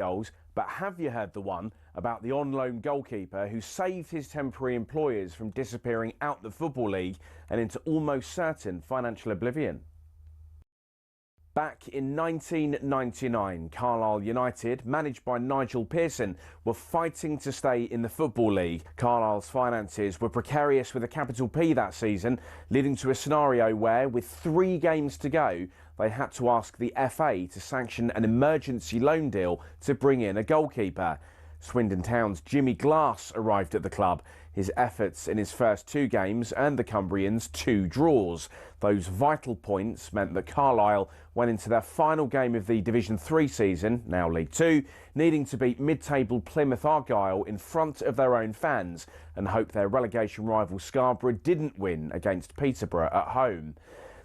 goals, but have you heard the one about the on-loan goalkeeper who saved his temporary employers from disappearing out the Football League and into almost certain financial oblivion? Back in 1999, Carlisle United, managed by Nigel Pearson, were fighting to stay in the Football League. Carlisle's finances were precarious with a capital P that season, leading to a scenario where, with 3 games to go, they had to ask the FA to sanction an emergency loan deal to bring in a goalkeeper. Swindon Town's Jimmy Glass arrived at the club. His efforts in his first 2 games earned the Cumbrians 2 draws. Those vital points meant that Carlisle went into their final game of the Division 3 season, now League 2, needing to beat mid-table Plymouth Argyle in front of their own fans and hope their relegation rival Scarborough didn't win against Peterborough at home.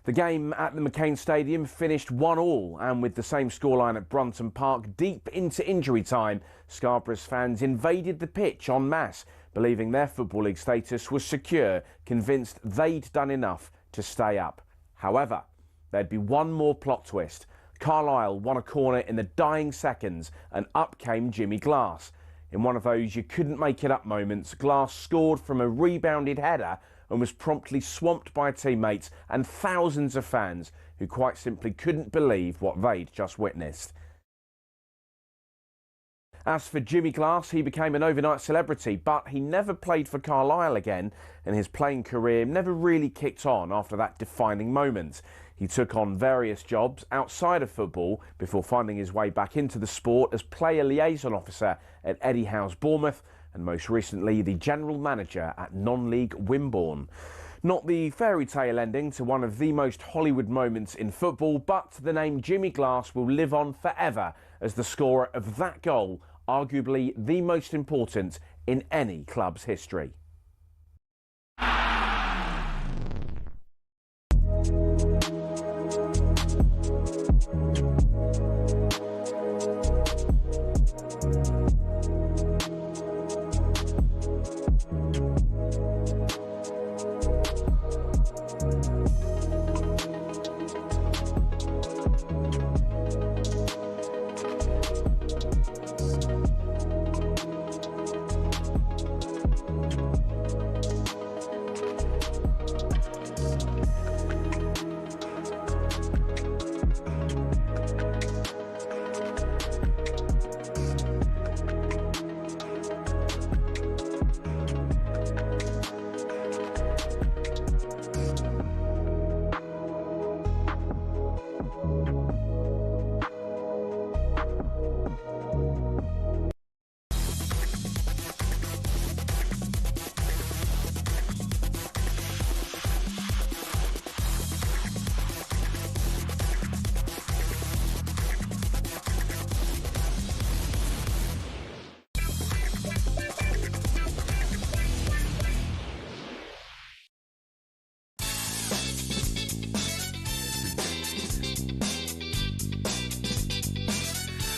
The game at the McCain Stadium finished 1-1, and with the same scoreline at Brunton Park deep into injury time, Scarborough's fans invaded the pitch en masse, believing their Football League status was secure, convinced they'd done enough to stay up. However, there'd be one more plot twist. Carlisle won a corner in the dying seconds, and up came Jimmy Glass. In one of those you couldn't make it up moments, Glass scored from a rebounded header and was promptly swamped by teammates and thousands of fans who quite simply couldn't believe what they'd just witnessed. As for Jimmy Glass, he became an overnight celebrity, but he never played for Carlisle again, and his playing career never really kicked on after that defining moment. He took on various jobs outside of football before finding his way back into the sport as player liaison officer at Eddie Howe's Bournemouth, and most recently the general manager at non-league Wimbledon. Not the fairy tale ending to one of the most Hollywood moments in football, but the name Jimmy Glass will live on forever as the scorer of that goal, arguably the most important in any club's history.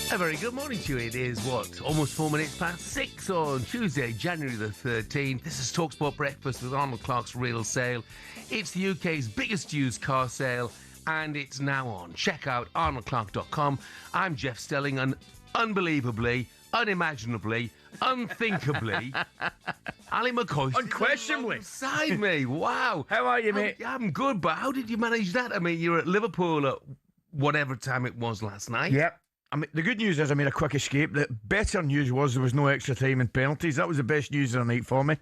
A very good morning to you. It is, almost 4 minutes past 6 on Tuesday, January the 13th. This is talkSPORT Breakfast with Arnold Clark's Real Sale. It's the UK's biggest used car sale, and it's now on. Check out arnoldclark.com. I'm Jeff Stelling, and unbelievably, unimaginably, unthinkably, Ally McCoist. Unquestionably. Beside me. Wow. How are you, mate? I'm good, but how did you manage that? I mean, you're at Liverpool at whatever time it was last night. Yep. I mean, the good news is I made a quick escape. The better news was there was no extra time and penalties. That was the best news of the night for me.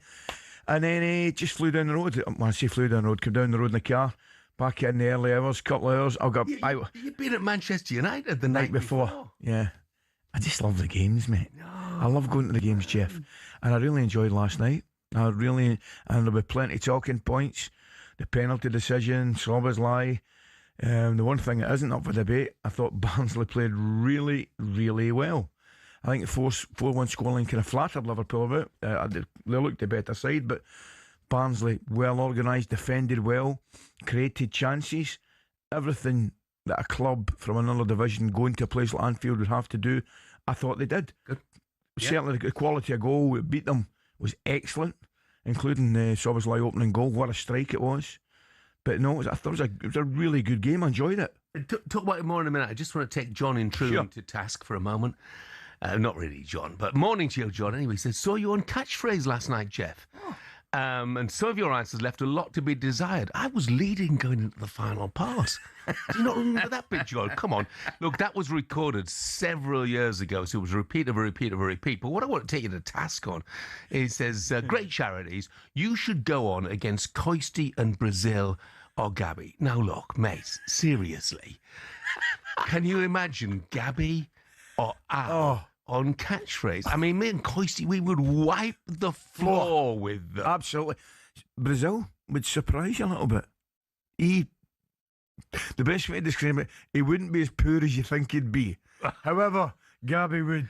And then he just flew down the road. When I say flew down the road, came down the road in the car, back in the early hours, couple of hours. You've been at Manchester United the night before. Yeah. I just love the games, mate. No. I love going to the games, Jeff. And I really enjoyed last night. And there were plenty of talking points. The penalty decision, Szoboszlai. The one thing that isn't up for debate, I thought Barnsley played really, really well. I think the 4-1 scoreline kind of flattered Liverpool a bit. They looked the better side, but Barnsley, well organised, defended well, created chances. Everything that a club from another division going to a place like Anfield would have to do, I thought they did. Good. Yeah. Certainly the quality of goal that beat them was excellent, including the Szoboszlai opening goal. What a strike it was. But no, I thought it was a really good game. I enjoyed it. Talk about it more in a minute. I just want to take John Intrude to task for a moment. Not really, John, but morning to you, John. Anyway, he says, saw you on catchphrase last night, Jeff. And some of your answers left a lot to be desired. I was leading going into the final pass. Do you not remember that bit, John? Come on. Look, that was recorded several years ago, so it was a repeat of a repeat of a repeat. But what I want to take you to task on, it says, great charities, you should go on against Coisty and Brazil or Gabby. Now, look, mate, seriously, can you imagine Gabby or Al on catchphrase? I mean, me and Coisty, we would wipe the floor with them. Absolutely. Brazil would surprise you a little bit. The best way to describe it, he wouldn't be as poor as you think he'd be. However, Gabby would.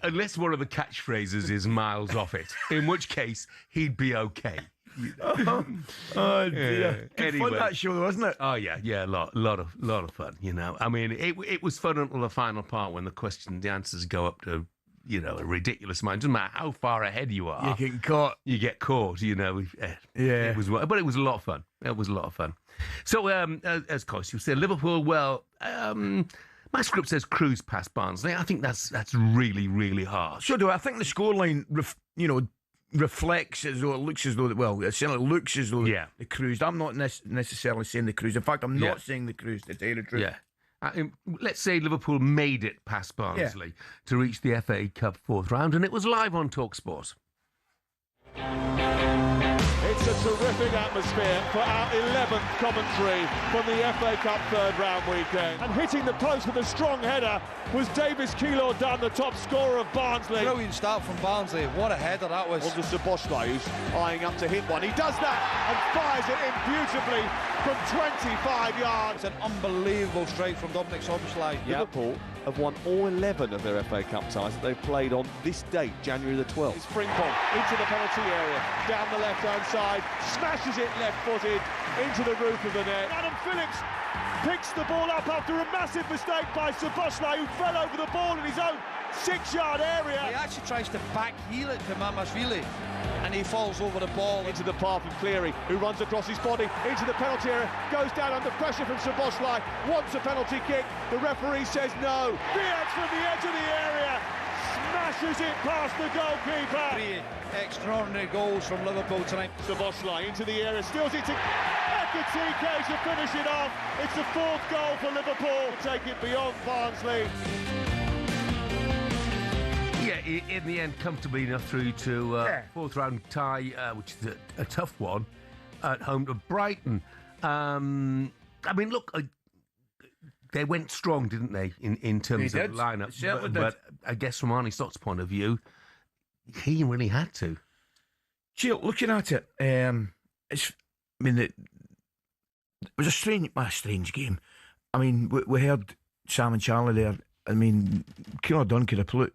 Unless one of the catchphrases is miles off it, in which case he'd be okay. Oh dear. Good fun, that show, wasn't it? Oh yeah, a lot of fun. You know, I mean, it was fun until the final part when the answers go up to, you know, a ridiculous amount. Doesn't matter how far ahead you are, you get caught. You get caught. You know, yeah. But it was a lot of fun. It was a lot of fun. So, as Cost, you said, Liverpool. Well, my script says cruise past Barnsley. I think that's really, really harsh. So do I. I think the scoreline, reflects as though it looks as though it certainly looks as though they cruised. I'm not necessarily saying they cruised. In fact, I'm not saying they cruised, to tell you the truth. Yeah. Let's say Liverpool made it past Barnsley to reach the FA Cup fourth round, and it was live on talkSPORT. It's a terrific atmosphere for our 11th commentary from the FA Cup third round weekend. And hitting the post with a strong header was Davis Keylor Dunn, the top scorer of Barnsley. Brilliant start from Barnsley. What a header that was. On to Szoboszlai, who's eyeing up to hit one. He does that and fires it in beautifully from 25 yards. It's an unbelievable strike from Dominic Szoboszlai. Liverpool have won all 11 of their FA Cup ties that they've played on this date, January the 12th. It's Frimpong into the penalty area, down the left-hand side, smashes it left-footed into the roof of the net. Adam Phillips picks the ball up after a massive mistake by Szoboszlai, who fell over the ball in his own 6-yard area. He actually tries to back heel it to Mamashvili, and he falls over the ball. Into the path of Cleary, who runs across his body into the penalty area, goes down under pressure from Szoboszlai, wants a penalty kick, the referee says no. Diaz from the edge of the area, smashes it past the goalkeeper. 3 extraordinary goals from Liverpool tonight. Szoboszlai into the area, steals it to Ekitike to finish it off. It's the 4th goal for Liverpool, take it beyond Barnsley. Yeah, in the end, comfortably enough through to fourth round tie, which is a tough one, at home to Brighton. I mean, look, they went strong, didn't they, in terms of lineup? But I guess from Arnie Stott's point of view, he really had to. Gee, looking at it, it was a strange game. I mean, we heard Sam and Charlie there. I mean, Keylor Dunn could have put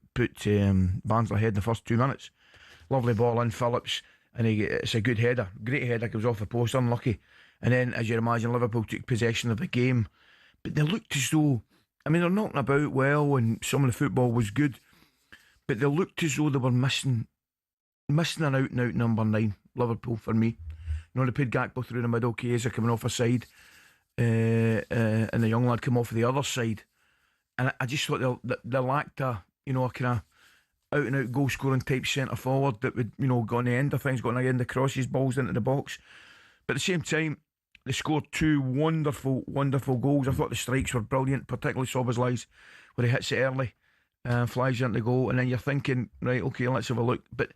Barnsley ahead in the first 2 minutes. Lovely ball in, Phillips, and it's a good header. Great header, goes off the post, unlucky. And then, as you imagine, Liverpool took possession of the game. But they looked as though, I mean, they're knocking about well and some of the football was good, but they looked as though they were missing an out-and-out number 9, Liverpool, for me. You know, they played Gakpo through the middle, Chiesa coming off a side, and the young lad come off the other side. And I just thought they lacked a kind of out-and-out goal-scoring type centre-forward that would, go on the end of things, go on the end of crosses, balls into the box. But at the same time, they scored 2 wonderful, wonderful goals. I thought the strikes were brilliant, particularly Szoboszlai's, where he hits it early, flies into the goal, and then you're thinking, right, okay, let's have a look. But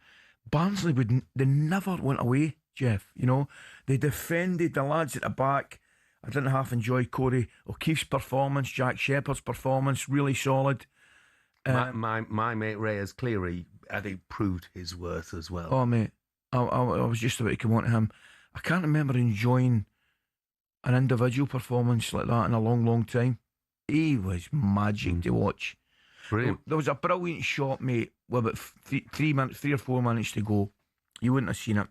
Barnsley, they never went away, Jeff. They defended the lads at the back. I didn't half enjoy Corey O'Keefe's performance, Jack Shepherd's performance, really solid. My mate Reyes Cleary, I think, proved his worth as well. Oh, mate, I was just about to come on to him. I can't remember enjoying an individual performance like that in a long, long time. He was magic to watch. Brilliant. There was a brilliant shot, mate, with about 3 or 4 minutes to go. You wouldn't have seen it.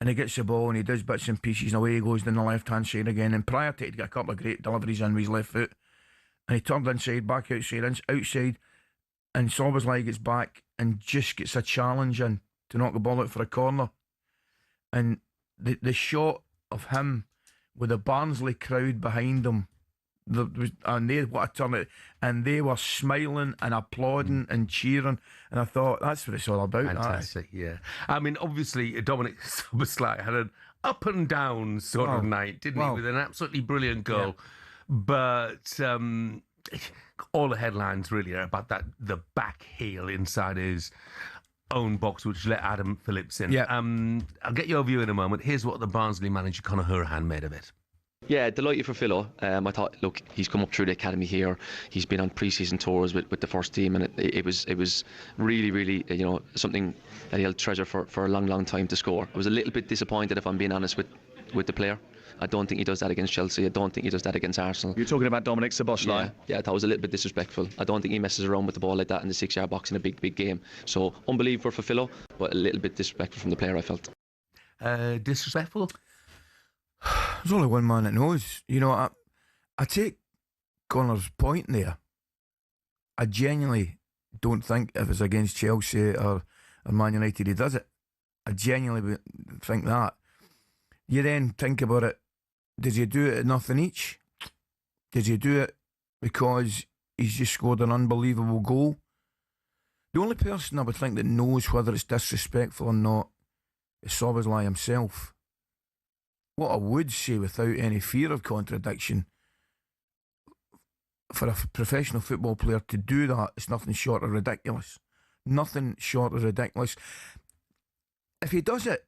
And he gets the ball and he does bits and pieces, and away he goes down the left-hand side again. And prior to it, he got a couple of great deliveries in with his left foot. And he turned inside, back outside, and Szoboszlai gets back and just gets a challenge in to knock the ball out for a corner. And the shot of him with the Barnsley crowd behind him And they what a turn it, and they were smiling and applauding and cheering, and I thought that's what it's all about. Fantastic, yeah. I mean, obviously, Dominic Szoboszlai had an up and down sort of night, didn't he? With an absolutely brilliant goal, but all the headlines really are about the back heel inside his own box, which let Adam Phillips in. Yeah. I'll get your view in a moment. Here's what the Barnsley manager Conor Hourihane made of it. Yeah, delighted for Philo. I thought, look, he's come up through the academy here. He's been on pre-season tours with the first team, and it was really, really, something that he'll treasure for a long, long time to score. I was a little bit disappointed, if I'm being honest, with the player. I don't think he does that against Chelsea. I don't think he does that against Arsenal. You're talking about Dominic Szoboszlai? Yeah, I thought it was a little bit disrespectful. I don't think he messes around with the ball like that in the 6-yard box in a big game. So, unbelievable for Philo, but a little bit disrespectful from the player, I felt. Disrespectful? There's only one man that knows. I take Connor's point there. I genuinely don't think if it's against Chelsea or Man United he does it. I genuinely think that. You then think about it. Does he do it at nothing each? Does he do it because he's just scored an unbelievable goal? The only person I would think that knows whether it's disrespectful or not is Szoboszlai himself. What I would say, without any fear of contradiction, for a professional football player to do that, it's nothing short of ridiculous. Nothing short of ridiculous. If he does it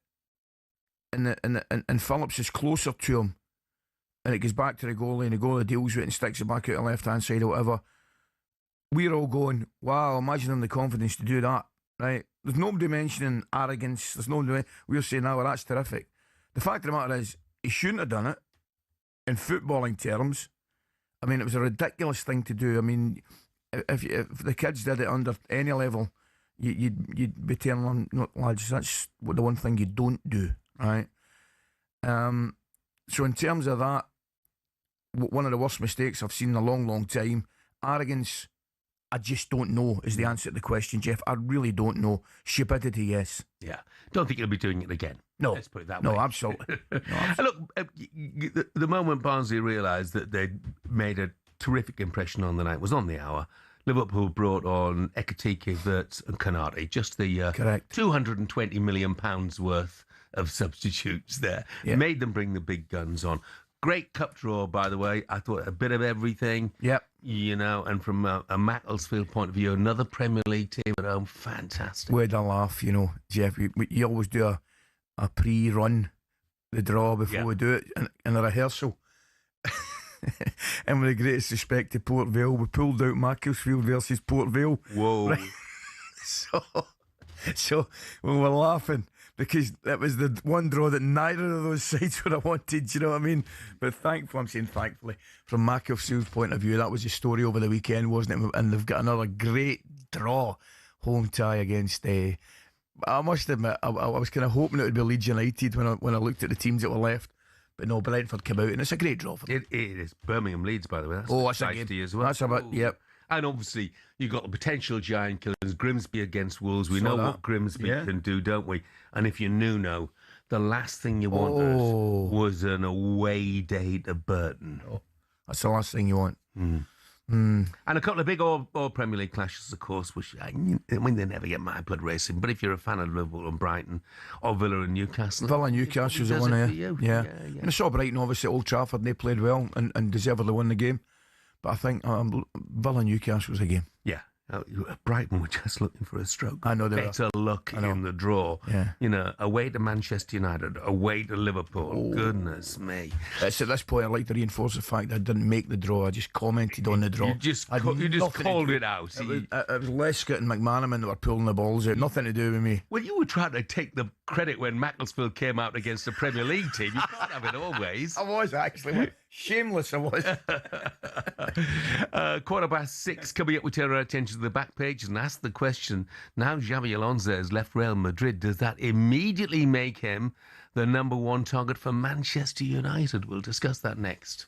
and Phillips is closer to him and it goes back to the goalie and the goalie deals with it and sticks it back out the left-hand side or whatever, we're all going, wow, imagine him the confidence to do that, right? There's nobody mentioning arrogance. There's nobody. We're saying, well, that's terrific. The fact of the matter is, he shouldn't have done it in footballing terms. I mean, it was a ridiculous thing to do. I mean, if the kids did it under any level, you'd be telling them, no, lads, that's the one thing you don't do, right? So in terms of that, one of the worst mistakes I've seen in a long, long time. Arrogance, I just don't know is the answer to the question, Jeff. I really don't know. Stupidity, yes. Yeah. Don't think he'll be doing it again. No. Let's put it that way. No, absolutely. And look, the moment Barnsley realised that they'd made a terrific impression on the night was on the hour. Liverpool brought on Ekitike, Wirtz and Konate, just the Correct. £220 million worth of substitutes there. Yeah. Made them bring the big guns on. Great cup draw, by the way. I thought a bit of everything. Yep. And from a Macclesfield point of view, another Premier League team at home, fantastic. We had a laugh, Jeff. You always do a pre-run, the draw before we do it, in a rehearsal. And with the greatest respect to Port Vale, we pulled out Macclesfield versus Port Vale. Whoa. Right? So we were laughing because that was the one draw that neither of those sides would have wanted, you know what I mean? But thankfully, from Macclesfield's point of view, that was the story over the weekend, wasn't it? And they've got another great draw, home tie against... I must admit, I was kind of hoping it would be Leeds United when I looked at the teams that were left. But no, Brentford came out, and it's a great draw for them. It is. Birmingham Leeds, by the way. That's a game game as well. That's a bit, yep. And obviously, you've got the potential giant killers, Grimsby against Wolves. We Saw know that. what Grimsby can do, don't we? And if you know, the last thing you wanted was an away date at Burton. That's the last thing you want. And a couple of big all Premier League clashes, of course, which, I mean, they never get my blood racing. But if you're a fan of Liverpool and Brighton, or Villa and Newcastle... Newcastle's the one here. Yeah. And I saw Brighton, obviously, at Old Trafford, and they played well and deservedly won the game. But I think Villa and Newcastle was a game. Yeah. Brighton were just looking for a stroke. I know they were. Better luck in the draw. Yeah. Away to Manchester United, away to Liverpool. Goodness me. It's at this point I'd like to reinforce the fact that I didn't make the draw. I just commented on the draw. You just called it out. It was Lescott and McManaman that were pulling the balls out. Nothing to do with me. Well, you were trying to take the credit when Macclesfield came out against the Premier League team. You can't have it always. I was actually. Shameless I was. 6:15 coming up, we turn our attention to the back page and ask the question, now Xabi Alonso has left Real Madrid, does that immediately make him the number one target for Manchester United? We'll discuss that next.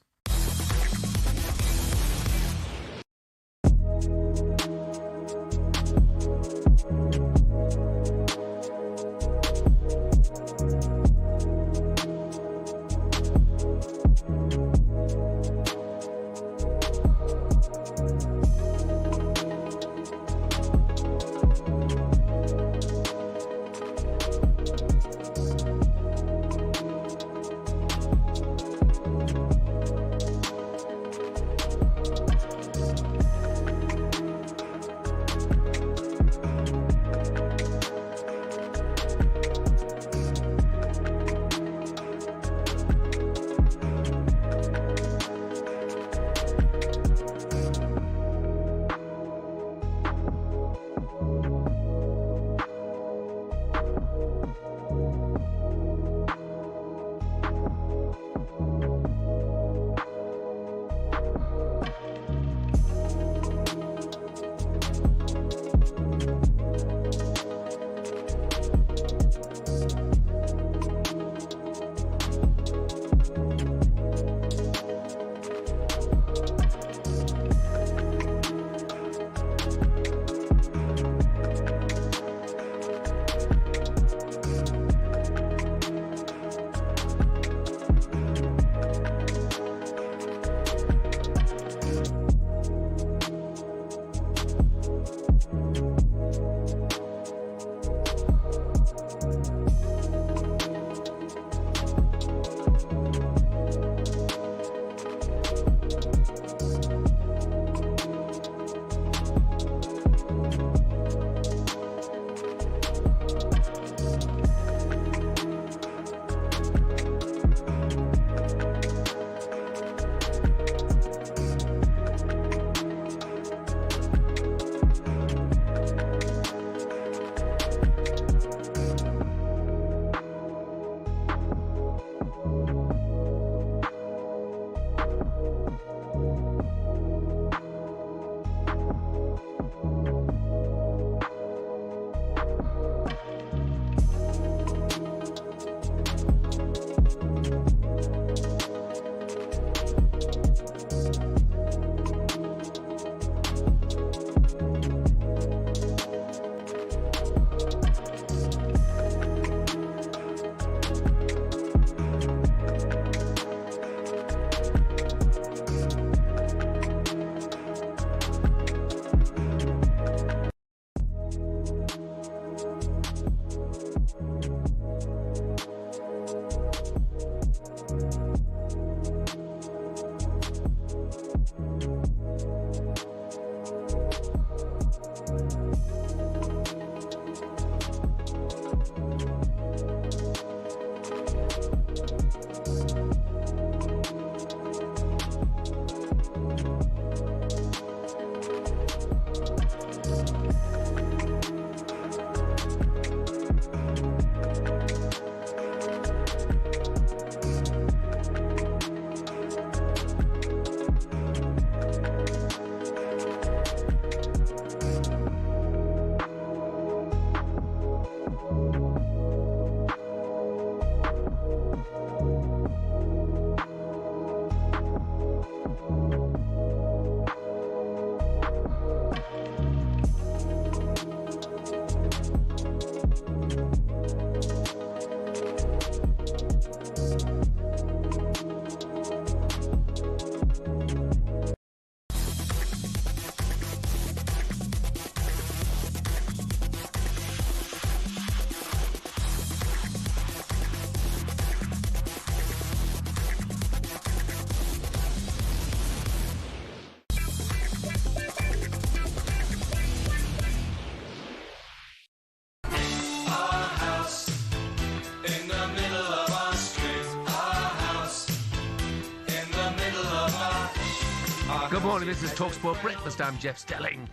Good morning, this is talkSPORT Breakfast. I'm Jeff Stelling.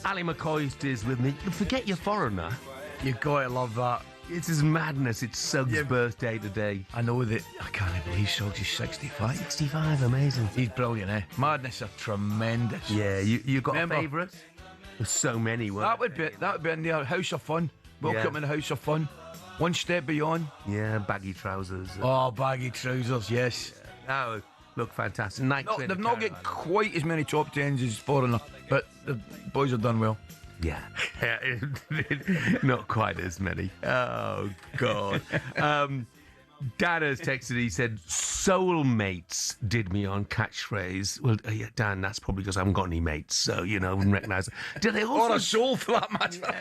Ally McCoist is with me. Forget your foreigner. You gotta love that. It's his madness. It's Suggs' birthday today. I know that. I can't believe Suggs is 65. 65, amazing. He's brilliant, eh? Madness are tremendous. Yeah, you got Remember? a favourite? There's so many. That would be in there. House of Fun. Welcome in the House of Fun. One step beyond. Yeah, baggy trousers. Oh, baggy trousers, yes. That would look fantastic. Night No, they've not got quite as many top tens as Foreigner, but the boys have done well. Yeah. Not quite as many. Oh, God. Dan has texted, he said, soulmates did me on catchphrase. Well, yeah, Dan, that's probably because I haven't got any mates, so, I wouldn't recognise it. Did they also... Or a soul, for that matter.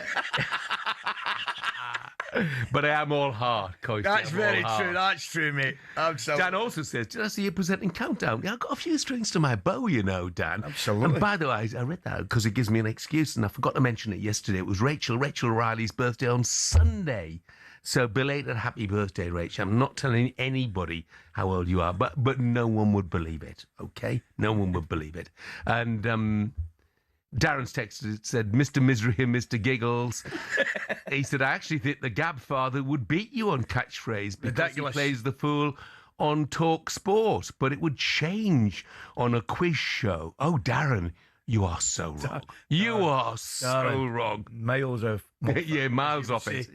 But I am all heart, Coach. That's very true. That's true, mate. Absolutely. Dan also says, did I see you presenting Countdown? Yeah, I've got a few strings to my bow, Dan. Absolutely. And by the way, I read that because it gives me an excuse, and I forgot to mention it yesterday. It was Rachel Riley's birthday on Sunday. So belated happy birthday, Rachel. I'm not telling anybody how old you are, but no one would believe it, okay? No one would believe it. And Darren's text said, Mr. Misery and Mr. Giggles. He said, I actually think the Gab father would beat you on catchphrase because Ridiculous. he plays the fool on talkSPORT, but it would change on a quiz show. Oh, Darren, you are so wrong. You are so wrong. Miles off. Yeah, miles off it.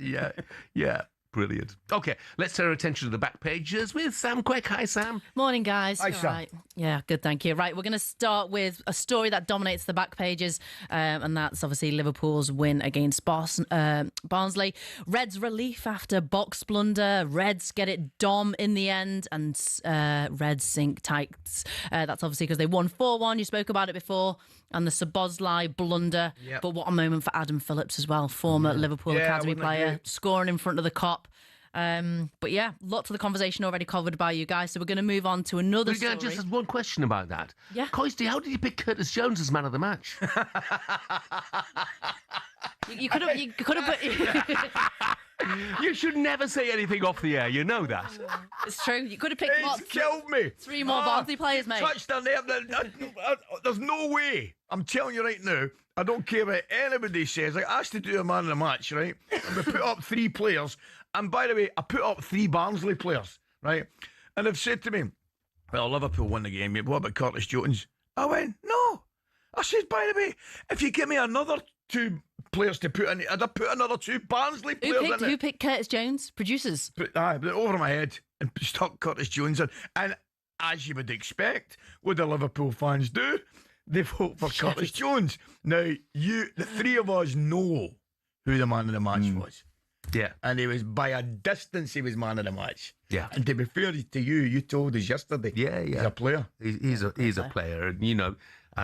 Yeah. Brilliant. Okay, let's turn our attention to the back pages with Sam Quick. Hi, Sam. Morning, guys. Hi, Sam. Right. Yeah, good, thank you. Right, we're going to start with a story that dominates the back pages, and that's obviously Liverpool's win against Barnsley. Reds relief after box blunder. Reds get it dom in the end, and Reds sink tights. That's obviously because they won 4-1. You spoke about it before. And the Szoboszlai blunder. Yep. But what a moment for Adam Phillips as well, former Liverpool Academy player, scoring in front of the Kop. But yeah, lots of the conversation already covered by you guys. So we're going to move on to another story. Just as one question about that. Yeah. Coisty, how did you pick Curtis Jones as man of the match? You could have. You should never say anything off the air. You know that. It's true. You could have picked He's killed me. 3 more Barnsley players, mate. Touched on there. There's no way. I'm telling you right now. I don't care what anybody says. I asked to do a man of the match, right? And we put up 3 players. And by the way, I put up 3 Barnsley players, right? And they've said to me, well, Liverpool won the game. What about Curtis Jones? I went, no. I said, by the way, if you give me another 2 players to put in, I'd have put another 2 Barnsley players in it. Who picked Curtis Jones? Producers? But over my head and stuck Curtis Jones in. And as you would expect, what the Liverpool fans do, they vote for Curtis Jones. Now, the 3 of us know who the man of the match was. Yeah. And he was, by a distance, he was man of the match. Yeah. And to be fair to you, you told us yesterday. Yeah. He's a player. He's a player. And,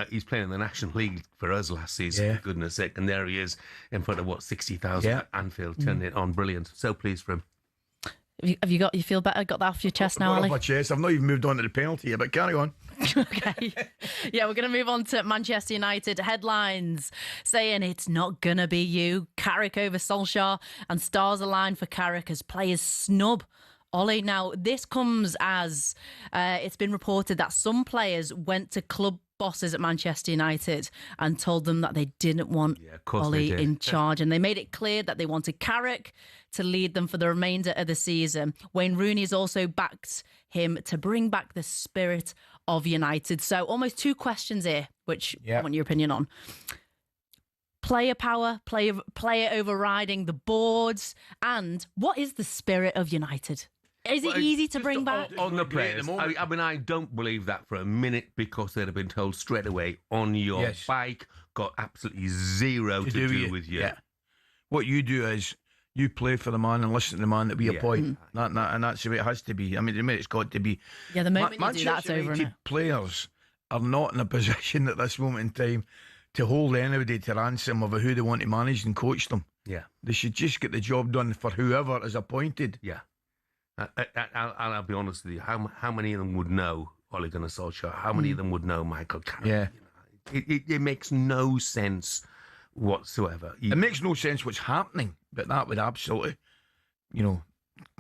he's playing in the National League for us last season, for goodness sake. And there he is in front of, 60,000 at Anfield, turning it on. Brilliant. So pleased for him. Have you feel better? Got that off your chest now, Got Ali? off my chest. I've not even moved on to the penalty yet, but carry on. Okay. Yeah, we're going to move on to Manchester United headlines saying it's not going to be you. Carrick over Solskjaer, and stars align for Carrick as players snub Ollie. Now, this comes as it's been reported that some players went to club bosses at Manchester United and told them that they didn't want Ollie in charge, and they made it clear that they wanted Carrick to lead them for the remainder of the season. Wayne Rooney has also backed him to bring back the spirit of United. So almost 2 questions here, which I want your opinion on. Player power, player overriding the boards, and what is the spirit of United? Is it easy to bring back? On the players. I don't believe that for a minute, because they'd have been told straight away, on your bike, got absolutely zero to do with you. Yeah. What you do is you play for the man and listen to the man that we appoint. And that's the way it has to be. I mean, the minute it's got to be. Yeah, the moment you do that, it's over. Manchester players are not in a position at this moment in time to hold anybody to ransom over who they want to manage and coach them. Yeah. They should just get the job done for whoever is appointed. Yeah. I'll be honest with you. How many of them would know Ole Gunnar Solskjaer? How many of them would know Michael Carrick? Yeah. It makes no sense whatsoever. It makes no sense what's happening, but that would absolutely,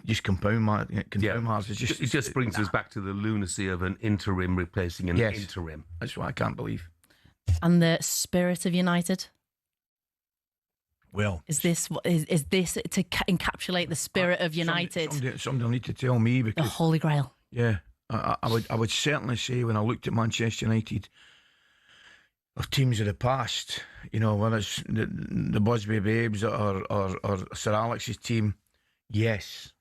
just compound matters. It just brings us back to the lunacy of an interim replacing an interim. That's what I can't believe. And the spirit of United. Well, is this to encapsulate the spirit of United? Somebody will need to tell me, because the Holy Grail. Yeah, I would certainly say, when I looked at Manchester United, of teams of the past, whether it's the Busby Babes or Sir Alex's team, yes,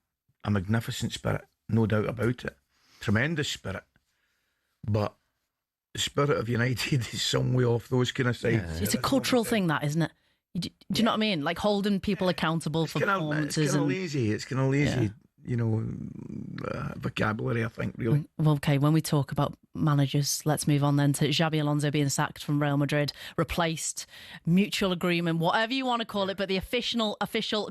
a magnificent spirit, no doubt about it, tremendous spirit, but the spirit of United is some way off those kind of sides. Yeah. It's a cultural thing, that, isn't it? Do you know what I mean? Like holding people accountable for performances. It's kind of lazy. It's kind of lazy. Vocabulary, I think, really. Well, okay, when we talk about managers, let's move on then to Xabi Alonso being sacked from Real Madrid, replaced, mutual agreement, whatever you want to call it, but the official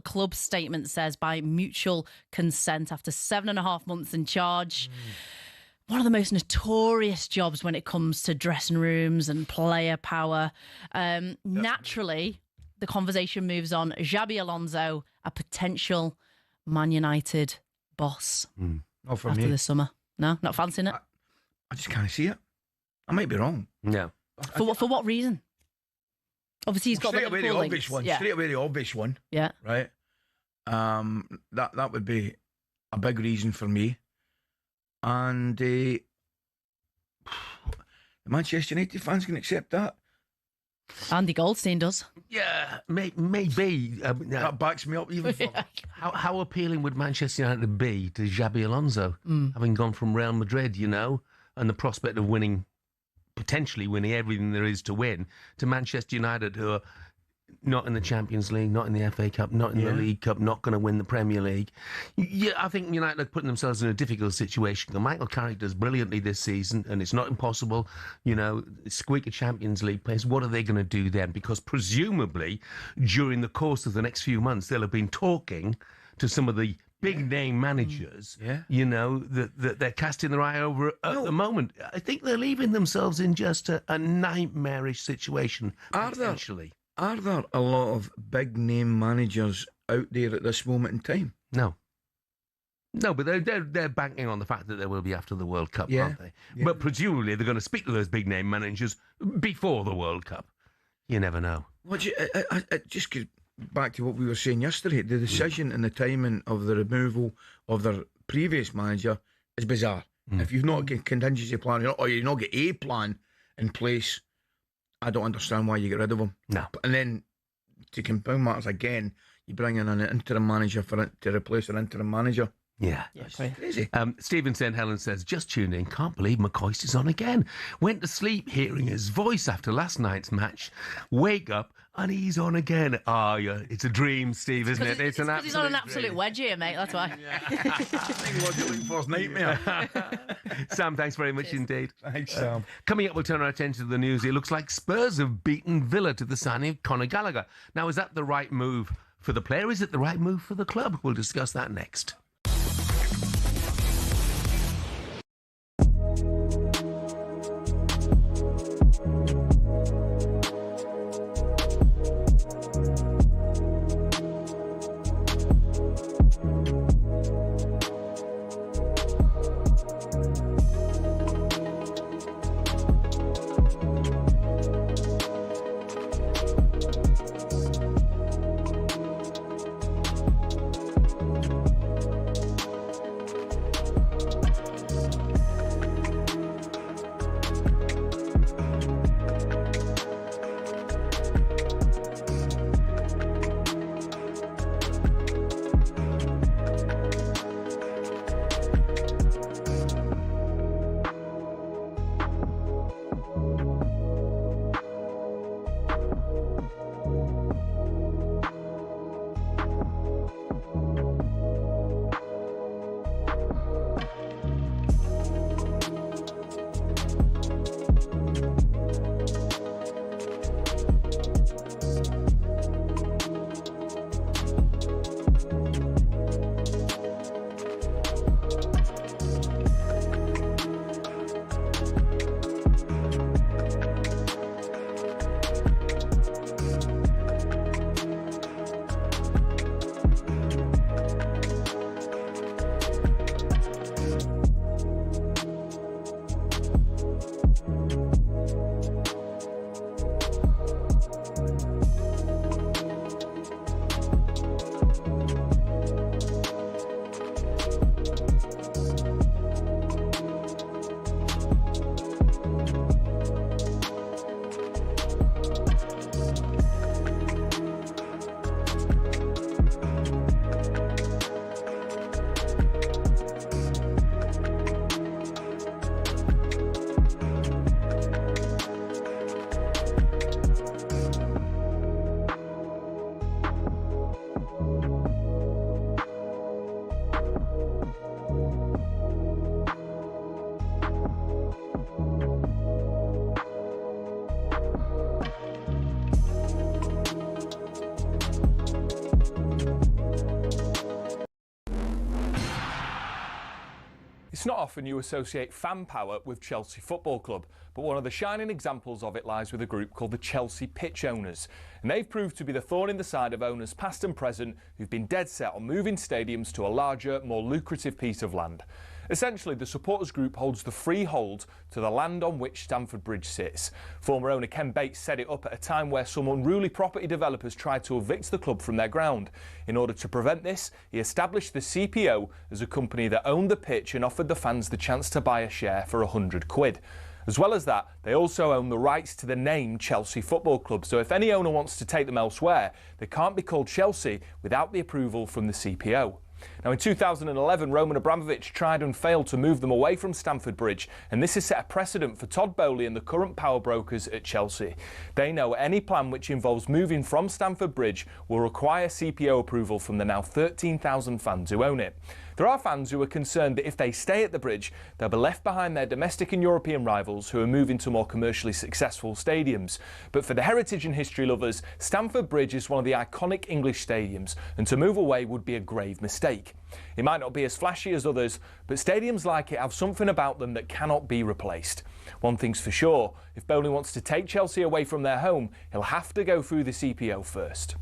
club statement says by mutual consent after 7.5 months in charge. One of the most notorious jobs when it comes to dressing rooms and player power. Naturally, the conversation moves on. Xabi Alonso, a potential Man United boss after the summer. No, not fancying it? I just can't see it. I might be wrong. No. For what reason? Obviously, he's got the Liverpool obvious one. Yeah. Straight away, the obvious one. Yeah. Right. That would be a big reason for me. And the Manchester United fans can accept that. Andy Goldstein does. Yeah, maybe. That backs me up even further. How appealing would Manchester United be to Xabi Alonso, having gone from Real Madrid, and the prospect of potentially winning everything there is to win, to Manchester United, who are not in the Champions League, not in the FA Cup, not in the League Cup, not going to win the Premier League. Yeah, I think United are putting themselves in a difficult situation. Michael Carrick does brilliantly this season, and it's not impossible, squeak a Champions League place. What are they going to do then? Because presumably, during the course of the next few months, they'll have been talking to some of the big-name managers, that they're casting their eye over at the moment. I think they're leaving themselves in just a nightmarish situation, potentially. Are there a lot of big-name managers out there at this moment in time? No, but they're banking on the fact that there will be after the World Cup, aren't they? Yeah. But presumably they're going to speak to those big-name managers before the World Cup. You never know. I just get back to what we were saying yesterday. The decision and the timing of the removal of their previous manager is bizarre. If you've not got a contingency plan, or you've not got a plan in place, I don't understand why you get rid of him. No. And then, to compound matters again, you bring in an interim manager to replace an interim manager. Yeah. That's crazy. Stephen St. Helen says, just tuned in, can't believe McCoist is on again. Went to sleep hearing his voice after last night's match. Wake up and he's on again. It's a dream, Steve, isn't it? It's because he's on an absolute wedge here, mate, that's why. I think what you're looking for is nightmare. Sam, thanks very much indeed. Thanks, Sam. Coming up, we'll turn our attention to the news. It looks like Spurs have beaten Villa to the signing of Conor Gallagher. Now, is that the right move for the player? Is it the right move for the club? We'll discuss that next. It's not often you associate fan power with Chelsea Football Club, but one of the shining examples of it lies with a group called the Chelsea Pitch Owners. And they've proved to be the thorn in the side of owners past and present who've been dead set on moving stadiums to a larger, more lucrative piece of land. Essentially, the supporters group holds the freehold to the land on which Stamford Bridge sits. Former owner Ken Bates set it up at a time where some unruly property developers tried to evict the club from their ground. In order to prevent this, he established the CPO as a company that owned the pitch and offered the fans the chance to buy a share for £100. As well as that, they also own the rights to the name Chelsea Football Club, so if any owner wants to take them elsewhere, they can't be called Chelsea without the approval from the CPO. Now, in 2011, Roman Abramovich tried and failed to move them away from Stamford Bridge, and this has set a precedent for Todd Bowley and the current power brokers at Chelsea. They know any plan which involves moving from Stamford Bridge will require CPO approval from the now 13,000 fans who own it. There are fans who are concerned that if they stay at the bridge, they'll be left behind their domestic and European rivals who are moving to more commercially successful stadiums. But for the heritage and history lovers, Stamford Bridge is one of the iconic English stadiums, and to move away would be a grave mistake. It might not be as flashy as others, but stadiums like it have something about them that cannot be replaced. One thing's for sure, if Bowley wants to take Chelsea away from their home, he'll have to go through the CPO first.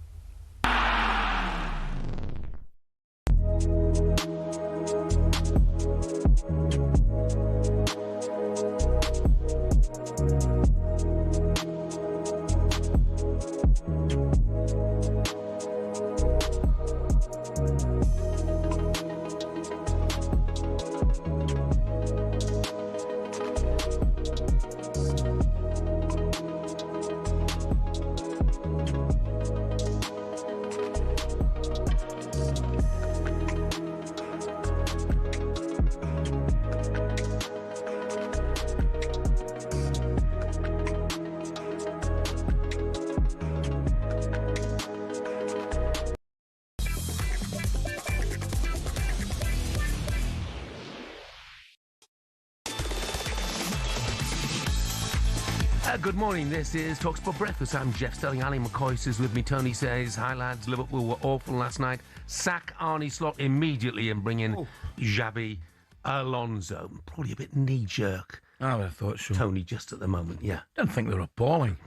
Good morning, this is talkSPORT Breakfast. I'm Jeff Stelling Ally McCoist is with me. Tony says, hi lads, Liverpool were awful last night. Sack Arnie Slot immediately and bring in Xabi Alonso. Probably a bit knee-jerk. I would have thought so. Tony, just at the moment, yeah. I didn't think they were appalling.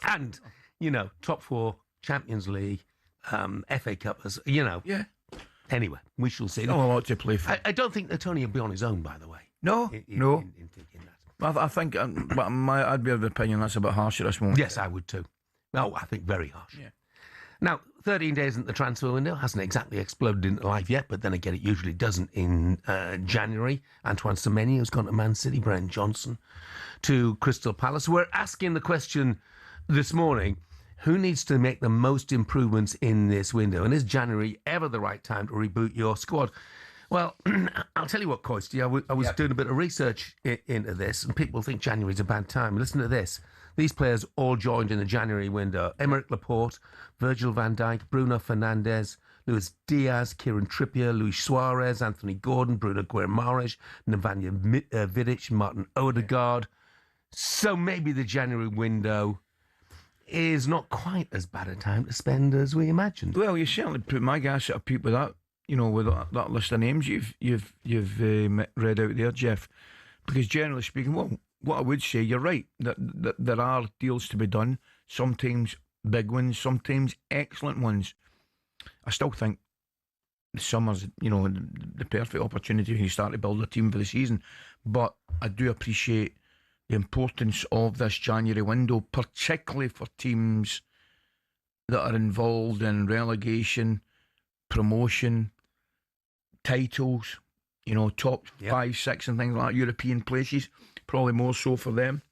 And, you know, top four, Champions League, FA Cup, you know. Yeah. Anyway, we shall see. Not a lot to play for. I don't think that Tony will be on his own, by the way. No, no. In thinking that. I think, I'd be of the opinion that's a bit harsh at this moment. Yes, I would too. No, I think very harsh. Yeah. Now, 13 days into the transfer window, hasn't exactly exploded into life yet, but then again, it usually doesn't in January. Antoine Semenyo has gone to Man City, Brian Johnson to Crystal Palace. We're asking the question this morning, who needs to make the most improvements in this window? And is January ever the right time to reboot your squad? Well, I'll tell you what, Coisty, I was doing a bit of research into this, and people think January's a bad time. Listen to this. These players all joined in the January window. Emerick Laporte, Virgil van Dijk, Bruno Fernandes, Luis Diaz, Kieran Trippier, Luis Suarez, Anthony Gordon, Bruno Guimaraes, Nemanja Vidic, Martin Odegaard. So maybe the January window is not quite as bad a time to spend as we imagined. Well, you certainly put my gas at a peep with that. You know, with that list of names you've read out there, Jeff, because generally speaking, well, what I would say, you're right that there are deals to be done. Sometimes big ones, sometimes excellent ones. I still think the summer's, you know, the perfect opportunity when you start to build a team for the season. But I do appreciate the importance of this January window, particularly for teams that are involved in relegation, promotion, titles, you know, top 5, 6 and things like that, European places, probably more so for them.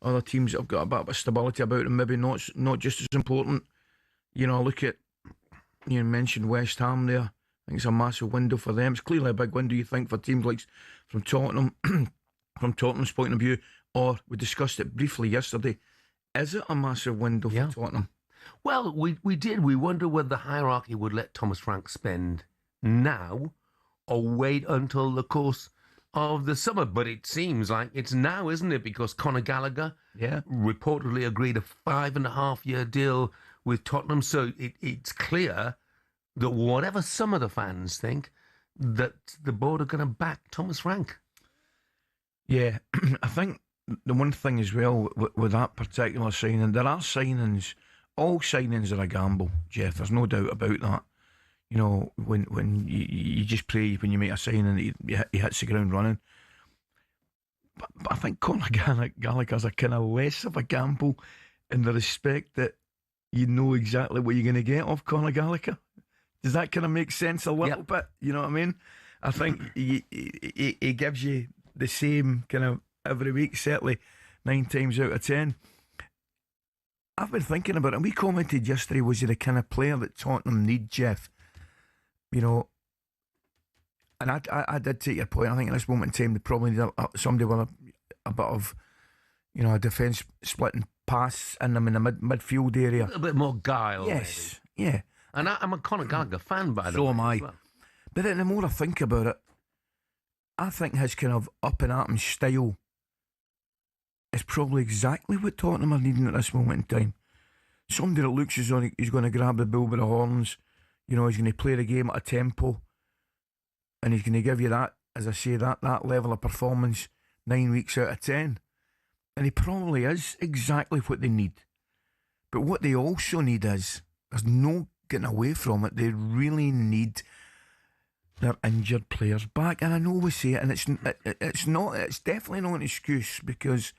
Other teams that have got a bit of stability about them, maybe not just as important. You know, look at, you mentioned West Ham there. I think it's a massive window for them. It's clearly a big window, you think, for teams like from Tottenham, from Tottenham's point of view, or we discussed it briefly yesterday. Is it a massive window for Tottenham? Well, we did. We wonder whether the hierarchy would let Thomas Frank spend now or wait until the course of the summer. But it seems like it's now, isn't it? Because Conor Gallagher reportedly agreed a 5.5-year deal with Tottenham. So it's clear that whatever some of the fans think, that the board are going to back Thomas Frank. Yeah, I think the one thing as well with that particular signing, there are signings, all signings are a gamble, Jeff, there's no doubt about that. You know, when you just pray when you make a signing that he hits the ground running. But I think Conor Gallagher's a kind of less of a gamble in the respect that you know exactly what you're going to get off Conor Gallagher. Does that kind of make sense a little bit? You know what I mean? I think he gives you the same kind of every week, certainly 9 times out of 10. I've been thinking about it, and we commented yesterday, was he the kind of player that Tottenham need, Jeff? You know, and I did take your point. I think at this moment in time, they probably need somebody with a bit of, you know, a defence splitting pass in them in the midfield area. A little bit more guile. Yes, maybe. yeah. And I'm a Conor Gallagher fan, by the way. So am I. Well. But then the more I think about it, I think his kind of up and at 'em style is probably exactly what Tottenham are needing at this moment in time. Somebody that looks as though he's going to grab the bull by the horns. You know, he's going to play the game at a tempo, and he's going to give you that, as I say, that level of performance 9 weeks out of 10. And he probably is exactly what they need. But what they also need is, there's no getting away from it, they really need their injured players back. And I know we say it, and it's definitely not an excuse, because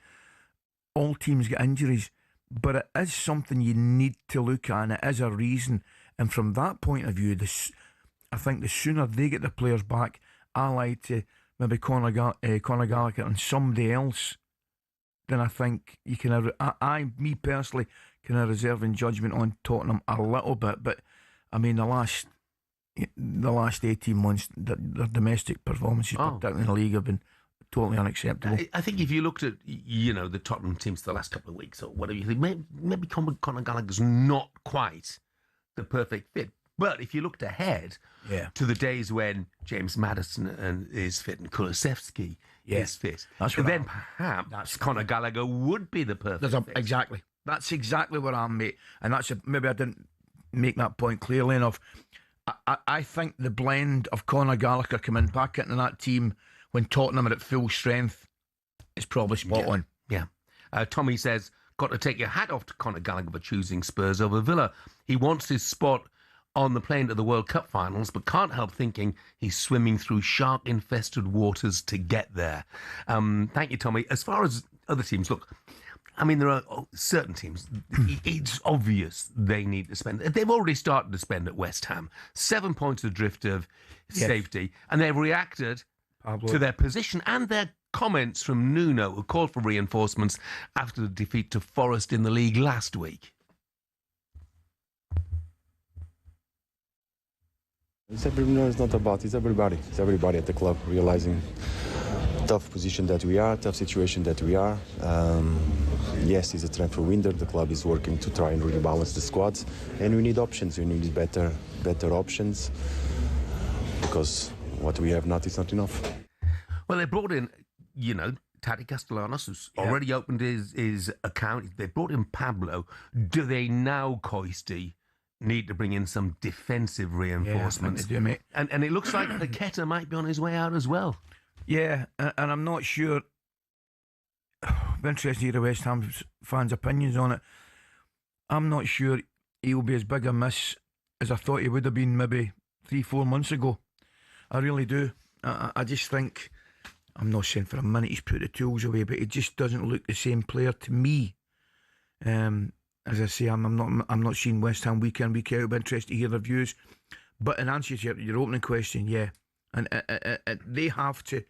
all teams get injuries, but it is something you need to look at, and it is a reason. And from that point of view, I think the sooner they get the players back, allied to maybe Conor Gallagher and somebody else, then I think you can. Me personally, can reserve in judgment on Tottenham a little bit. But I mean, the last 18 months, their domestic performances, particularly in the league, have been totally unacceptable. I think if you looked at, you know, the Tottenham teams the last couple of weeks or whatever, you think maybe Conor Gallagher's not quite the perfect fit. But if you looked ahead to the days when James Maddison is fit and Kulusevski is fit, then perhaps Conor Gallagher would be the perfect fit. Exactly. That's exactly what I'm, mate. And maybe I didn't make that point clearly enough. I think the blend of Conor Gallagher coming back into that team when Tottenham are at full strength is probably spot on. Yeah. Tommy says, got to take your hat off to Conor Gallagher for choosing Spurs over Villa. He wants his spot on the plane to the World Cup finals, but can't help thinking he's swimming through shark-infested waters to get there. Thank you, Tommy. As far as other teams, look, I mean, there are certain teams, it's obvious they need to spend. They've already started to spend at West Ham. 7 points adrift of safety, and they've reacted to their position and their comments from Nuno, who called for reinforcements after the defeat to Forest in the league last week. It's not about, it's everybody. It's everybody at the club realizing tough position that we are, tough situation that we are. Yes, it's a transfer window. The club is working to try and rebalance the squads, and we need options. We need better options, because what we have now is not enough. Well, they brought in, you know, Tati Castellanos, who's already opened his account. They brought in Pablo. Do they now, Coisty, need to bring in some defensive reinforcements? Yeah, they do, mate. And it looks like Paqueta might be on his way out as well. Yeah, and I'm not sure. I'm interested to hear the West Ham fans' opinions on it. I'm not sure he'll be as big a miss as I thought he would have been maybe 3-4 months ago. I really do. I just think, I'm not saying for a minute he's put the tools away, but he just doesn't look the same player to me. As I say, I'm not seeing West Ham week in, week out. I'll be interested to hear their views. But in answer to your opening question, yeah. And they have to.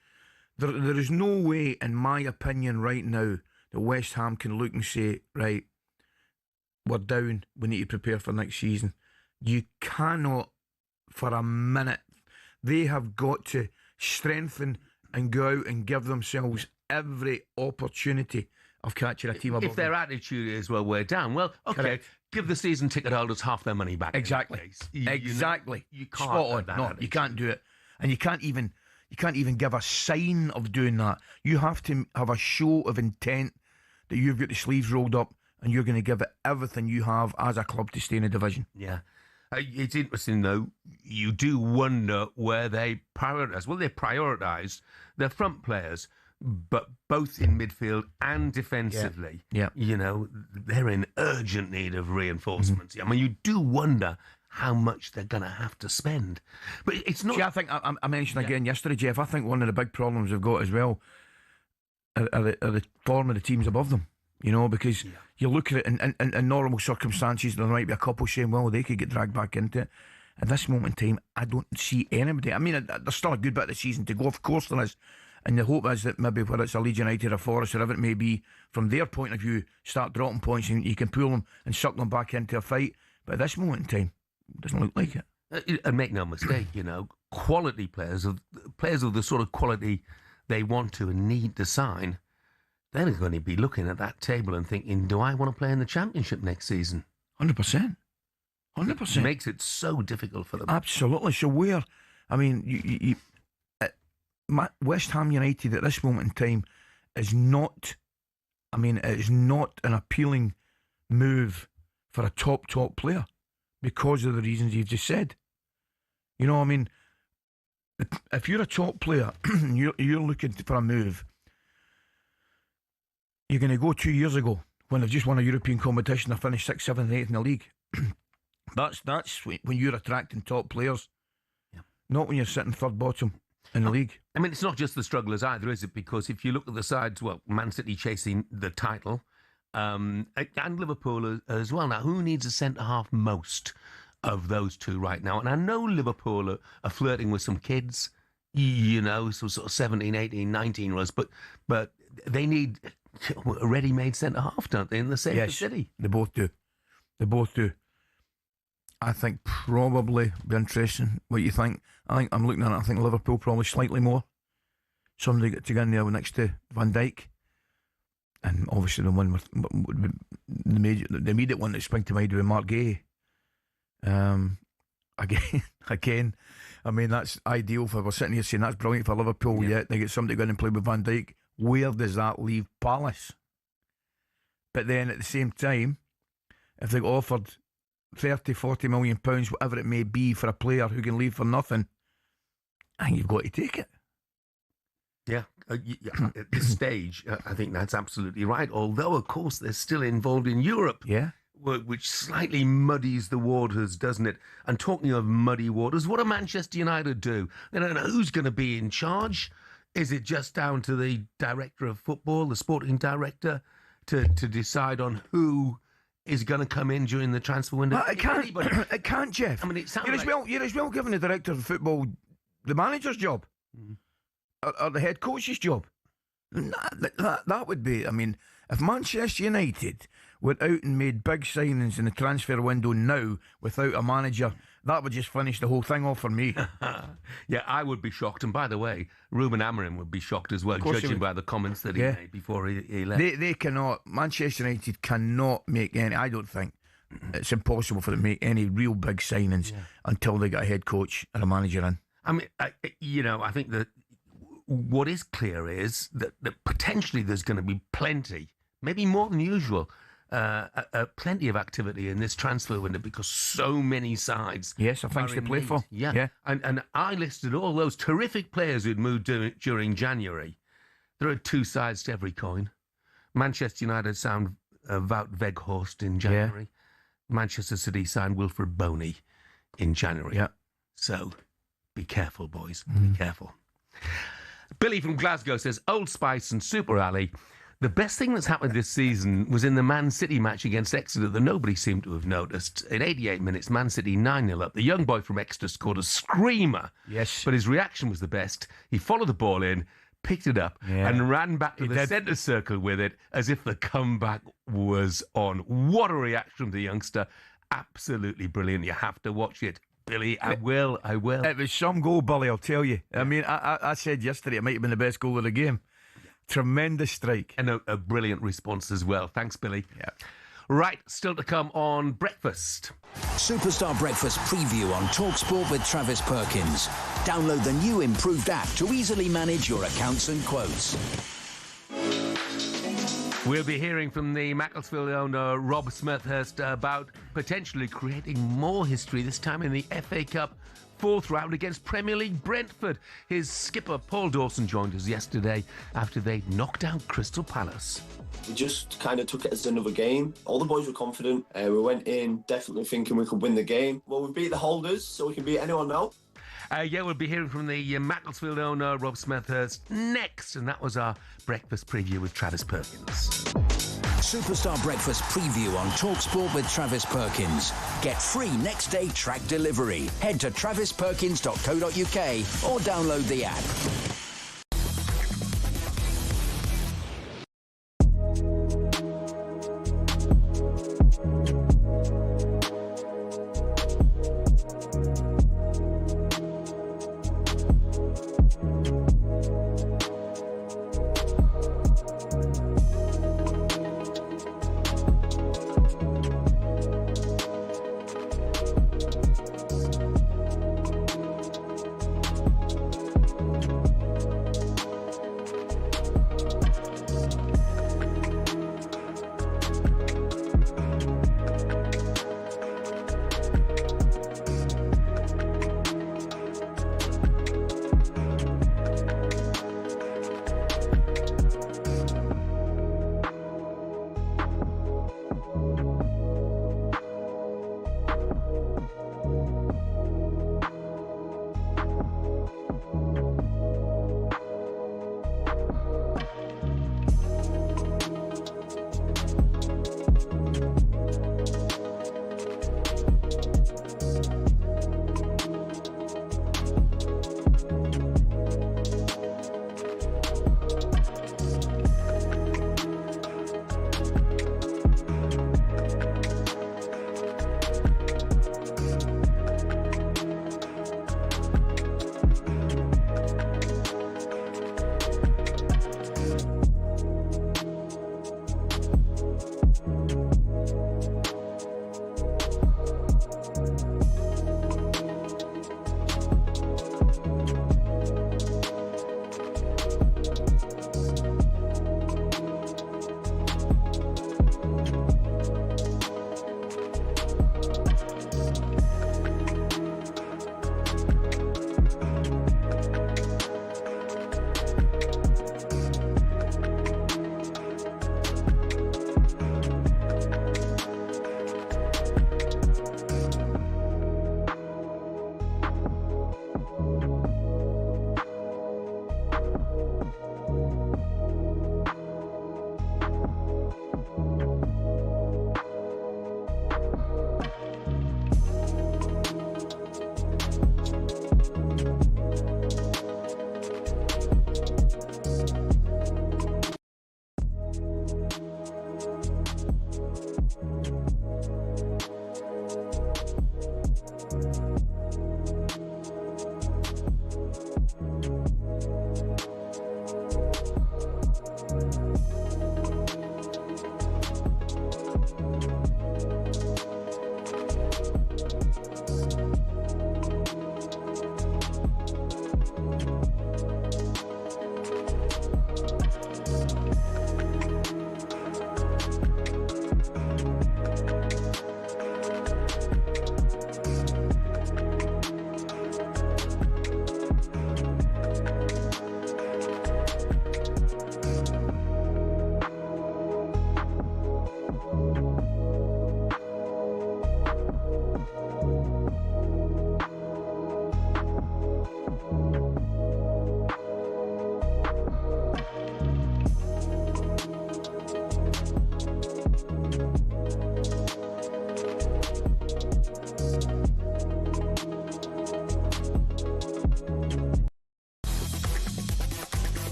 There is no way, in my opinion, right now, that West Ham can look and say, right, we're down, we need to prepare for next season. You cannot, for a minute. They have got to strengthen and go out and give themselves every opportunity of catching a team above if their attitude is, well, we're down, well, okay, correct. Give the season ticket holders half their money back. Exactly. Exactly. You can't. Spot on. No, you can't do it. And you can't even give a sign of doing that. You have to have a show of intent that you've got the sleeves rolled up and you're going to give it everything you have as a club to stay in a division. Yeah. It's interesting, though, you do wonder where they prioritise. Well, they prioritise their front players, but both in midfield and defensively. Yeah. You know, they're in urgent need of reinforcements. I mean, you do wonder how much they're going to have to spend. But it's not... See, I think, I mentioned again yesterday, Jeff, I think one of the big problems they've got as well are the form of the teams above them. You know, because you look at it in normal circumstances, there might be a couple saying, well, they could get dragged back into it. At this moment in time, I don't see anybody. I mean, there's still a good bit of the season to go, of course there is. And the hope is that maybe whether it's a Leeds United or Forest or whatever it may be, from their point of view, start dropping points and you can pull them and suck them back into a fight. But at this moment in time, it doesn't look like it. And make no mistake, you know, quality players of the sort of quality they want to and need to sign, they're going to be looking at that table and thinking, do I want to play in the Championship next season? 100%. 100%. It makes it so difficult for them. Absolutely. So where, I mean, West Ham United at this moment in time is not, I mean, it is not an appealing move for a top player because of the reasons you've just said. You know, I mean, if you're a top player, you're looking for a move, you're going to go 2 years ago when they've just won a European competition, they finished 6th, 7th and 8th in the league. That's when you're attracting top players, not when you're sitting third bottom in the league. I mean, it's not just the strugglers either, is it? Because if you look at the sides, well, Man City chasing the title, and Liverpool as well. Now, who needs a centre-half most of those two right now? And I know Liverpool are flirting with some kids, you know, some sort of 17, 18, 19-year-olds, but they need a ready-made centre-half, don't they, in the same City? They both do. They both do. I think probably be interesting what you think. I think I'm looking at it, I think Liverpool probably slightly more. Somebody to get in there next to Van Dijk. And obviously the one with the immediate one that sprang to mind with Mark Gay. Again, I mean, that's ideal for, we're sitting here saying that's brilliant for Liverpool, yet they get somebody going and play with Van Dijk. Where does that leave Palace? But then at the same time, if they got offered 30, 40 million pounds, whatever it may be, for a player who can leave for nothing, I think you've got to take it. Yeah, at this stage, I think that's absolutely right. Although, of course, they're still involved in Europe. Yeah. Which slightly muddies the waters, doesn't it? And talking of muddy waters, what do Manchester United do? They don't know who's going to be in charge. Is it just down to the director of football, the sporting director, to decide on who is going to come in during the transfer window? It can't, Jeff. I mean, it sounds you're as well giving the director of football the manager's job, or the head coach's job. That would be, I mean, if Manchester United went out and made big signings in the transfer window now without a manager, that would just finish the whole thing off for me. Yeah, I would be shocked. And by the way, Ruben Amorim would be shocked as well, judging by the comments that he made before he left. They cannot, Manchester United cannot make any, I don't think, it's impossible for them to make any real big signings until they get a head coach and a manager in. I mean, I think that what is clear is that potentially there's going to be plenty, maybe more than usual, plenty of activity in this transfer window because so many sides. Yes, I think to play for. Yeah. And I listed all those terrific players who'd moved during January. There are two sides to every coin. Manchester United signed Wout Weghorst in January. Manchester City signed Wilfred Boney in January. Yeah. So be careful, boys. Be careful. Billy from Glasgow says, Old Spice and Super Ali, the best thing that's happened this season was in the Man City match against Exeter that nobody seemed to have noticed. In 88 minutes, Man City 9-0 up. The young boy from Exeter scored a screamer. Yes. But his reaction was the best. He followed the ball in, picked it up, and ran back to the centre circle with it as if the comeback was on. What a reaction from the youngster. Absolutely brilliant. You have to watch it. Billy, I will. It was some goal, Billy, I'll tell you. I mean, I said yesterday it might have been the best goal of the game. Tremendous strike. And a brilliant response as well. Thanks, Billy. Yeah. Right, still to come on Breakfast. Superstar Breakfast preview on talkSPORT with Travis Perkins. Download the new improved app to easily manage your accounts and quotes. We'll be hearing from the Macclesfield owner Rob Smethurst about potentially creating more history, this time in the FA Cup fourth round against Premier League Brentford. His skipper Paul Dawson joined us yesterday after they knocked out Crystal Palace. We just kind of took it as another game. All the boys were confident. We went in definitely thinking we could win the game. Well, we beat the holders, so we can beat anyone now. We'll be hearing from the Macclesfield owner, Rob Smethurst, next. And that was our breakfast preview with Travis Perkins. Superstar Breakfast Preview on talkSPORT with Travis Perkins. Get free next day track delivery. Head to travisperkins.co.uk or download the app.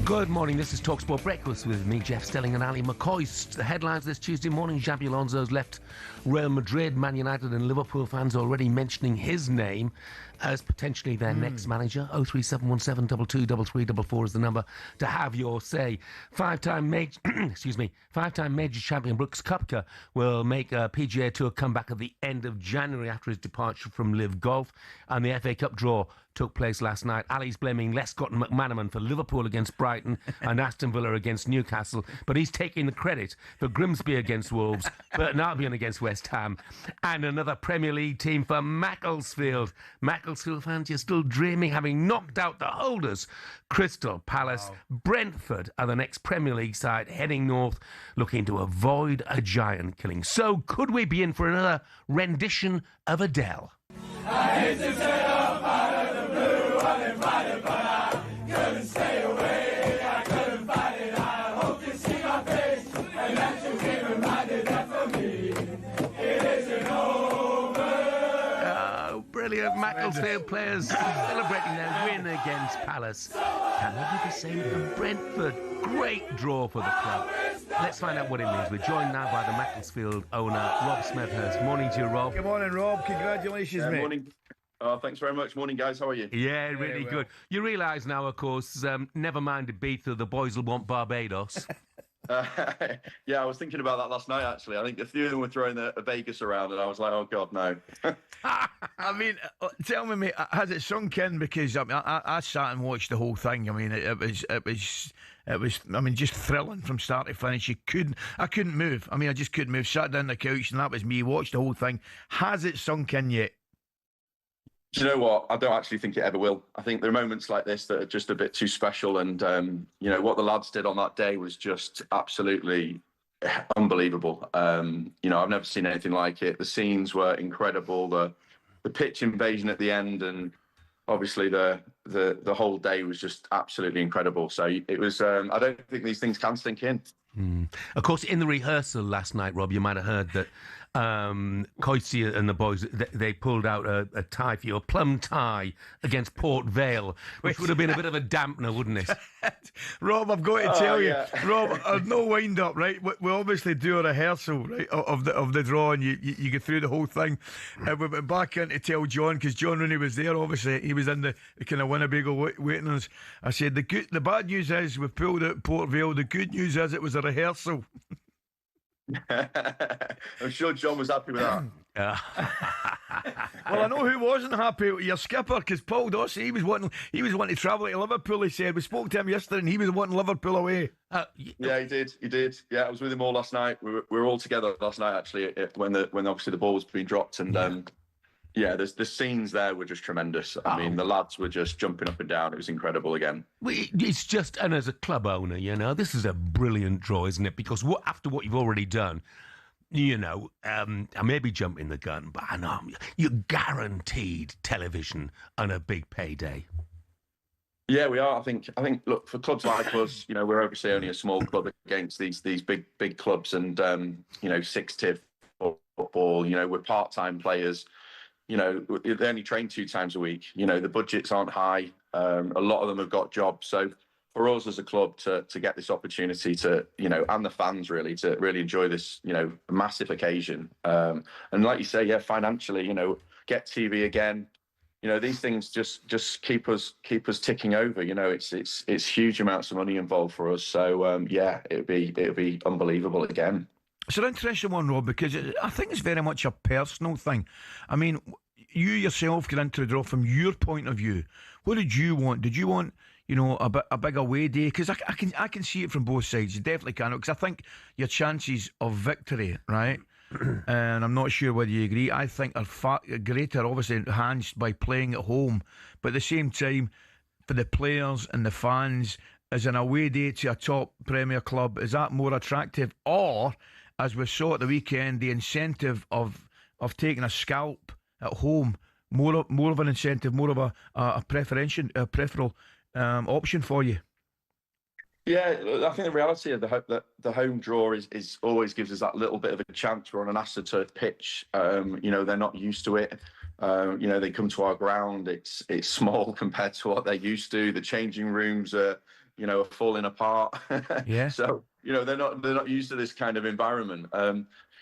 Good morning, this is talkSPORT Breakfast with me, Jeff Stelling and Ally McCoist. The headlines this Tuesday morning: Xabi Alonso's left Real Madrid, Man United and Liverpool fans already mentioning his name. as potentially their next manager. 03717 223344 is the number to have your say. Five-time major champion Brooks Koepka will make a PGA Tour comeback at the end of January after his departure from Live Golf, and the FA Cup draw took place last night. Ali's blaming Lescott and McManaman for Liverpool against Brighton and Aston Villa against Newcastle, but he's taking the credit for Grimsby against Wolves, Burton Albion against West Ham, and another Premier League team for Macclesfield. Macclesfield fans, you're still dreaming, having knocked out the holders. Crystal Palace, Brentford are the next Premier League side heading north, looking to avoid a giant killing. So could we be in for another rendition of Adele? I hate to turn up out of the blue, I've invited, but I couldn't stay away. I couldn't fight it. I hope you see my face and that you be reminded that for me it isn't over. Oh, brilliant. Macclesfield players celebrating their win against Palace. Can they do the same for Brentford? Great draw for the club. Let's find out what it means. We're joined now by the Macclesfield owner, Rob Smethurst. Morning to you, Rob. Good morning, Rob. Congratulations, mate. Morning. Thanks very much. Morning, guys. How are you? Yeah, really good. You realise now, of course, never mind Ibiza, the boys will want Barbados. Yeah, I was thinking about that last night, actually. I think a few of them were throwing a Vegas around, and I was like, oh, God, no. I mean, tell me, mate, has it sunk in? Because I sat and watched the whole thing. I mean, it was. I mean, just thrilling from start to finish. I couldn't move. I mean, I just couldn't move. Sat down on the couch, and that was me. Watched the whole thing. Has it sunk in yet? Do you know what? I don't actually think it ever will. I think there are moments like this that are just a bit too special. And, what the lads did on that day was just absolutely unbelievable. I've never seen anything like it. The scenes were incredible. The pitch invasion at the end, and obviously the whole day was just absolutely incredible. So it was, I don't think these things can sink in. Of course, in the rehearsal last night, Rob, you might have heard that Coitsy and the boys, they pulled out a tie for you, a plum tie against Port Vale, which would have been a bit of a dampener, wouldn't it? Rob, I've got to tell you, Rob, there's no wind up, right? We obviously do a rehearsal, right, of the draw, and you get through the whole thing. And we went back in to tell John, because John Rooney was there, obviously, he was in the kind of Winnebago waiting on us. I said, the bad news is we've pulled out Port Vale, the good news is it was a rehearsal. I'm sure John was happy with that. Well, I know who wasn't happy. Your skipper, because Paul Dossey, he was wanting to travel to Liverpool. He said we spoke to him yesterday, and he was wanting Liverpool away. Yeah, he did. Yeah, I was with him all last night. We were all together last night, actually, when obviously the ball was being dropped, and the scenes there were just tremendous. I mean, the lads were just jumping up and down. It was incredible again. It's just, and as a club owner, this is a brilliant draw, isn't it? Because after what you've already done, I may be jumping the gun, but I know you're guaranteed television and a big payday. Yeah, we are. I think. Look, for clubs like us, we're obviously only a small club against these big clubs, and 6-tier football. We're part-time players. They only train 2 times a week. The budgets aren't high. A lot of them have got jobs. So for us as a club to get this opportunity to, and the fans really, to really enjoy this, massive occasion. And like you say, financially, get TV again. These things just keep us ticking over. It's huge amounts of money involved for us. So it'll be unbelievable again. It's an interesting one, Rob, because I think it's very much a personal thing. I mean, you yourself get into the draw from your point of view. What did you want? Did you want, a big away day? Because I can see it from both sides. You definitely can. Because I think your chances of victory, right, and I'm not sure whether you agree, I think are far greater, obviously, enhanced by playing at home. But at the same time, for the players and the fans, as an away day to a top Premier club, is that more attractive? Or, as we saw at the weekend, the incentive of taking a scalp at home, more of an incentive, more of a preferential option for you. Yeah, I think the reality of the home draw is always gives us that little bit of a chance. We're on an AstroTurf pitch. They're not used to it. They come to our ground. It's small compared to what they're used to. The changing rooms are falling apart. Yeah. So they're not used to this kind of environment.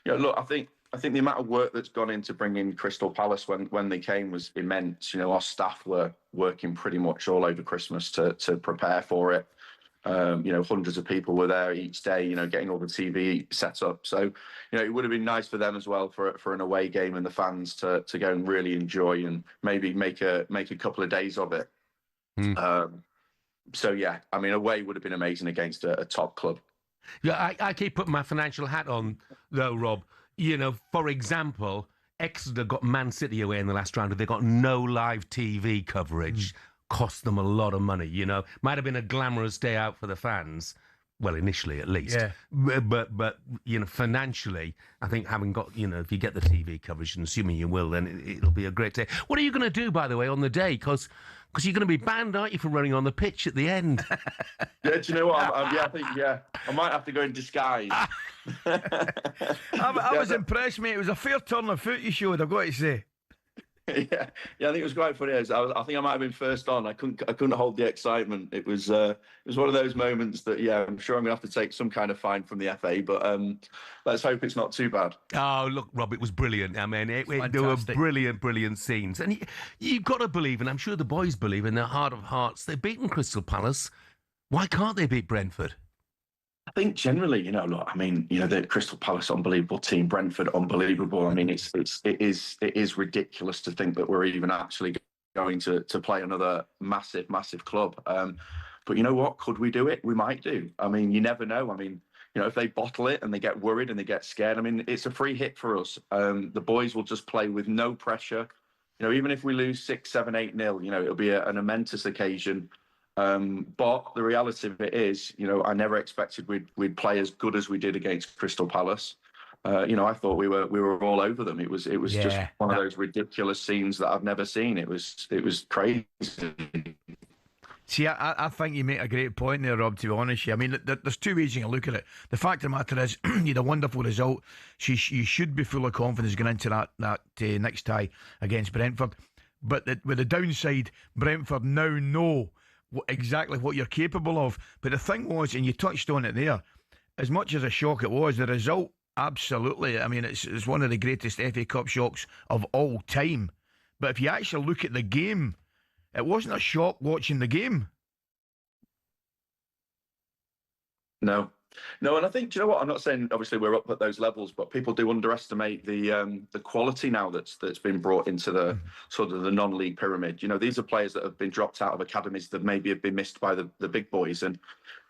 Look, I think I think the amount of work that's gone into bringing Crystal Palace when they came was immense. You know, our staff were working pretty much all over Christmas to prepare for it. You know, hundreds of people were there each day, you know, getting all the TV set up. So, you know, it would have been nice for them as well for an away game and the fans to go and really enjoy and maybe make a couple of days of it. So, yeah, I mean, away would have been amazing against a top club. Yeah, I keep putting my financial hat on, though, Rob. You know, for example, Exeter got Man City away in the last round. They got no live TV coverage. Cost them a lot of money, you know. Might have been a glamorous day out for the fans. Well, initially, at least. Yeah. But you know, financially, I think having got, you know, if you get the TV coverage, and assuming you will, then it'll be a great day. What are you going to do, by the way, on the day? Because you're going to be banned, aren't you, for running on the pitch at the end? Yeah, do you know what? I might have to go in disguise. I was impressed, mate. It was a fair turn of foot you showed, I've got to say. Yeah, I think it was quite funny. I think I might have been first on. I couldn't hold the excitement. It was one of those moments that, yeah, I'm sure I'm going to have to take some kind of fine from the FA, but let's hope it's not too bad. Oh, look, Rob, it was brilliant. I mean, there were brilliant scenes. And you've got to believe, and I'm sure the boys believe in their heart of hearts, they've beaten Crystal Palace. Why can't they beat Brentford? I think generally, you know, look, I mean, you know, the Crystal Palace, unbelievable team, Brentford, unbelievable. I mean, it is ridiculous to think that we're even actually going to play another massive club. But you know what? Could we do it? We might do. I mean, you never know. I mean, you know, if they bottle it and they get worried and they get scared, I mean, it's a free hit for us. The boys will just play with no pressure. You know, even if we lose 6, 7, 8-0, you know, it'll be an momentous occasion. But the reality of it is, you know, I never expected we'd play as good as we did against Crystal Palace. You know, I thought we were all over them. It was just one of those ridiculous scenes that I've never seen. It was crazy. See, I think you make a great point there, Rob, to be honest with you. I mean, there's two ways you can look at it. The fact of the matter is, you had a wonderful result. You should be full of confidence going into that next tie against Brentford. But with the downside, Brentford now know exactly what you're capable of. But the thing was, and you touched on it there, as much as a shock it was, the result, absolutely. I mean, it's one of the greatest FA Cup shocks of all time. But if you actually look at the game, it wasn't a shock watching the game. No, and I think, do you know what? I'm not saying obviously we're up at those levels, but people do underestimate the quality now that's been brought into the sort of the non-league pyramid. You know, these are players that have been dropped out of academies that maybe have been missed by the big boys, and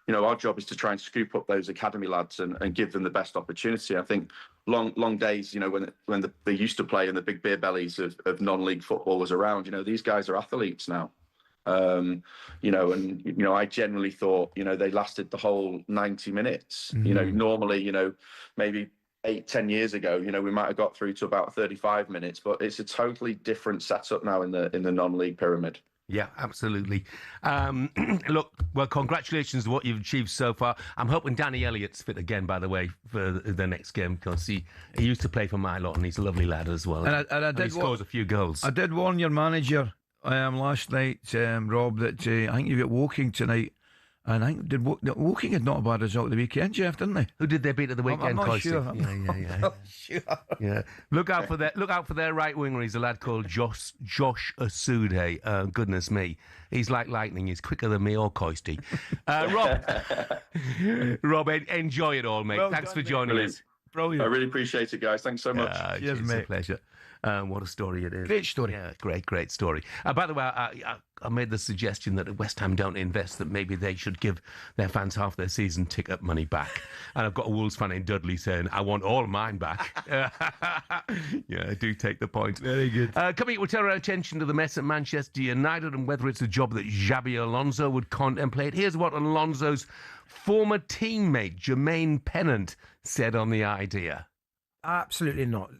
you know, our job is to try and scoop up those academy lads and give them the best opportunity. I think long days, you know, when they used to play and the big beer bellies of non-league football was around, you know, these guys are athletes now. You know, and, you know, I generally thought, you know, they lasted the whole 90 minutes. You know, normally, you know, maybe 8-10 years ago, you know, we might have got through to about 35 minutes, but it's a totally different setup now in the non-league pyramid. Yeah, absolutely. Look, well, congratulations to what you've achieved so far. I'm hoping Danny Elliott's fit again, by the way, for the next game, because he used to play for my lot and he's a lovely lad as well. And he scores a few goals. I did warn your manager last night, Rob, that I think you get Woking tonight. And I think Woking had not a bad result at the weekend, Jeff, didn't they? Who did they beat at the weekend? I'm not sure. Yeah. Not sure. Yeah. Look out for their right winger. He's a lad called Josh Asude. Goodness me, he's like lightning. He's quicker than me or Coisty. Rob, enjoy it all, mate. Well Thanks done, for joining us. Brilliant. I really appreciate it, guys. Thanks so much. Cheers, mate. It's a pleasure. What a story it is. Great story. Yeah, great story. By the way, I made the suggestion that West Ham don't invest, that maybe they should give their fans half their season ticket money back. And I've got a Wolves fan in Dudley saying, I want all mine back. Yeah, I do take the point. Very good. Coming up, we'll turn our attention to the mess at Manchester United and whether it's a job that Xabi Alonso would contemplate. Here's what Alonso's former teammate, Jermaine Pennant, said on the idea. Absolutely not.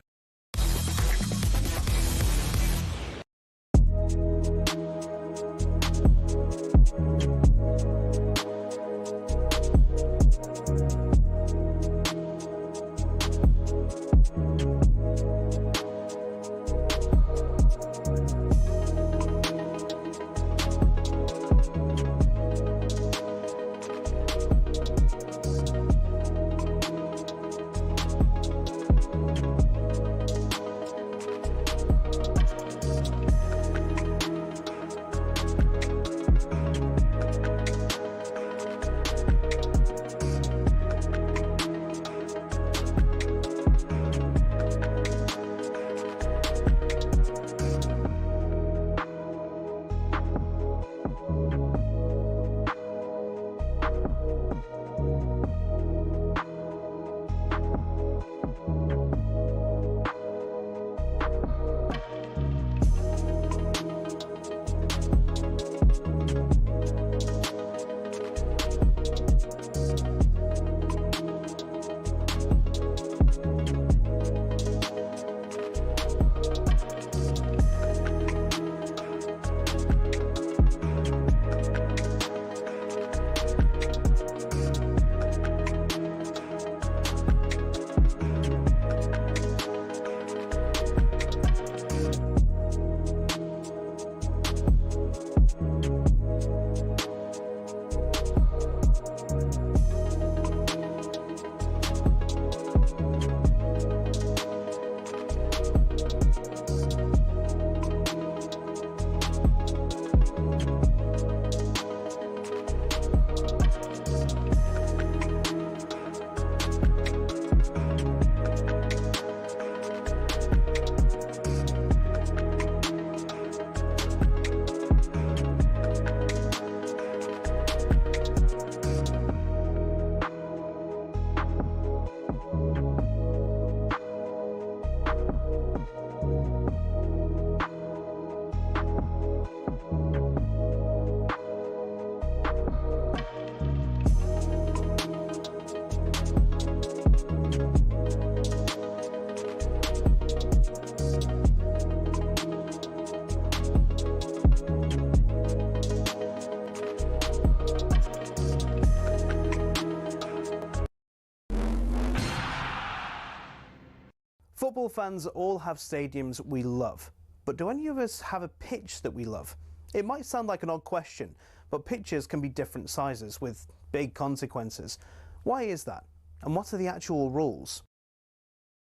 Football fans all have stadiums we love, but do any of us have a pitch that we love? It might sound like an odd question, but pitches can be different sizes with big consequences. Why is that? And what are the actual rules?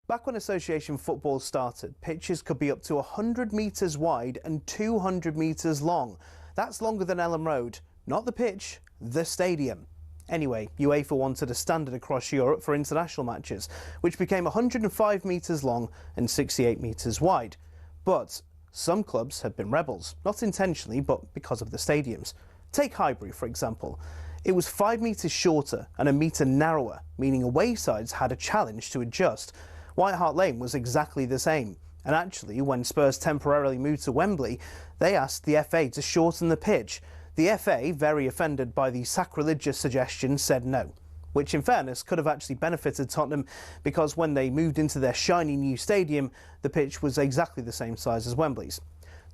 Back when association football started, pitches could be up to 100 metres wide and 200 metres long. That's longer than Ellen Road. Not the pitch, the stadium. Anyway, UEFA wanted a standard across Europe for international matches, which became 105 metres long and 68 metres wide. But some clubs have been rebels, not intentionally, but because of the stadiums. Take Highbury, for example. It was 5 metres shorter and a metre narrower, meaning away sides had a challenge to adjust. White Hart Lane was exactly the same. And actually, when Spurs temporarily moved to Wembley, they asked the FA to shorten the pitch. The FA, very offended by the sacrilegious suggestion, said no, which in fairness could have actually benefited Tottenham, because when they moved into their shiny new stadium, the pitch was exactly the same size as Wembley's.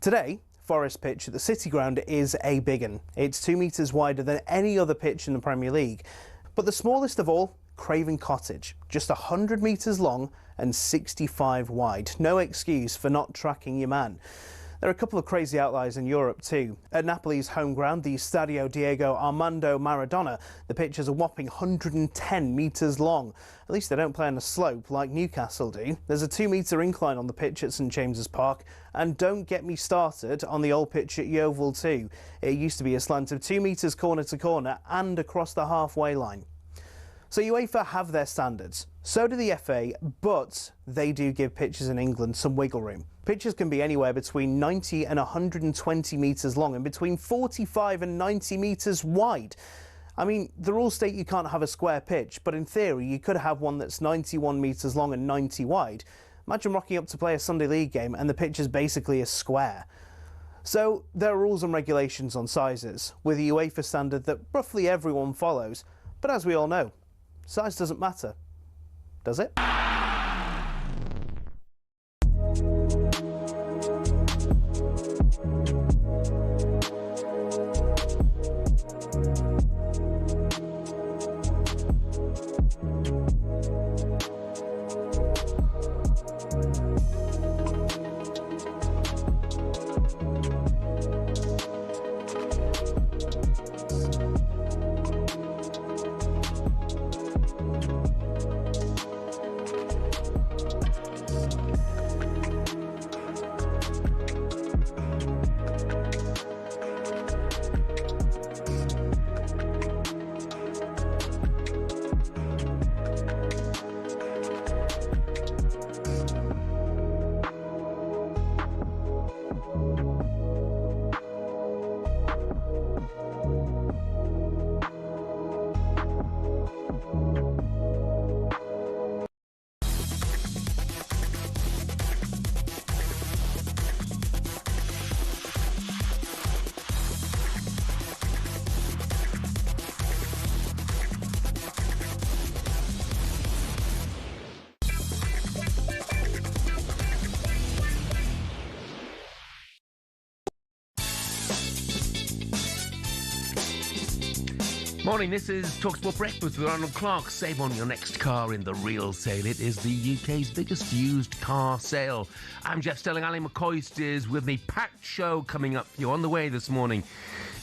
Today, Forest Pitch at the City Ground is a big one. It's 2 metres wider than any other pitch in the Premier League. But the smallest of all, Craven Cottage, just 100 metres long and 65 wide. No excuse for not tracking your man. There are a couple of crazy outliers in Europe too. At Napoli's home ground, the Stadio Diego Armando Maradona, the pitch is a whopping 110 metres long. At least they don't play on a slope like Newcastle do. There's a 2-metre incline on the pitch at St James's Park. And don't get me started on the old pitch at Yeovil too. It used to be a slant of 2 metres corner to corner and across the halfway line. So UEFA have their standards, so do the FA, but they do give pitches in England some wiggle room. Pitches can be anywhere between 90 and 120 metres long and between 45 and 90 metres wide. I mean, the rules state you can't have a square pitch, but in theory you could have one that's 91 metres long and 90 wide. Imagine rocking up to play a Sunday League game and the pitch is basically a square. So there are rules and regulations on sizes, with a UEFA standard that roughly everyone follows, but as we all know, size doesn't matter, does it? Morning, this is talkSPORT Breakfast with Arnold Clark. Save on your next car in the real sale. It is the UK's biggest used car sale. I'm Jeff Stelling Ally McCoist is with me. Packed show coming up for you on the way this morning.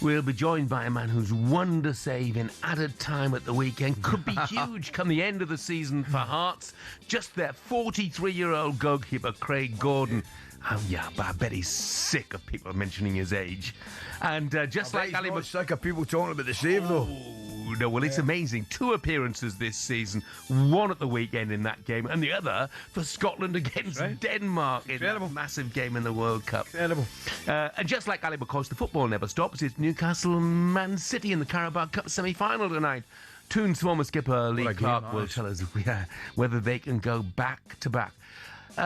We'll be joined by a man whose wonder save in added time at the weekend could be huge come the end of the season for Hearts. Just their 43-year-old goalkeeper, Craig Gordon. Oh, yeah, but I bet he's sick of people mentioning his age. And just like Ali sick of people talking about the save, though. No, well, it's amazing. 2 appearances this season, 1 at the weekend in that game, and the other for Scotland against Denmark in that massive game in the World Cup. Incredible. And just like Ali McCoist, the football never stops. It's Newcastle and Man City in the Carabao Cup semi-final tonight. Toon's former skipper Lee Clark will tell us whether they can go back-to-back.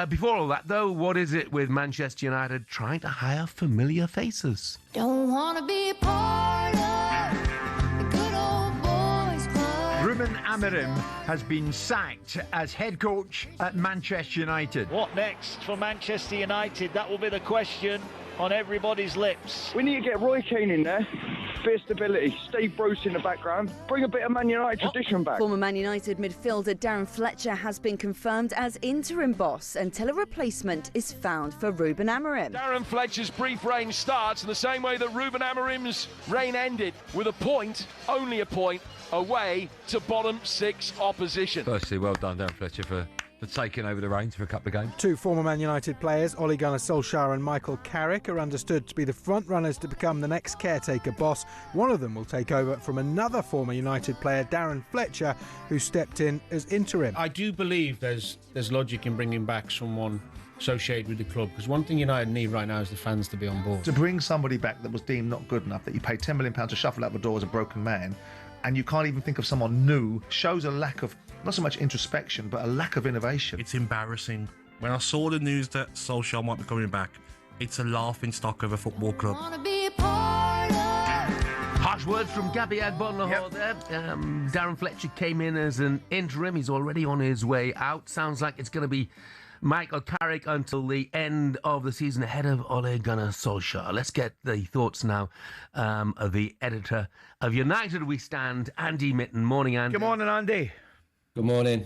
Before all that, though, what is it with Manchester United trying to hire familiar faces? Don't want to be a part of the good old boys club. Ruben Amorim has been sacked as head coach at Manchester United. What next for Manchester United? That will be the question on everybody's lips. We need to get Roy Keane in there. Fierce stability. Steve Bruce in the background. Bring a bit of Man United tradition back. Former Man United midfielder Darren Fletcher has been confirmed as interim boss until a replacement is found for Ruben Amorim. Darren Fletcher's brief reign starts in the same way that Ruben Amorim's reign ended, with a point, only a point, away to bottom six opposition. Firstly, well done, Darren Fletcher, for taking over the reins for a couple of games. Two former Man United players, Ole Gunnar Solskjaer and Michael Carrick, are understood to be the front runners to become the next caretaker boss. One of them will take over from another former United player, Darren Fletcher, who stepped in as interim. I do believe there's logic in bringing back someone associated with the club, because one thing United need right now is the fans to be on board. To bring somebody back that was deemed not good enough, that you paid £10 million to shuffle out the door as a broken man, and you can't even think of someone new, shows a lack of, not so much introspection, but a lack of innovation. It's embarrassing. When I saw the news that Solskjaer might be coming back, it's a laughing stock of a football club. Harsh words from Xabi Alonso there. Darren Fletcher came in as an interim. He's already on his way out. Sounds like it's going to be Michael Carrick until the end of the season, ahead of Ole Gunnar Solskjaer. Let's get the thoughts now of the editor of United We Stand, Andy Mitten. Morning, Andy. Good morning, Andy. Good morning.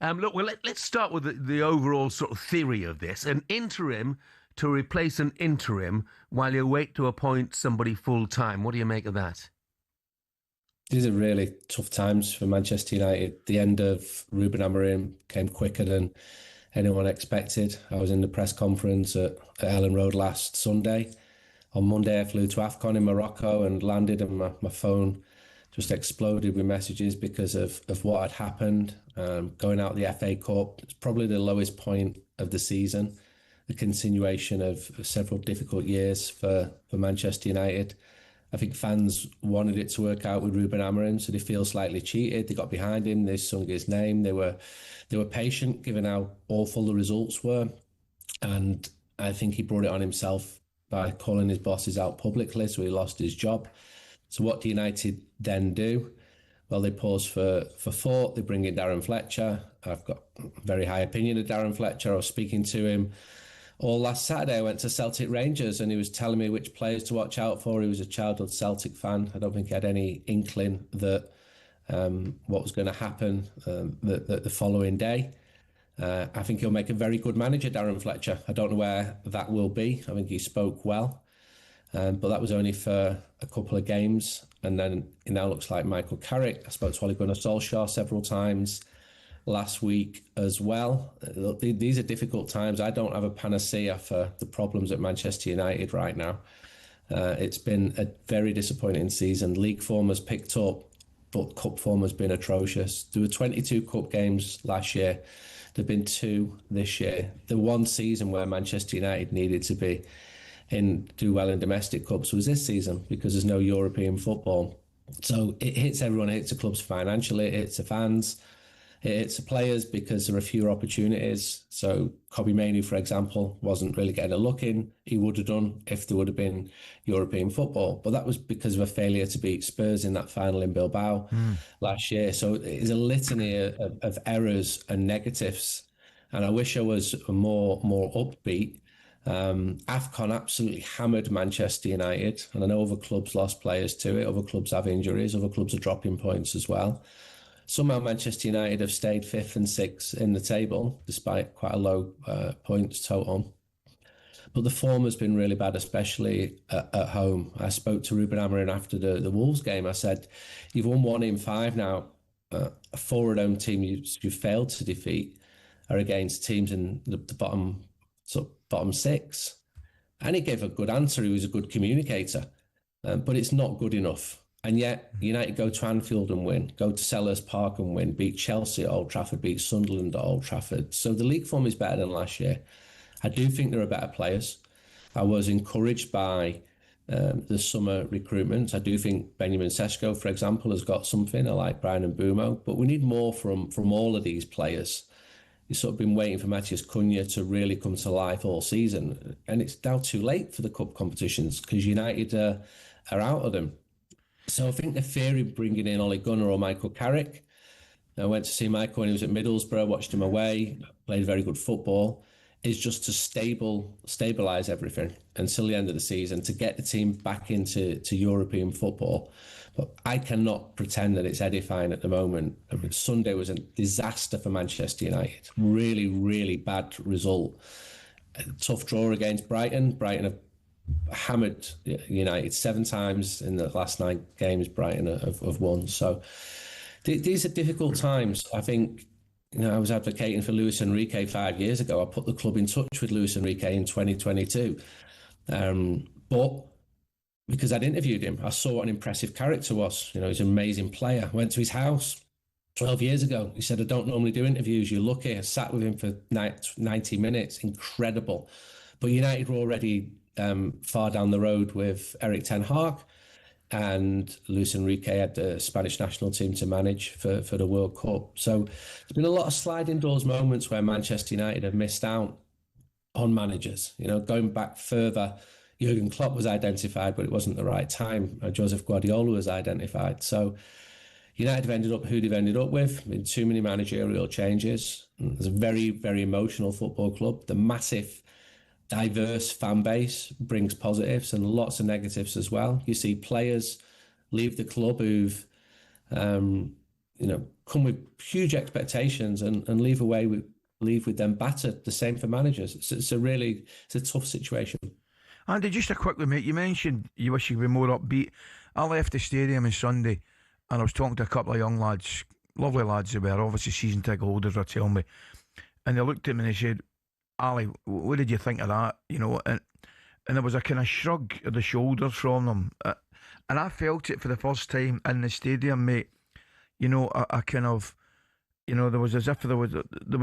Look, well, let's start with the overall sort of theory of this. An interim to replace an interim while you wait to appoint somebody full-time. What do you make of that? These are really tough times for Manchester United. The end of Ruben Amorim came quicker than anyone expected. I was in the press conference at Ellen Road last Sunday. On Monday, I flew to AFCON in Morocco and landed, and my phone just exploded with messages because of what had happened. Going out the FA Cup, it's probably the lowest point of the season. The continuation of several difficult years for Manchester United. I think fans wanted it to work out with Ruben Amorim, so they feel slightly cheated. They got behind him, they sung his name, they were patient given how awful the results were. And I think he brought it on himself by calling his bosses out publicly, so he lost his job. So what do United then do? Well, they pause for thought. They bring in Darren Fletcher. I've got a very high opinion of Darren Fletcher. I was speaking to him all last Saturday. I went to Celtic Rangers and he was telling me which players to watch out for. He was a childhood Celtic fan. I don't think he had any inkling that what was going to happen the following day. I think he'll make a very good manager, Darren Fletcher. I don't know where that will be. I think he spoke well. But that was only for a couple of games. And then it now looks like Michael Carrick. I spoke to Ole Gunnar Solskjaer several times last week as well. Look, these are difficult times. I don't have a panacea for the problems at Manchester United right now. It's been a very disappointing season. League form has picked up, but cup form has been atrocious. There were 22 cup games last year. There have been 2 this year. The one season where Manchester United needed to be do well in domestic cups was this season because there's no European football. So it hits everyone. It hits the clubs financially. It hits the fans. It hits the players because there are fewer opportunities. So Kobbie Mainoo, for example, wasn't really getting a look in. He would have done if there would have been European football. But that was because of a failure to beat Spurs in that final in Bilbao last year. So it's a litany of errors and negatives. And I wish I was more upbeat. AFCON absolutely hammered Manchester United, and I know other clubs lost players to it. Other clubs have injuries. Other clubs are dropping points as well. Somehow Manchester United have stayed 5th and 6th in the table, despite quite a low points total. But the form has been really bad, especially at home. I spoke to Ruben Amorim after the Wolves game. I said, you've won 1 in 5 now. 4 at home team you've failed to defeat are against teams in the bottom 6. And he gave a good answer. He was a good communicator, but it's not good enough. And yet United go to Anfield and win, go to Selhurst Park and win, beat Chelsea at Old Trafford, beat Sunderland at Old Trafford. So the league form is better than last year. I do think there are better players. I was encouraged by the summer recruitment. I do think Benjamin Sesko, for example, has got something. I like Brian Mbeumo, but we need more from all of these players. You've sort of been waiting for Matheus Cunha to really come to life all season. And it's now too late for the cup competitions because United are out of them. So I think the theory of bringing in Ole Gunnar or Michael Carrick, I went to see Michael when he was at Middlesbrough, watched him away, played very good football. is just to stabilise everything until the end of the season, to get the team back into European football. But I cannot pretend that it's edifying at the moment. I mean, Sunday was a disaster for Manchester United. Really, really bad result. A tough draw against Brighton. Brighton have hammered United 7 times in the last 9 games. Brighton have won. So these are difficult times. I think, I was advocating for Luis Enrique 5 years ago. I put the club in touch with Luis Enrique in 2022. But because I'd interviewed him, I saw what an impressive character was. He's an amazing player. I went to his house 12 years ago. He said, I don't normally do interviews. You're lucky. I sat with him for 90 minutes. Incredible. But United were already far down the road with Eric Ten Hag, and Luis Enrique had the Spanish national team to manage for the World Cup. So there's been a lot of sliding doors moments where Manchester United have missed out on managers. Going back further, Jurgen Klopp was identified, but it wasn't the right time. Joseph Guardiola was identified. So United have ended up who they've ended up with. Been too many managerial changes. There's a very, very emotional football club. The massive, diverse fan base brings positives and lots of negatives as well. You see players leave the club who've, come with huge expectations and leave with them battered. The same for managers. It's a tough situation. Andy, just a quickly, mate, you mentioned you wish you could be more upbeat. I left the stadium on Sunday and I was talking to a couple of young lads, lovely lads they were, obviously season ticket holders, they tell me, and they looked at me and they said, Ali, what did you think of that? And there was a kind of shrug of the shoulders from them, and I felt it for the first time in the stadium, mate. A kind of, there was as if they were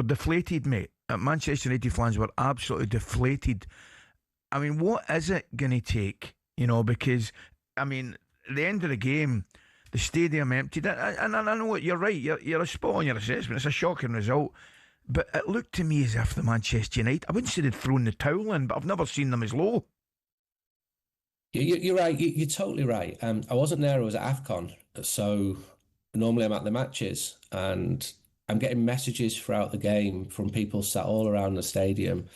deflated, mate. Manchester United fans were absolutely deflated. I mean, what is it going to take? Because, I mean, at the end of the game, the stadium emptied. And I know what you're right. You're a spot on your assessment. It's a shocking result. But it looked to me as if the Manchester United, I wouldn't say they'd thrown the towel in, but I've never seen them as low. You're right. You're totally right. I wasn't there. I was at AFCON. So normally I'm at the matches and I'm getting messages throughout the game from people sat all around the stadium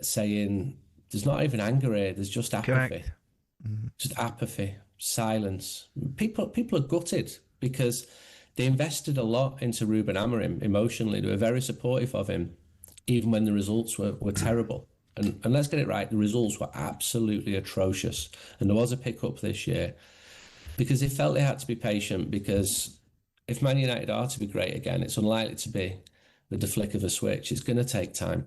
saying there's not even anger here. There's just apathy. Mm-hmm. Just apathy, silence. People are gutted because they invested a lot into Ruben Amorim emotionally. They were very supportive of him, even when the results were terrible. And let's get it right, the results were absolutely atrocious. And there was a pick-up this year because they felt they had to be patient, because if Man United are to be great again, it's unlikely to be with the flick of a switch. It's going to take time.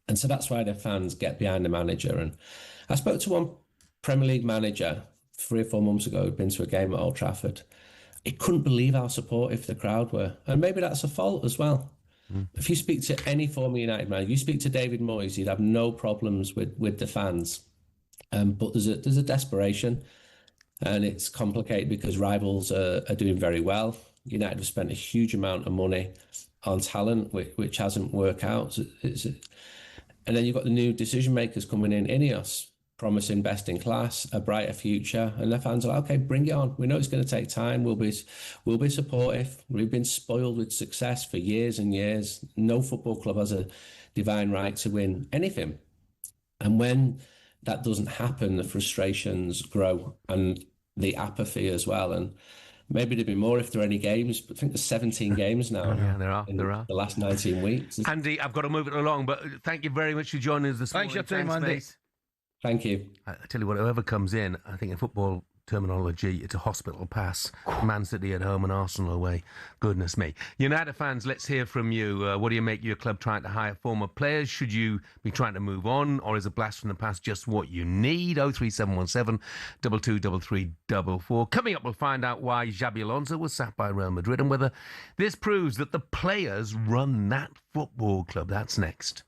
And so that's why their fans get behind the manager. And I spoke to one Premier League manager 3 or 4 months ago who'd been to a game at Old Trafford. He couldn't believe how supportive the crowd were. And maybe that's a fault as well. If you speak to any former United manager, you speak to David Moyes, he'd have no problems with the fans. But there's a desperation, and it's complicated because rivals are doing very well. United have spent a huge amount of money on talent, which hasn't worked out. And then you've got the new decision makers coming in, Ineos, promising best in class, a brighter future, and their fans are like, okay, bring it on. We know it's going to take time. We'll be supportive. We've been spoiled with success for years and years. No football club has a divine right to win anything. And when that doesn't happen, the frustrations grow and the apathy as well. And maybe there'd be more if there are any games, but I think there's 17 games now. Yeah, there are. The last 19 weeks. Andy, I've got to move it along, but thank you very much for joining us this morning. Thanks for your time, Andy. Thank you. I tell you what, whoever comes in, I think in football terminology, it's a hospital pass. Man City at home and Arsenal away. Goodness me. United fans, let's hear from you. What do you make your club trying to hire former players? Should you be trying to move on, or is a blast from the past just what you need? 03717 223344. Coming up, we'll find out why Xabi Alonso was sacked by Real Madrid and whether this proves that the players run that football club. That's next.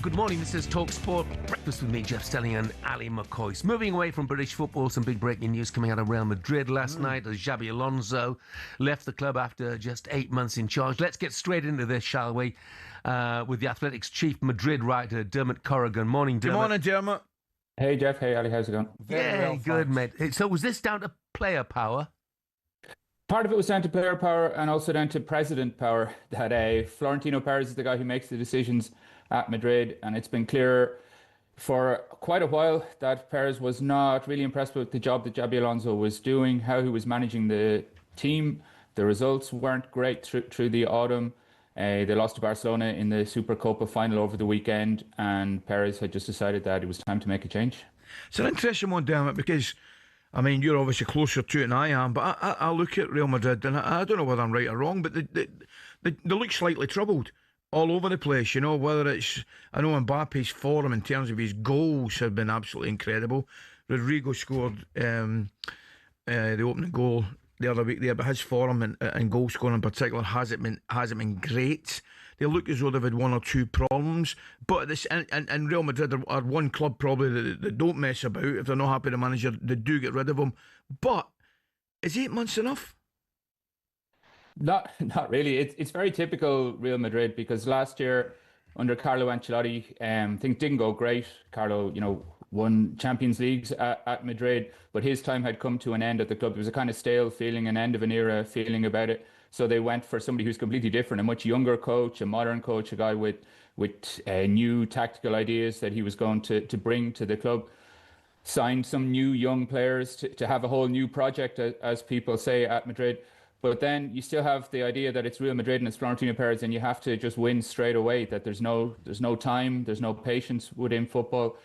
Good morning, this is talkSPORT. Breakfast with me, Jeff Stelling and Ally McCoist. Moving away from British football, some big breaking news coming out of Real Madrid last night as Xabi Alonso left the club after just 8 months in charge. Let's get straight into this, shall we? With the Athletics chief Madrid writer, Dermot Corrigan. Morning, Dermot. Good morning, Dermot. Hey, Jeff. Hey, Ali. How's it going? Yeah, good, mate. So was this down to player power? Part of it was down to player power and also down to president power. That Florentino Perez is the guy who makes the decisions at Madrid, and it's been clear for quite a while that Perez was not really impressed with the job that Xabi Alonso was doing, how he was managing the team. The results weren't great through the autumn. They lost to Barcelona in the Supercopa final over the weekend, and Perez had just decided that it was time to make a change. It's an interesting one, Dermot, because I mean, you're obviously closer to it than I am, but I look at Real Madrid and I don't know whether I'm right or wrong, but they look slightly troubled all over the place, you know, whether it's, I know Mbappe's form in terms of his goals have been absolutely incredible. Rodrigo scored the opening goal the other week there, but his form and goal scoring in particular hasn't been great. They look as though they've had one or two problems, but this and Real Madrid are one club probably that don't mess about. If they're not happy with the manager, they do get rid of him. But is 8 months enough? Not really. It's very typical Real Madrid, because last year under Carlo Ancelotti, things didn't go great. Carlo, won Champions Leagues at Madrid, but his time had come to an end at the club. There was a kind of stale feeling, an end of an era feeling about it. So they went for somebody who's completely different, a much younger coach, a modern coach, a guy with new tactical ideas that he was going to bring to the club. Signed some new young players to have a whole new project, as people say, at Madrid. But then you still have the idea that it's Real Madrid and it's Florentino Perez, and you have to just win straight away. That there's no time, there's no patience within football.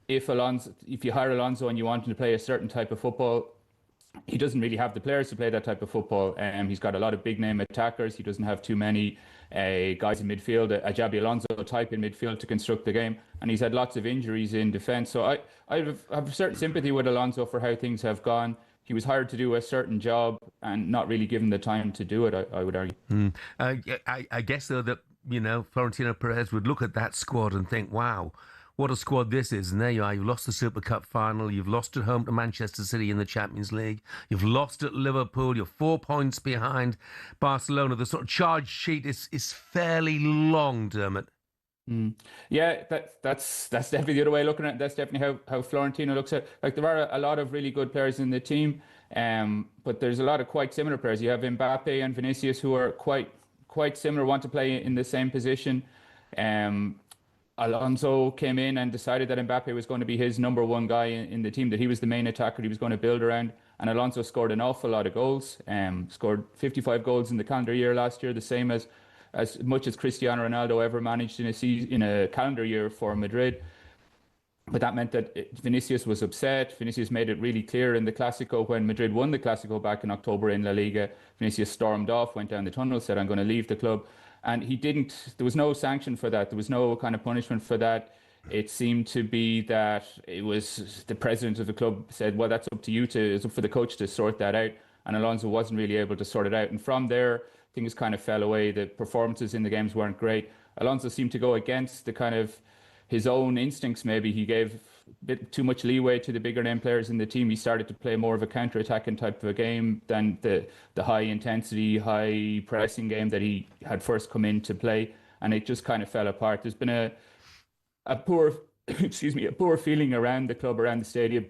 If you hire Alonso and you want him to play a certain type of football, he doesn't really have the players to play that type of football. He's got a lot of big name attackers. He doesn't have too many guys in midfield, a Xabi Alonso type in midfield to construct the game. And he's had lots of injuries in defence. So I have a certain sympathy with Alonso for how things have gone. He was hired to do a certain job and not really given the time to do it, I would argue. I guess, though, that, Florentino Perez would look at that squad and think, wow, what a squad this is. And there you are. You've lost the Super Cup final. You've lost at home to Manchester City in the Champions League. You've lost at Liverpool. You're 4 points behind Barcelona. The sort of charge sheet is fairly long, Dermot. Yeah, that's definitely the other way of looking at it. That's definitely how Florentino looks at it. Like, there are a lot of really good players in the team, but there's a lot of quite similar players. You have Mbappe and Vinicius, who are quite similar, want to play in the same position. Alonso came in and decided that Mbappe was going to be his number one guy in the team, that he was the main attacker he was going to build around. And Alonso scored an awful lot of goals, scored 55 goals in the calendar year last year, the same as much as Cristiano Ronaldo ever managed in a calendar year for Madrid. But that meant that Vinicius was upset. Vinicius made it really clear in the Clásico, when Madrid won the Clásico back in October in La Liga. Vinicius stormed off, went down the tunnel, said, "I'm going to leave the club." And he didn't, there was no sanction for that. There was no kind of punishment for that. It seemed to be that it was the president of the club said, well, that's up to you it's up for the coach to sort that out. And Alonso wasn't really able to sort it out. And from there, things kind of fell away. The performances in the games weren't great. Alonso seemed to go against the kind of his own instincts, maybe. He gave a bit too much leeway to the bigger name players in the team. He started to play more of a counter-attacking type of a game than the high-intensity, high-pressing game that he had first come in to play, and it just kind of fell apart. There's been a poor feeling around the club, around the stadium.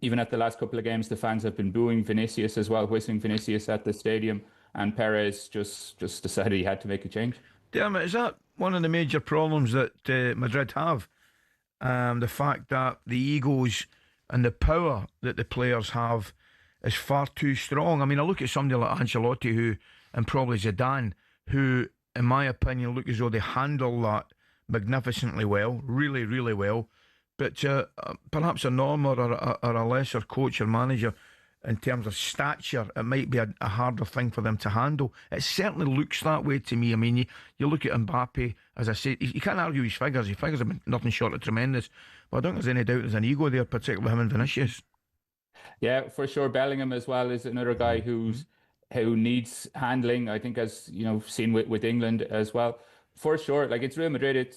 Even at the last couple of games, the fans have been booing Vinicius as well, whistling Vinicius at the stadium, and Perez just decided he had to make a change. Damn it, is that one of the major problems that Madrid have? The fact that the egos and the power that the players have is far too strong. I mean, I look at somebody like Ancelotti and probably Zidane, who, in my opinion, look as though they handle that magnificently well, really, really well. But perhaps a normal or a lesser coach or manager, in terms of stature, it might be a harder thing for them to handle. It certainly looks that way to me. I mean, you look at Mbappe, as I say, you can't argue his figures. His figures have been nothing short of tremendous. But I don't think there's any doubt there's an ego there, particularly with him and Vinicius. Yeah, for sure. Bellingham as well is another guy who needs handling, I think, as seen with England as well. For sure. Like, it's Real Madrid.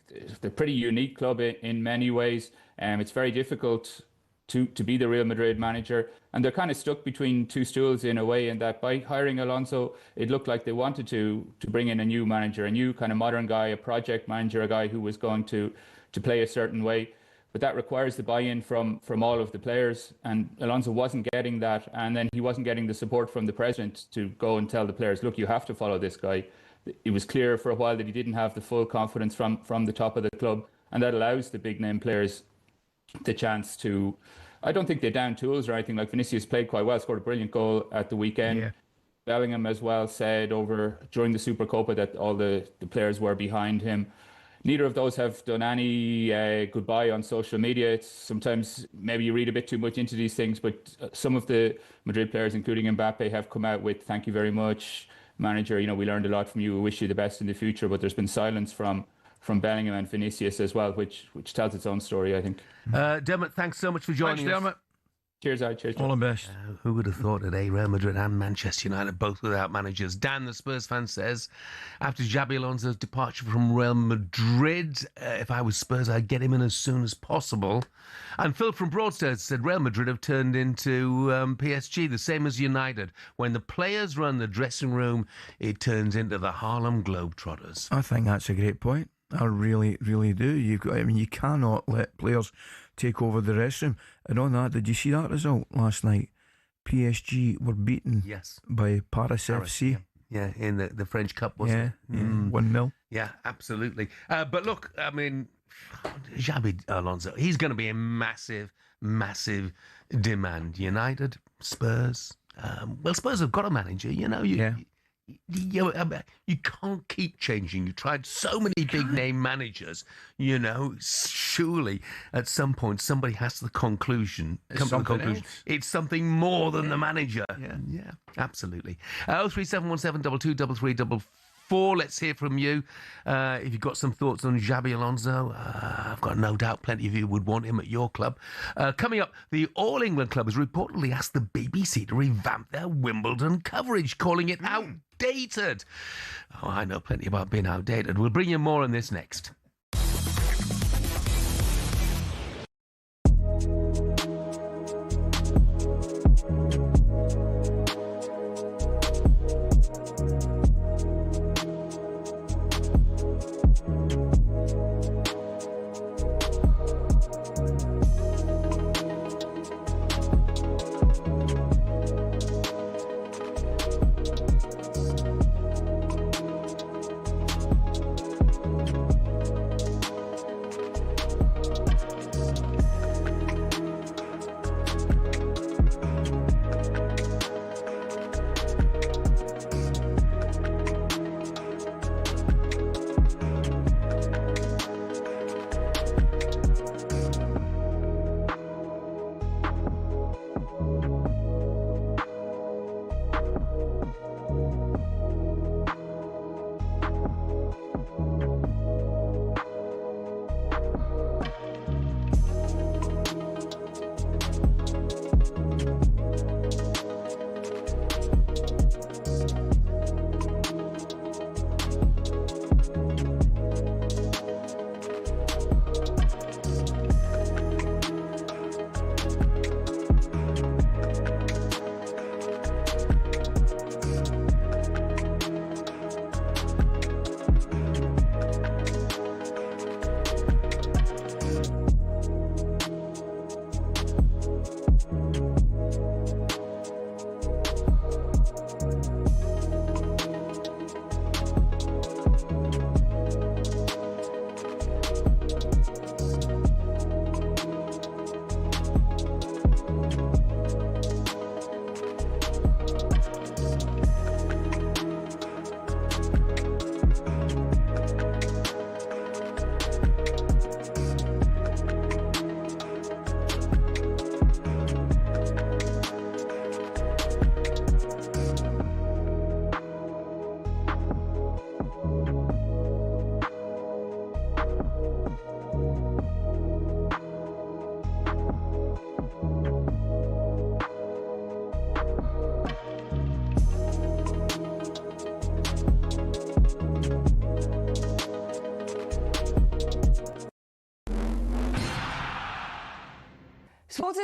they're a pretty unique club in many ways. It's very difficult to be the Real Madrid manager, and they're kind of stuck between two stools in a way, in that by hiring Alonso, it looked like they wanted to bring in a new manager, a new kind of modern guy, a project manager, a guy who was going to play a certain way. But that requires the buy-in from all of the players, and Alonso wasn't getting that, and then he wasn't getting the support from the president to go and tell the players, look, you have to follow this guy. It was clear for a while that he didn't have the full confidence from the top of the club, and that allows the big name players the chance to, I don't think they're down tools or anything. Like Vinicius played quite well, scored a brilliant goal at the weekend. Yeah. Bellingham as well said during the Supercopa that all the players were behind him. Neither of those have done any goodbye on social media. It's sometimes maybe you read a bit too much into these things, but some of the Madrid players, including Mbappe, have come out with "thank you very much, manager. We learned a lot from you. We wish you the best in the future." But there's been silence from Bellingham and Vinicius as well, which tells its own story, I think. Dermot, thanks so much for joining us. Dermot. Cheers, out. Cheers. All the best. Who would have thought today Real Madrid and Manchester United both without managers? Dan, the Spurs fan, says, after Xabi Alonso's departure from Real Madrid, if I was Spurs, I'd get him in as soon as possible. And Phil from Broadstairs said Real Madrid have turned into PSG, the same as United. When the players run the dressing room, it turns into the Harlem Globetrotters. I think that's a great point. I really, really do. You cannot let players take over the restroom. And on that, did you see that result last night? PSG were beaten by Paris FC. Yeah, in the French Cup, wasn't it? 1-0. Yeah, absolutely. But look, I mean, Xabi Alonso, he's going to be in massive, massive demand. United, Spurs. Spurs have got a manager, You can't keep changing. You tried so many big name managers. Surely at some point somebody has to come to the conclusion it's something more than the manager. Yeah, absolutely. 03717223344. Let's hear from you. If you've got some thoughts on Xabi Alonso, I've got no doubt plenty of you would want him at your club. Coming up, the All England club has reportedly asked the BBC to revamp their Wimbledon coverage, calling it outdated. Oh, I know plenty about being outdated. We'll bring you more on this next.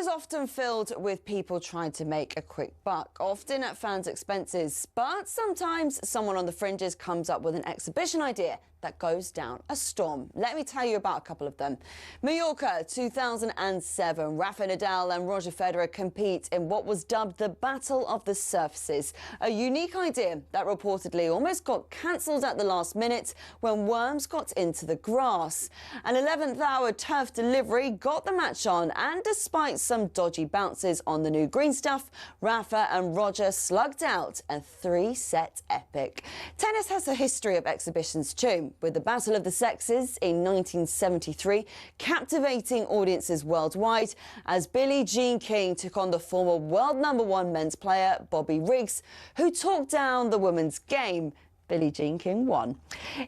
often filled with people trying to make a quick buck, often at fans' expenses. But sometimes someone on the fringes comes up with an exhibition idea that goes down a storm. Let me tell you about a couple of them. Mallorca 2007. Rafa Nadal and Roger Federer compete in what was dubbed the Battle of the Surfaces, a unique idea that reportedly almost got cancelled at the last minute when worms got into the grass. An 11th hour turf delivery got the match on, and despite some dodgy bounces on the new green stuff, Rafa and Roger slugged out a 3-set epic. Tennis has a history of exhibitions too, with the Battle of the Sexes in 1973 captivating audiences worldwide as Billie Jean King took on the former world #1 men's player Bobby Riggs, who talked down the women's game. Billie Jean King won.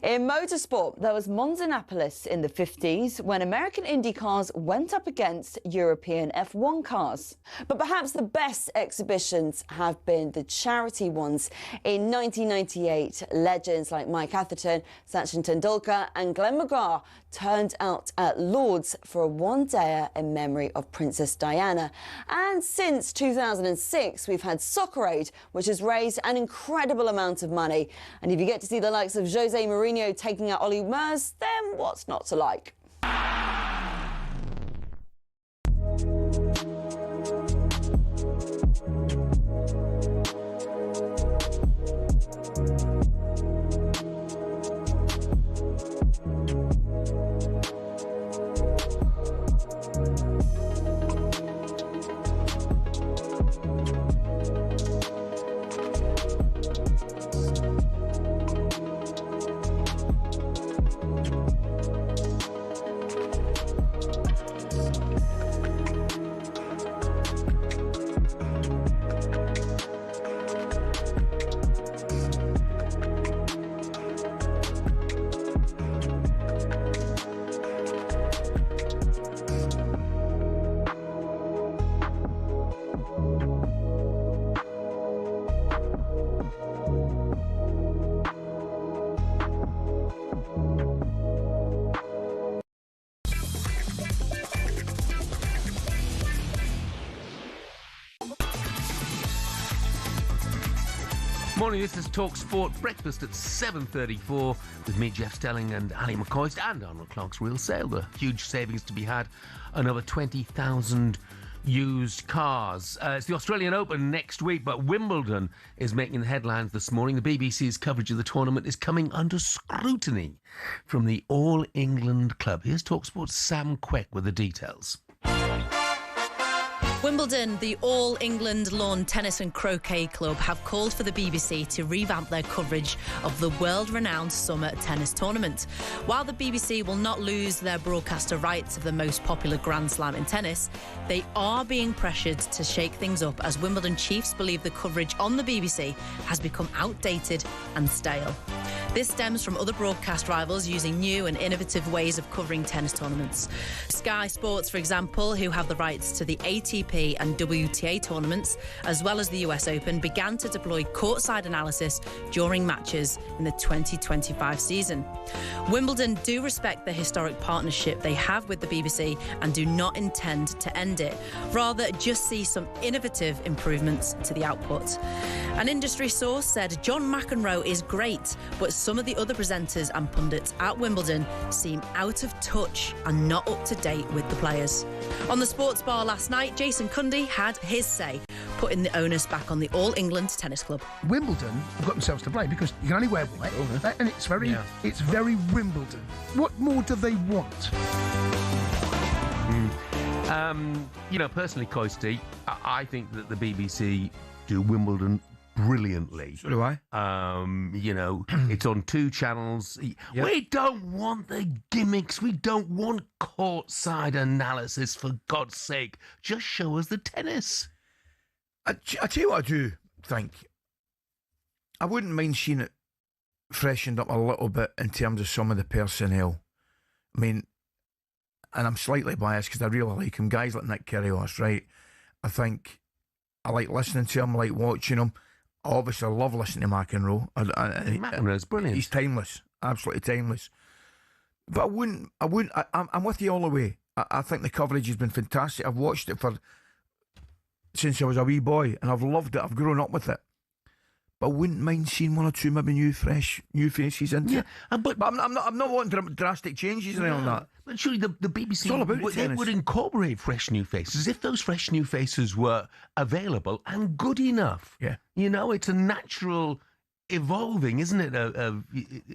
In motorsport, there was Monzanapolis in the 50s when American Indy cars went up against European F1 cars. But perhaps the best exhibitions have been the charity ones. In 1998, legends like Mike Atherton, Sachin Tendulkar and Glenn McGrath turned out at Lord's for a one-dayer in memory of Princess Diana. And since 2006, we've had Soccer Aid, which has raised an incredible amount of money. And if you get to see the likes of Jose Mourinho taking out Ollie Mers, then what's not to like? Morning, this is talkSPORT Breakfast at 7:34 with me, Jeff Stelling and Ally McCoist, and Arnold Clark's Real Sale. The huge savings to be had on over 20,000 used cars. It's the Australian Open next week, but Wimbledon is making the headlines this morning. The BBC's coverage of the tournament is coming under scrutiny from the All England club. Here's talkSPORT's Sam Quek with the details. Wimbledon, the All England Lawn Tennis and Croquet Club, have called for the BBC to revamp their coverage of the world-renowned summer tennis tournament. While the BBC will not lose their broadcaster rights of the most popular Grand Slam in tennis, they are being pressured to shake things up as Wimbledon chiefs believe the coverage on the BBC has become outdated and stale. This stems from other broadcast rivals using new and innovative ways of covering tennis tournaments. Sky Sports, for example, who have the rights to the ATP and WTA tournaments, as well as the US Open, began to deploy courtside analysis during matches in the 2025 season. Wimbledon do respect the historic partnership they have with the BBC and do not intend to end it, rather just see some innovative improvements to the output. An industry source said John McEnroe is great, but some of the other presenters and pundits at Wimbledon seem out of touch and not up to date with the players. On the sports bar last night, Jason Cundy had his say, putting the onus back on the All England Tennis Club. Wimbledon have got themselves to blame because you can only wear white, and it's very Wimbledon. What more do they want? Personally, Coisty, I think that the BBC do Wimbledon brilliantly. So do I. It's on 2 channels. Yep. We don't want the gimmicks. We don't want courtside analysis, for God's sake. Just show us the tennis. I tell you what I do think. I wouldn't mind seeing it freshened up a little bit in terms of some of the personnel. I mean, and I'm slightly biased because I really like him. Guys like Nick Kyrgios, right? I think I like listening to him, I like watching him. Obviously, I love listening to McEnroe. McEnroe's brilliant. He's timeless, absolutely timeless. But I'm with you all the way. I think the coverage has been fantastic. I've watched it for since I was a wee boy, and I've loved it. I've grown up with it. But I wouldn't mind seeing one or two maybe new faces into it. But I'm not wanting drastic changes or anything like that. But surely the BBC It's all about they would incorporate fresh new faces if those fresh new faces were available and good enough. Yeah. You know, it's a natural evolving, isn't it, of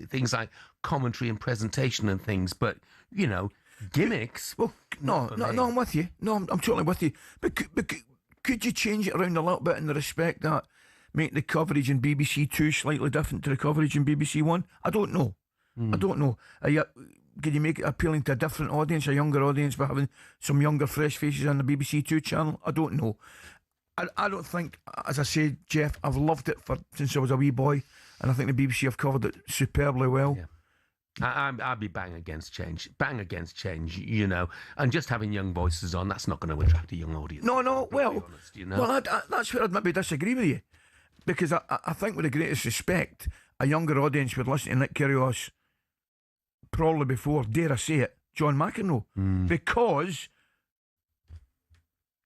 things like commentary and presentation and things. But, you know, gimmicks. Well, no, I'm with you. No, I'm totally with you. But could you change it around a little bit in the respect that make the coverage in BBC Two slightly different to the coverage in BBC One? I don't know. I don't know. Can you make it appealing to a different audience, a younger audience, by having some younger, fresh faces on the BBC Two channel? I don't know. I don't think, as I said, Jeff, I've loved it since I was a wee boy, and I think the BBC have covered it superbly well. Yeah. I'd be bang against change, you know, and just having young voices on, that's not going to attract a young audience. No, well, honest, you know? well, that's where I'd maybe disagree with you, because I think with the greatest respect, a younger audience would listen to Nick Kyrgios probably before, dare I say it, John McEnroe, because,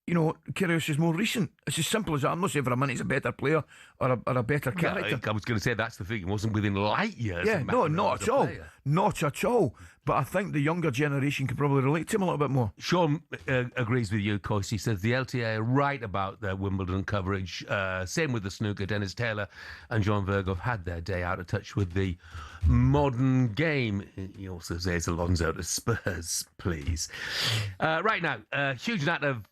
you know, Kyrgios is more recent. It's as simple as that. I'm not saying for a minute he's a better player or a better character. I was going to say that's the thing. It wasn't within light years. Yeah, no, not at all. Not at all. But I think the younger generation can probably relate to him a little bit more. Sean agrees with you, of course. He says the LTA are right about their Wimbledon coverage. Same with the snooker. Dennis Taylor and John Virgo have had their day out of touch with the modern game. He also says Alonso to Spurs, please. Right now, huge night of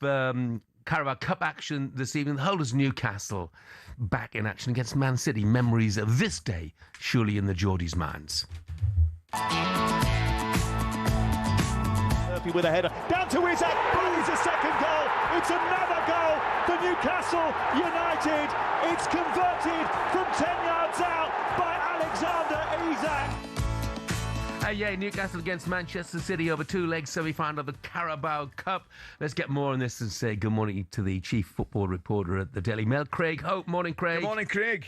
Carabao Cup action this evening. The holders Newcastle back in action against Man City. Memories of this day surely in the Geordies' minds. Murphy with a header down to Isaac. Boom, it's a second goal. It's another goal for Newcastle United. It's converted from 10 yards out by Alexander Isak. Newcastle against Manchester City over two legs semi-final of the Carabao Cup. Let's get more on this and say good morning to the chief football reporter at the Daily Mail, Craig Hope. Morning, Craig. Good morning, Craig.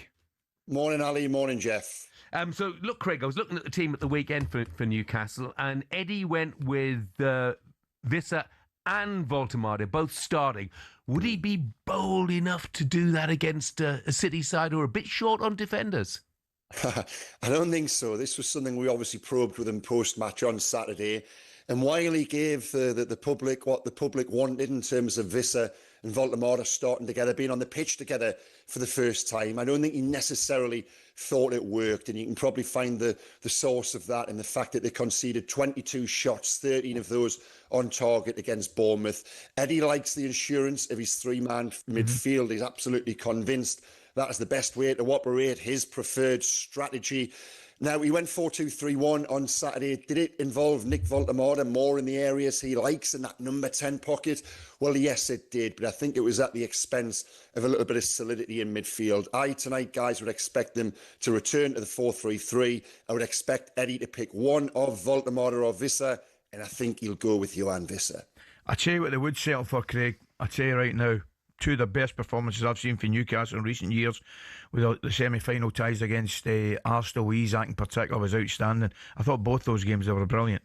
Morning, Ali. Morning, Jeff. So, look, Craig, I was looking at the team at the weekend for Newcastle, and Eddie went with Visser and Voltemade, both starting. Would he be bold enough to do that against a City side who are a bit short on defenders? I don't think so. This was something we obviously probed with him post-match on Saturday. And while he gave the public what the public wanted in terms of Visser and Voltemade starting together, being on the pitch together for the first time, I don't think he necessarily thought it worked. And you can probably find the source of that in the fact that they conceded 22 shots, 13 of those on target against Bournemouth. Eddie likes the assurance of his three-man midfield. He's absolutely convinced that is the best way to operate, his preferred strategy. Now, he went 4-2-3-1 on Saturday. Did it involve Nick Voltemade more in the areas he likes in that number 10 pocket? Well, yes, it did, but I think it was at the expense of a little bit of solidity in midfield. Tonight, guys, would expect them to return to the 4-3-3. I would expect Eddie to pick one of Voltemade or Visser, and I think he'll go with Johan Visser. I tell you what they would settle for, Craig. I tell you right now. Two of the best performances I've seen for Newcastle in recent years, with the semi-final ties against Arsenal, Isak in particular, was outstanding. I thought both those games they were brilliant.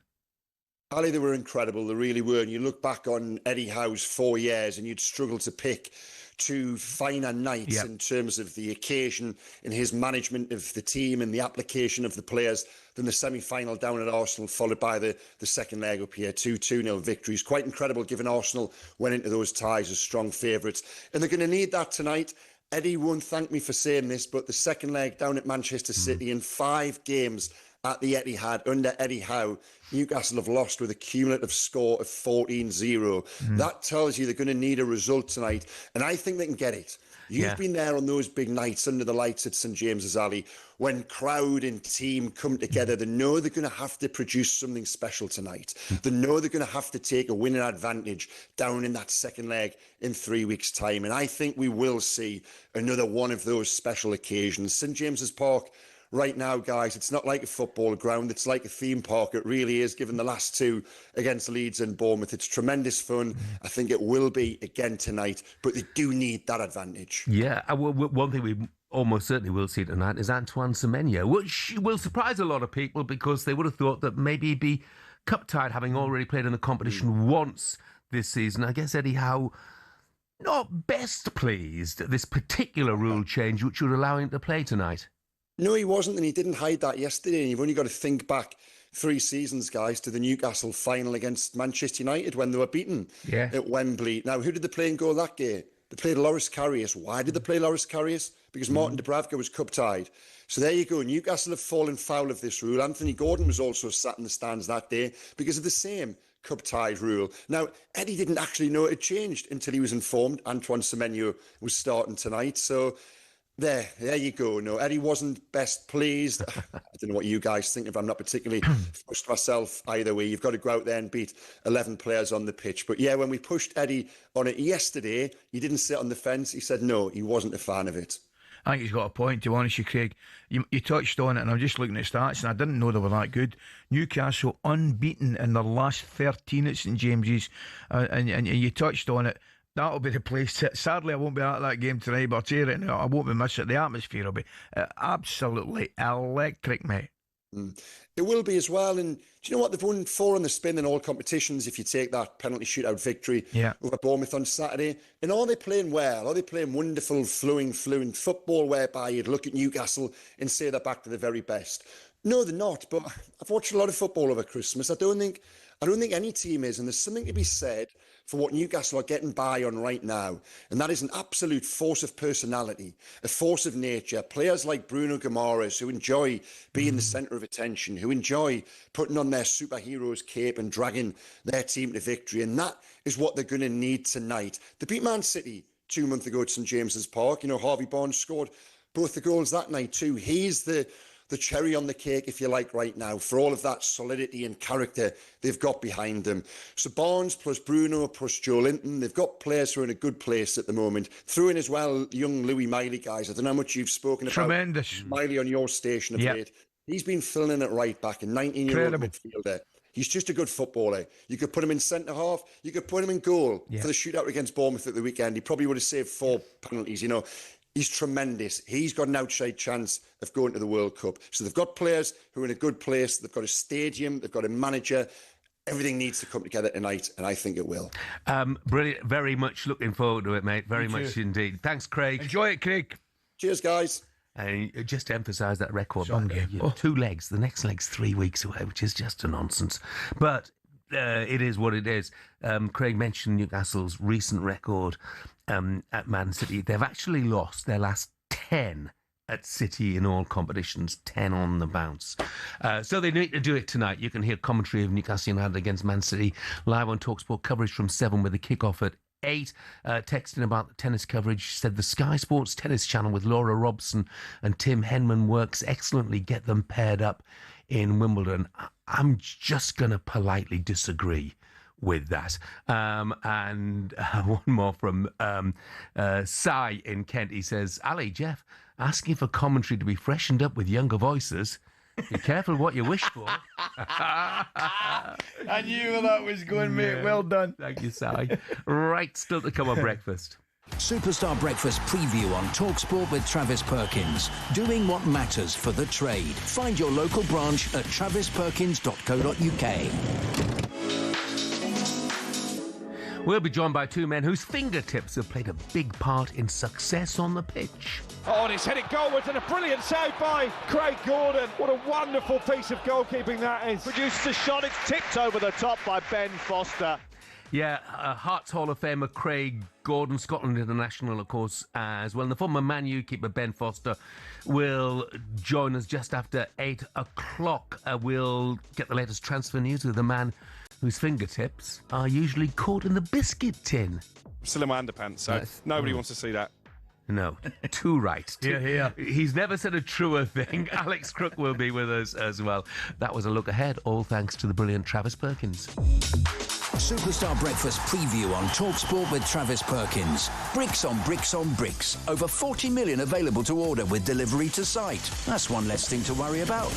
Ali, they were incredible. They really were. And you look back on Eddie Howe's 4 years and you'd struggle to pick two finer nights in terms of the occasion in his management of the team and the application of the players than the semi-final down at Arsenal, followed by the second leg up here, 2-0 victories. Quite incredible, given Arsenal went into those ties as strong favourites. And they're going to need that tonight. Eddie won't thank me for saying this, but the second leg down at Manchester City in 5 games at the Etihad under Eddie Howe, Newcastle have lost with a cumulative score of 14-0. That tells you they're going to need a result tonight, and I think they can get it. You've been there on those big nights under the lights at St James's Alley when crowd and team come together. They know they're going to have to produce something special tonight. They know they're going to have to take a winning advantage down in that second leg in 3 weeks' time. And I think we will see another one of those special occasions. St James's Park, right now, guys, it's not like a football ground. It's like a theme park. It really is, given the last two against Leeds and Bournemouth. It's tremendous fun. I think it will be again tonight, but they do need that advantage. Yeah, one thing we almost certainly will see tonight is Antoine Semenyo, which will surprise a lot of people because they would have thought that maybe he'd be cup-tied, having already played in the competition once this season. I guess Eddie Howe not best pleased at this particular rule change which would allow him to play tonight. No, he wasn't, and he didn't hide that yesterday. And you've only got to think back 3 seasons, guys, to the Newcastle final against Manchester United when they were beaten at Wembley. Now, who did they play in goal that game? They played Loris Karius. Why did they play Loris Karius? Because Martin Dubravka was cup-tied. So there you go. Newcastle have fallen foul of this rule. Anthony Gordon was also sat in the stands that day because of the same cup-tied rule. Now, Eddie didn't actually know it had changed until he was informed Antoine Semenyo was starting tonight. So there you go. No, Eddie wasn't best pleased. I don't know what you guys think of. I'm not particularly pushed myself either way. You've got to go out there and beat 11 players on the pitch. But yeah, when we pushed Eddie on it yesterday, he didn't sit on the fence. He said no, he wasn't a fan of it. I think he's got a point, to be honest with you, Craig. You touched on it, and I'm just looking at stats, and I didn't know they were that good. Newcastle unbeaten in their last 13 at St James's, and you touched on it. That'll be the place. Sadly, I won't be at that game tonight, but I'll tell you right now, I won't be missing it. The atmosphere will be absolutely electric, mate. It will be as well. And do you know what? They've won 4 on the spin in all competitions if you take that penalty shootout victory over Bournemouth on Saturday. And are they playing well? Are they playing wonderful, fluent football whereby you'd look at Newcastle and say they're back to the very best? No, they're not. But I've watched a lot of football over Christmas. I don't think any team is. And there's something to be said for what Newcastle are getting by on right now. And that is an absolute force of personality, a force of nature. Players like Bruno Guimaraes who enjoy being the centre of attention, who enjoy putting on their superhero's cape and dragging their team to victory. And that is what they're going to need tonight. They beat Man City 2 months ago at St James's Park. You know, Harvey Barnes scored both the goals that night too. He's the cherry on the cake, if you like, right now, for all of that solidity and character they've got behind them. So Barnes plus Bruno plus Joe Linton, they've got players who are in a good place at the moment. Throw in as well young Louis Miley, guys. I don't know how much you've spoken about Miley on your station of late. He's been filling in at right back, a 19-year-old midfielder. He's just a good footballer. You could put him in centre-half. You could put him in goal for the shootout against Bournemouth at the weekend. He probably would have saved 4 penalties, you know. He's tremendous. He's got an outside chance of going to the World Cup. So they've got players who are in a good place. They've got a stadium. They've got a manager. Everything needs to come together tonight, and I think it will. Brilliant. Very much looking forward to it, mate. Very much indeed. Thanks, Craig. Enjoy it, Craig. Cheers, guys. And just to emphasise that record, 2 legs. The next leg's 3 weeks away, which is just a nonsense. But it is what it is. Craig mentioned Newcastle's recent record at Man City. They've actually lost their last 10 at City in all competitions, 10 on the bounce. So they need to do it tonight. You can hear commentary of Newcastle United against Man City live on talkSPORT, coverage from 7 with the kick-off at 8. Texting about the tennis coverage, said the Sky Sports tennis channel with Laura Robson and Tim Henman works excellently. Get them paired up in Wimbledon. I'm just going to politely disagree with that. And one more from Sai in Kent. He says, Ali, Jeff, asking for commentary to be freshened up with younger voices. Be careful what you wish for. I knew where that was going, mate. Well done. Thank you, Sai. Right, still to come on breakfast. Superstar Breakfast preview on talkSPORT with Travis Perkins. Doing what matters for the trade. Find your local branch at travisperkins.co.uk. We'll be joined by 2 men whose fingertips have played a big part in success on the pitch. Oh, and it's headed goalwards and a brilliant save by Craig Gordon. What a wonderful piece of goalkeeping that is. Produces a shot, it's tipped over the top by Ben Foster. Yeah, Hearts Hall of Famer Craig Gordon, Scotland international, of course, as well. And the former Man U keeper Ben Foster will join us just after 8 o'clock. We'll get the latest transfer news with the man whose fingertips are usually caught in the biscuit tin. Still in my underpants, so nobody wants to see that. No, too right. Yeah. He's never said a truer thing. Alex Crook will be with us as well. That was a look ahead, all thanks to the brilliant Travis Perkins. Superstar Breakfast preview on talkSPORT with Travis Perkins. Bricks on bricks on bricks. Over 40 million available to order with delivery to site. That's one less thing to worry about.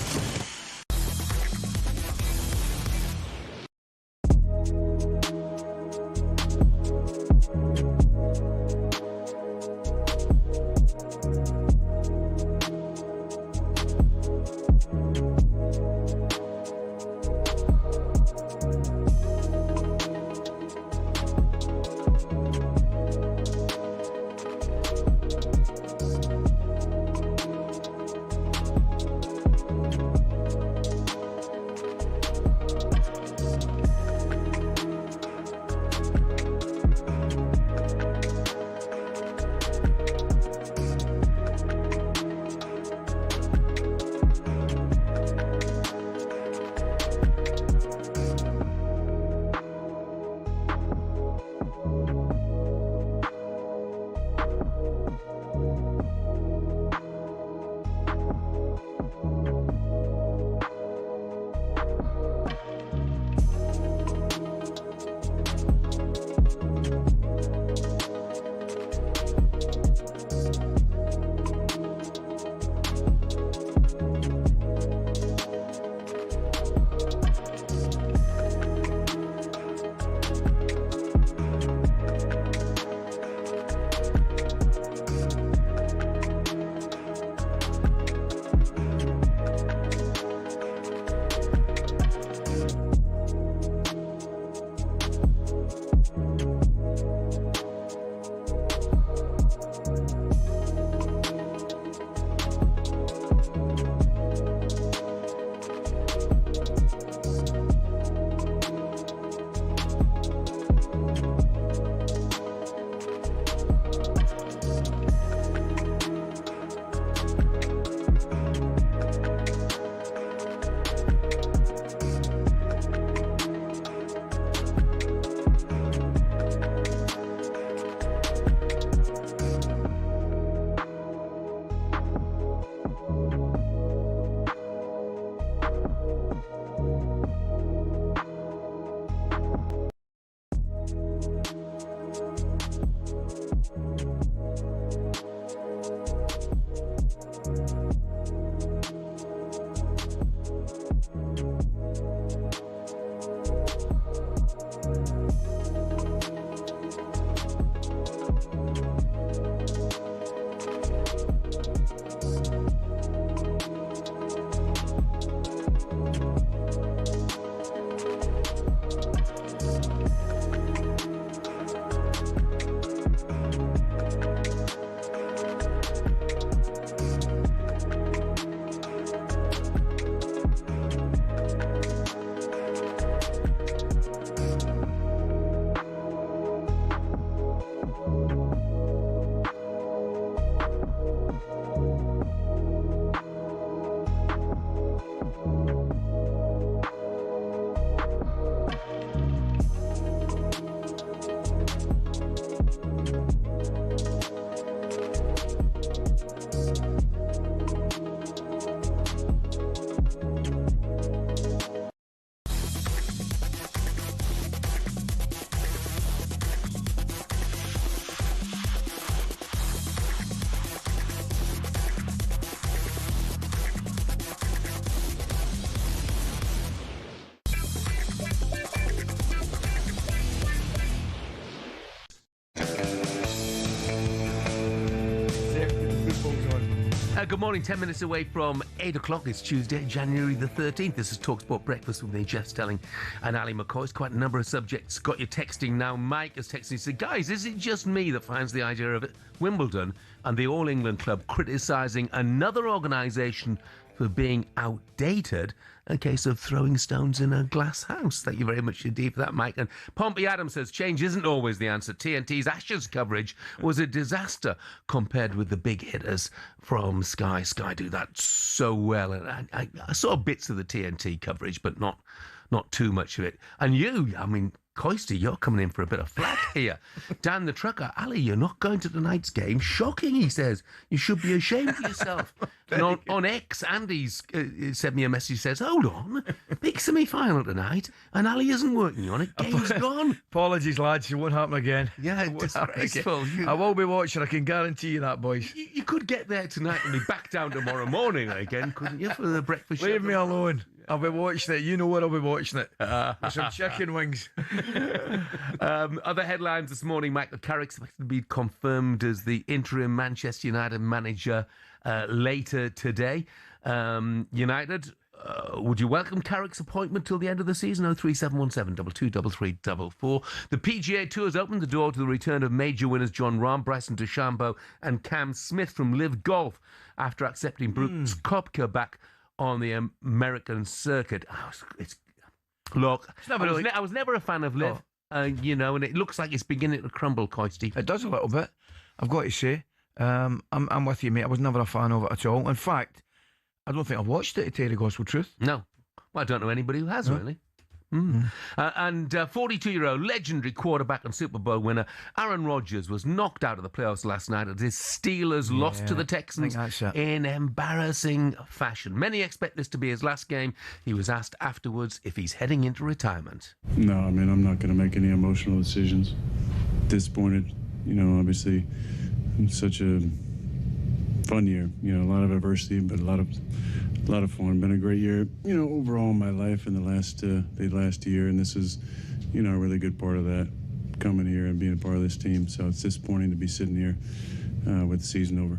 Good morning, 10 minutes away from 8 o'clock. It's Tuesday, January the 13th. This is talkSPORT Breakfast with me, Jeff Stelling and Ally McCoist. Quite a number of subjects. Got you texting now. Mike has texted and said, guys, is it just me that finds the idea of it? Wimbledon and the All England club criticising another organisation for being outdated, a case of throwing stones in a glass house. Thank you very much indeed for that, Mike. And Pompey Adams says, change isn't always the answer. TNT's Ashes coverage was a disaster compared with the big hitters from Sky. Sky do that so well. And I saw bits of the TNT coverage, but not too much of it. And you, I mean, Coisty, you're coming in for a bit of flack here. Dan the trucker, Ali, you're not going to tonight's game. Shocking, he says. You should be ashamed of yourself. And on X, Andy's sent me a message, says, hold on, big semi-final tonight, and Ali isn't working on it. Game's gone. Apologies, lads. It won't happen again. Yeah, disgraceful. I will be watching. I can guarantee you that, boys. You could get there tonight and be back down tomorrow morning again, couldn't you, for the breakfast show? Leave me alone. I'll be watching it. You know where I'll be watching it. With some chicken wings. Other headlines this morning. Michael Carrick's expected to be confirmed as the interim Manchester United manager later today. United, would you welcome Carrick's appointment till the end of the season? 03717 223344. The PGA Tour has opened the door to the return of major winners John Rahm, Bryson DeChambeau and Cam Smith from Live Golf after accepting Brooks Koepka back on the American circuit. I was never a fan of Liv, and it looks like it's beginning to crumble, Coisty. It does a little bit, I've got to say. I'm with you, mate. I was never a fan of it at all. In fact, I don't think I've watched it, to tell you the gospel truth. No. Well, I don't know anybody who has, really. And 42-year-old legendary quarterback and Super Bowl winner Aaron Rodgers was knocked out of the playoffs last night as his Steelers lost to the Texans in embarrassing fashion. Many expect this to be his last game. He was asked afterwards if he's heading into retirement. No, I mean, I'm not going to make any emotional decisions. Disappointed, obviously, such a fun year. A lot of adversity, but a lot of fun. Been a great year, overall in my life in the last year, and this is, a really good part of that, coming here and being a part of this team. So it's disappointing to be sitting here with the season over.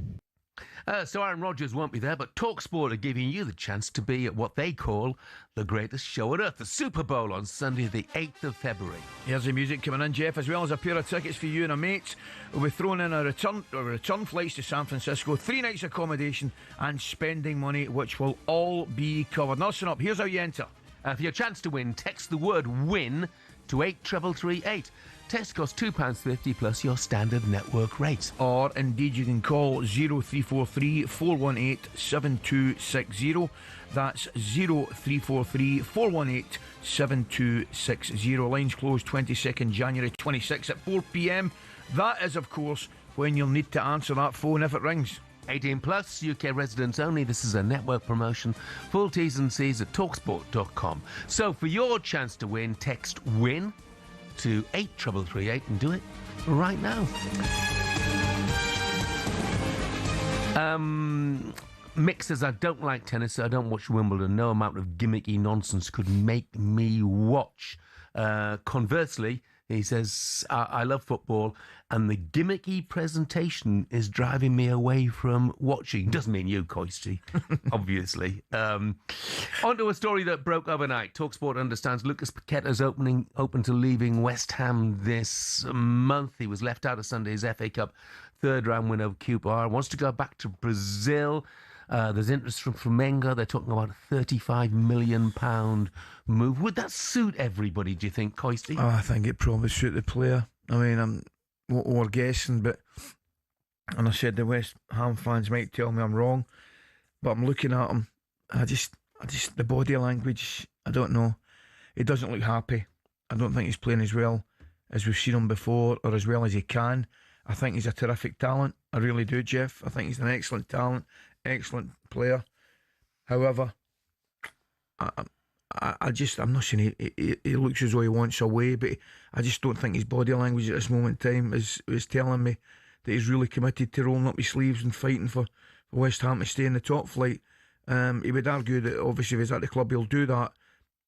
So Aaron Rodgers won't be there, but talkSPORT are giving you the chance to be at what they call the greatest show on earth, the Super Bowl on Sunday the 8th of February. Here's the music coming in, Jeff, as well as a pair of tickets for you and a mate. We'll be throwing in a return flights to San Francisco, 3 nights accommodation and spending money, which will all be covered. Now listen up, here's how you enter. For your chance to win, text the word WIN to 83338. Text costs £2.50 plus your standard network rate. Or indeed you can call 0343 418 7260. That's 0343 418 7260. Lines closed 22nd January 26 at 4 p.m. That is, of course, when you'll need to answer that phone if it rings. 18 plus, UK residents only. This is a network promotion. Full T's and C's at talksport.com. So for your chance to win, text WIN to 83338 and do it right now. Mick says, I don't like tennis, so I don't watch Wimbledon. No amount of gimmicky nonsense could make me watch. Conversely, he says, I love football, and the gimmicky presentation is driving me away from watching. Doesn't mean you, Coisty, obviously. On to a story that broke overnight. talkSPORT understands Lucas Paqueta's open to leaving West Ham this month. He was left out of Sunday's FA Cup third-round win over QPR. Wants to go back to Brazil. There's interest from Flamengo. They're talking about a £35 million move. Would that suit everybody, do you think, Coisty? Oh, I think it probably suit the player. I mean, we're guessing, and I said the West Ham fans might tell me I'm wrong, but I'm looking at him. I just the body language, I don't know. He doesn't look happy. I don't think he's playing as well as we've seen him before, or as well as he can. I think he's a terrific talent. I really do, Jeff. I think he's an excellent talent. Excellent player. However, I'm not saying he looks as though he wants away, but I just don't think his body language at this moment in time is telling me that he's really committed to rolling up his sleeves and fighting for West Ham to stay in the top flight. He would argue that obviously if he's at the club he'll do that,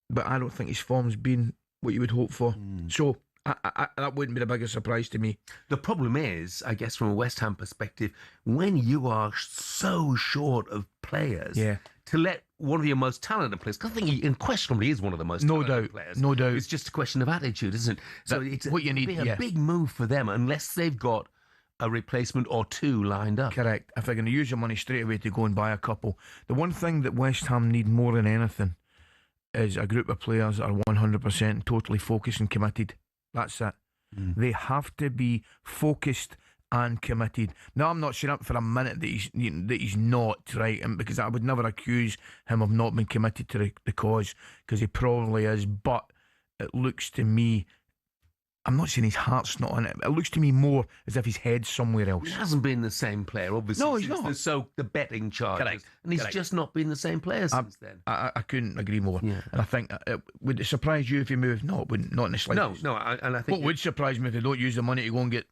but I don't think his form's been what you would hope for. So That wouldn't be the biggest surprise to me. The problem is, I guess, from a West Ham perspective, when you are so short of players, to let one of your most talented players, because I think he unquestionably is one of the most talented players. No doubt. It's just a question of attitude, isn't it? So it's what you need, a big move for them unless they've got a replacement or two lined up. Correct. If they're going to use the money straight away to go and buy a couple. The one thing that West Ham need more than anything is a group of players that are 100% totally focused and committed. That's it. They have to be focused and committed. Now, I'm not saying up for a minute that he's not, right? And because I would never accuse him of not being committed to the cause, because he probably is. But it looks to me, I'm not saying his heart's not in it. It looks to me more as if his head's somewhere else. He hasn't been the same player, obviously. No, he's not. So the betting charges. Correct. And he's just not been the same player since then. I couldn't agree more. Yeah. And I think, would it surprise you if he moved? No, it wouldn't. Not in the slightest. No, and I think... What would surprise me if they don't use the money to go and get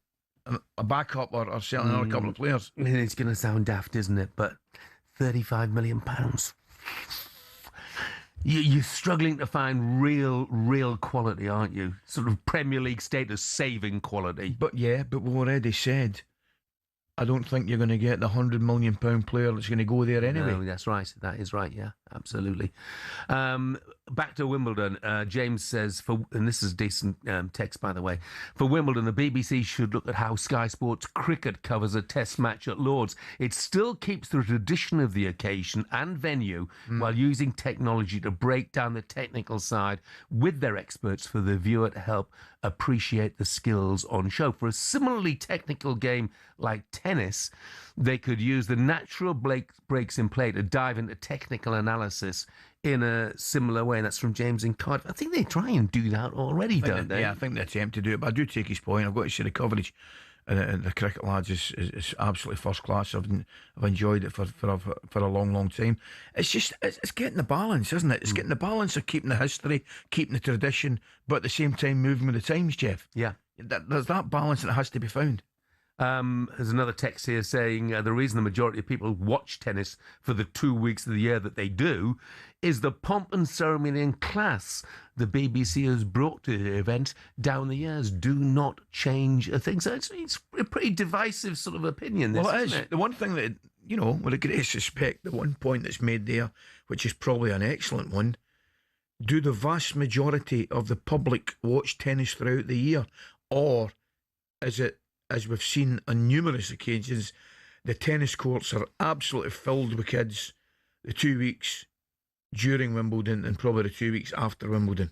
a backup or sell another couple of players? I mean, it's going to sound daft, isn't it? But £35 million. You're struggling to find real quality, aren't you? Sort of Premier League status saving quality. But we've already said, I don't think you're going to get the £100 million player that's going to go there anyway. No, that's right. That is right. Yeah, absolutely. Back to Wimbledon. James says, and this is decent text, by the way. For Wimbledon, the BBC should look at how Sky Sports Cricket covers a test match at Lord's. It still keeps the tradition of the occasion and venue while using technology to break down the technical side with their experts for the viewer to help appreciate the skills on show. For a similarly technical game like tennis, they could use the natural breaks in play to dive into technical analysis in a similar way. And that's from James in Cardiff. I think they try and do that already, don't they? Yeah, I think they attempt to do it. But I do take his point. I've got to say the coverage and the cricket lads is absolutely first class. I've enjoyed it for a long time. It's just it's getting the balance, isn't it? It's getting the balance of keeping the history, keeping the tradition, but at the same time moving with the times, Jeff. Yeah, there's that balance that has to be found. There's another text here saying the reason the majority of people watch tennis for the 2 weeks of the year that they do is the pomp and ceremony and class the BBC has brought to the event down the years. Do not change a thing. So it's a pretty divisive sort of opinion, this, isn't it? The one thing that, with a great respect, the one point that's made there, which is probably an excellent one, do the vast majority of the public watch tennis throughout the year? Or is it, as we've seen on numerous occasions, the tennis courts are absolutely filled with kids the 2 weeks during Wimbledon and probably the 2 weeks after Wimbledon?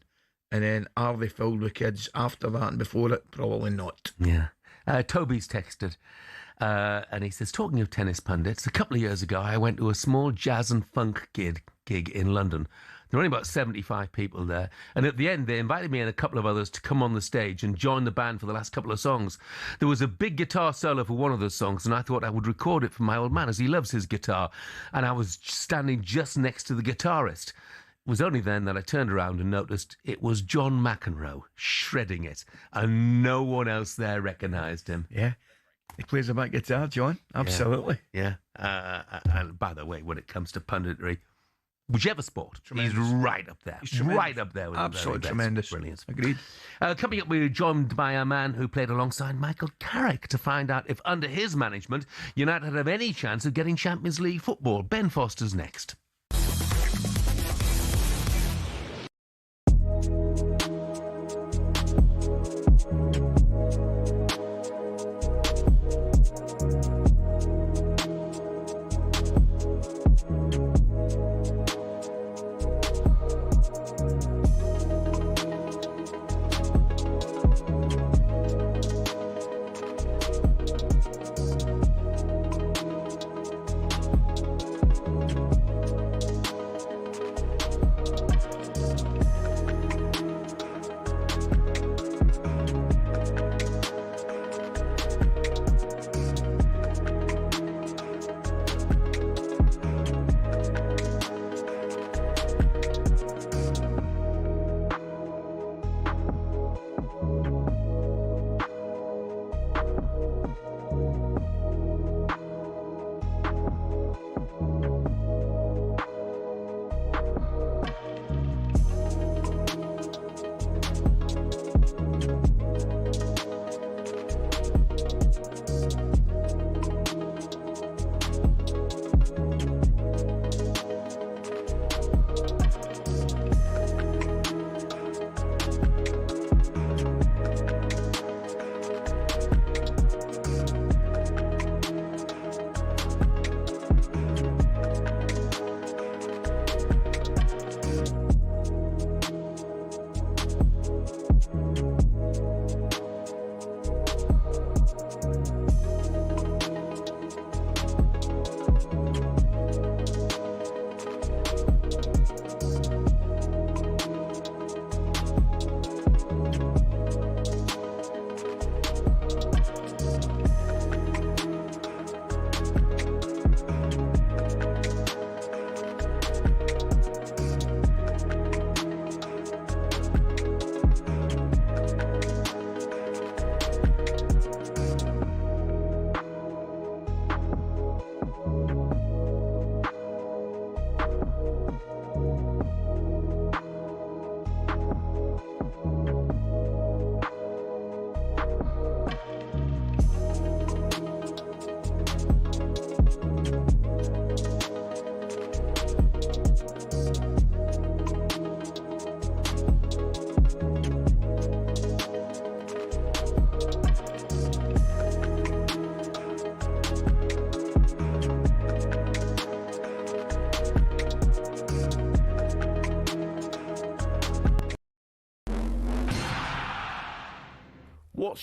And then are they filled with kids after that and before it? Probably not. Yeah. Toby's texted and he says, talking of tennis pundits, a couple of years ago I went to a small jazz and funk gig in London. There were only about 75 people there. And at the end, they invited me and a couple of others to come on the stage and join the band for the last couple of songs. There was a big guitar solo for one of the songs, and I thought I would record it for my old man, as he loves his guitar. And I was standing just next to the guitarist. It was only then that I turned around and noticed it was John McEnroe shredding it, and no one else there recognised him. Yeah. He plays a back guitar, John. Absolutely. Yeah. And by the way, when it comes to punditry, whichever sport, tremendous. He's right up there. He's right up there with absolutely the tremendous. Brilliant. Agreed. Coming up, we're joined by a man who played alongside Michael Carrick to find out if under his management United have any chance of getting Champions League football. Ben Foster's next.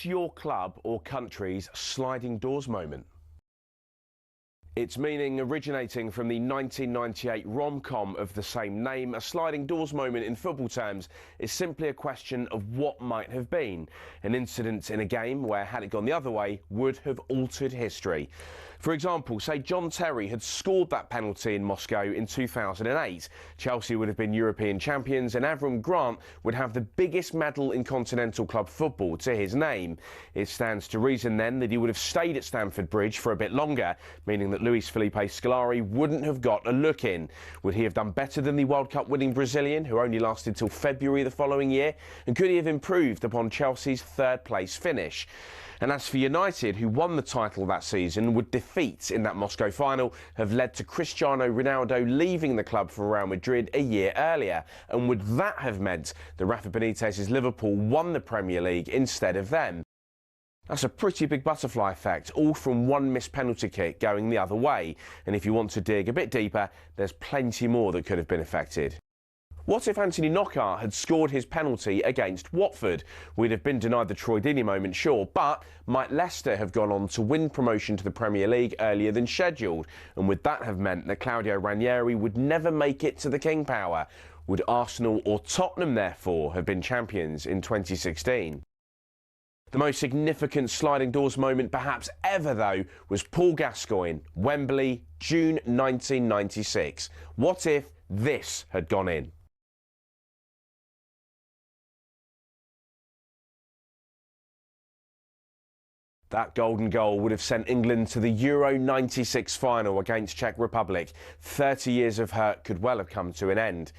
What's your club or country's sliding doors moment? Its meaning originating from the 1998 rom-com of the same name, a sliding doors moment in football terms is simply a question of what might have been. An incident in a game where, had it gone the other way, would have altered history. For example, say John Terry had scored that penalty in Moscow in 2008. Chelsea would have been European champions and Avram Grant would have the biggest medal in continental club football to his name. It stands to reason then that he would have stayed at Stamford Bridge for a bit longer, meaning that Luis Felipe Scolari wouldn't have got a look in. Would he have done better than the World Cup winning Brazilian, who only lasted till February the following year? And could he have improved upon Chelsea's third-place finish? And as for United, who won the title that season, would defeats in that Moscow final have led to Cristiano Ronaldo leaving the club for Real Madrid a year earlier? And would that have meant that Rafa Benitez's Liverpool won the Premier League instead of them? That's a pretty big butterfly effect, all from one missed penalty kick going the other way. And if you want to dig a bit deeper, there's plenty more that could have been affected. What if Anthony Knockaert had scored his penalty against Watford? We'd have been denied the Troy Deeney moment, sure, but might Leicester have gone on to win promotion to the Premier League earlier than scheduled? And would that have meant that Claudio Ranieri would never make it to the King Power? Would Arsenal or Tottenham, therefore, have been champions in 2016? The most significant sliding doors moment perhaps ever, though, was Paul Gascoigne, Wembley, June 1996. What if this had gone in? That golden goal would have sent England to the Euro 96 final against Czech Republic. 30 years of hurt could well have come to an end.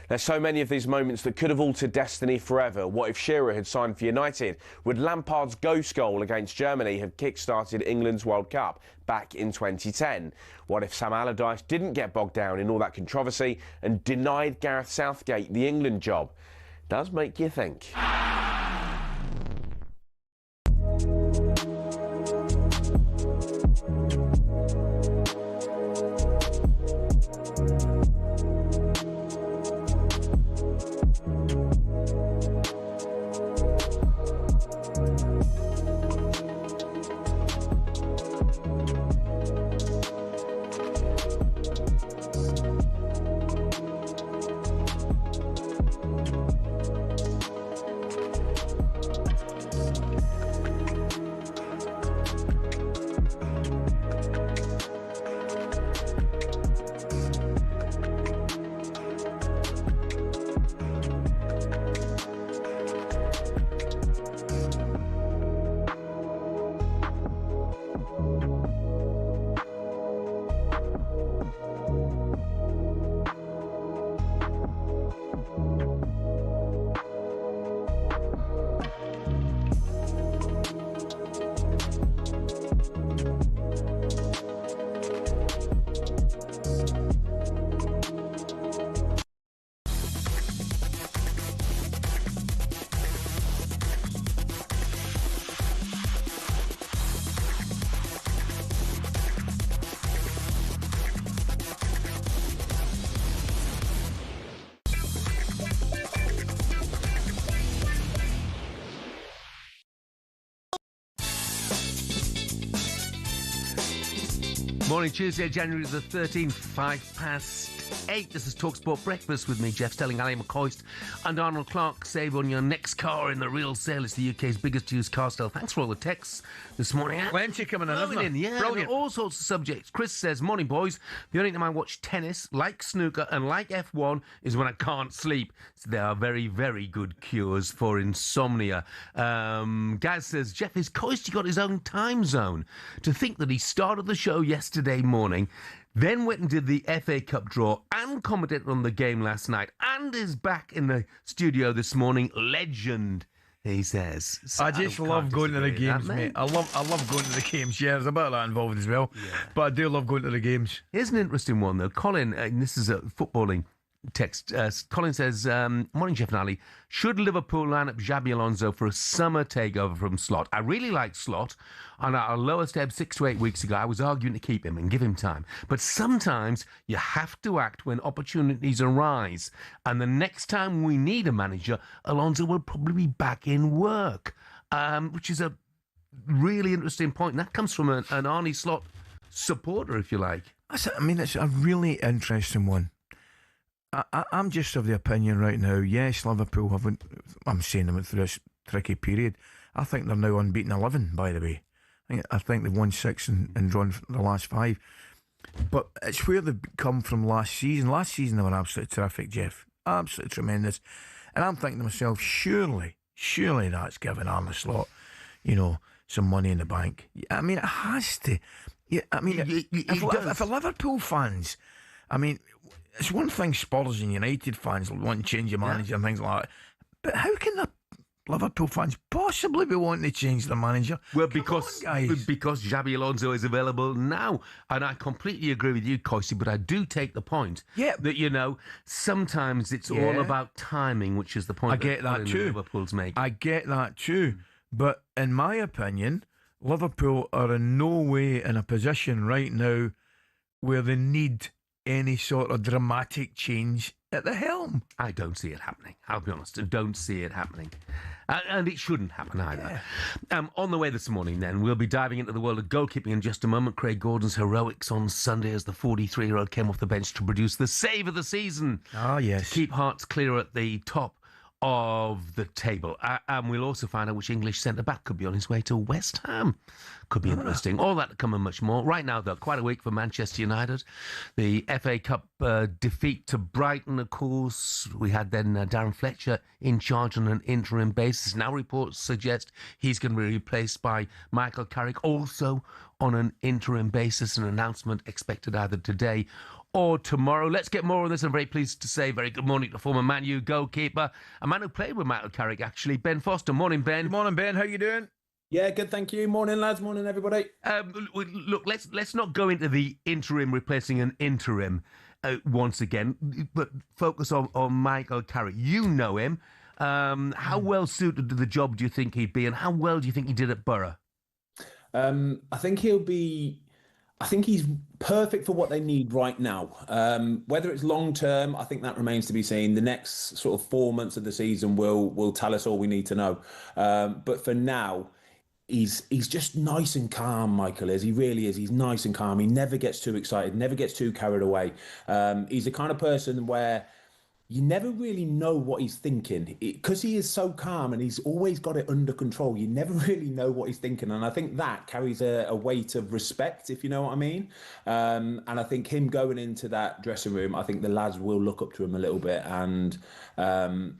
There's so many of these moments that could have altered destiny forever. What if Shearer had signed for United? Would Lampard's ghost goal against Germany have kick-started England's World Cup back in 2010? What if Sam Allardyce didn't get bogged down in all that controversy and denied Gareth Southgate the England job? Does make you think. Morning, Tuesday, January the 13th, 8:05. This is talkSPORT Breakfast with me, Jeff Stelling Ally McCoist, and Arnold Clark. Save on your next car in the real sale. It's the UK's biggest used car sale. Thanks for all the texts this morning. Plenty coming in, isn't there? Yeah, Brilliant. all sorts of subjects. Chris says, morning, boys. The only time I watch tennis, like snooker and like F1, is when I can't sleep. So they are very, very good cures for insomnia. Gaz says, Jeff, is Coisty got his own time zone? To think that he started the show yesterday morning, then went and did the FA Cup draw and commented on the game last night and is back in the studio this morning. Legend, he says. So I just love going to the games, mate. I love going to the games. Yeah, there's a bit of that involved as well. Yeah. But I do love going to the games. Here's an interesting one, though. Colin, and this is a footballing text. Colin says, morning, Jeff and Ali. Should Liverpool line up Xabi Alonso for a summer takeover from Slot? I really like Slot. On our lowest ebb 6 to 8 weeks ago, I was arguing to keep him and give him time. But sometimes you have to act when opportunities arise. And the next time we need a manager, Alonso will probably be back in work. which is a really interesting point. And that comes from an Arnie Slot supporter, if you like. I mean, it's a really interesting one. I'm just of the opinion right now, yes, Liverpool haven't, I'm saying they went through this tricky period. I think they're now unbeaten 11, by the way. I think they've won 6 and drawn the last 5. But it's where they've come from last season. Last season they were absolutely terrific, Jeff. Absolutely tremendous. And I'm thinking to myself, surely that's given Arne Slot, some money in the bank. I mean, it has to. Yeah, I mean, if a Liverpool fans, I mean, it's one thing Spurs and United fans want to change your manager and things like that. But how can the Liverpool fans possibly be wanting to change the manager? Well, because Xabi Alonso is available now. And I completely agree with you, Coisty, but I do take the point that, sometimes it's all about timing, which is the point I get that too. Liverpool's making. I get that too. But in my opinion, Liverpool are in no way in a position right now where they need any sort of dramatic change at the helm. I don't see it happening. I'll be honest. I don't see it happening. And it shouldn't happen either. On the way this morning, then, we'll be diving into the world of goalkeeping in just a moment. Craig Gordon's heroics on Sunday as the 43-year-old came off the bench to produce the save of the season. Ah, yes. To keep Hearts clear at the top of the table. And we'll also find out which English centre-back could be on his way to West Ham. Could be interesting. All that to come and much more. Right now, though, quite a week for Manchester United. The FA Cup defeat to Brighton, of course. We had then Darren Fletcher in charge on an interim basis. Now reports suggest he's going to be replaced by Michael Carrick, also on an interim basis. An announcement expected either today or tomorrow. Let's get more on this. I'm very pleased to say very good morning to former Man U goalkeeper, a man who played with Michael Carrick, actually, Ben Foster. Morning, Ben. Good morning, Ben. How you doing? Yeah, good, thank you. Morning, lads. Morning, everybody. Look, let's not go into the interim replacing an interim once again, but focus on Michael Carrick. You know him. How well suited to the job do you think he'd be, and how well do you think he did at Borough? I think he's perfect for what they need right now. Whether it's long term, I think that remains to be seen. The next sort of 4 months of the season will tell us all we need to know. But for now, he's just nice and calm. Michael is. He really is. He's nice and calm. He never gets too excited. Never gets too carried away. He's the kind of person where you never really know what he's thinking because he is so calm and he's always got it under control. You never really know what he's thinking. And I think that carries a weight of respect, if you know what I mean. And I think him going into that dressing room, I think the lads will look up to him a little bit. And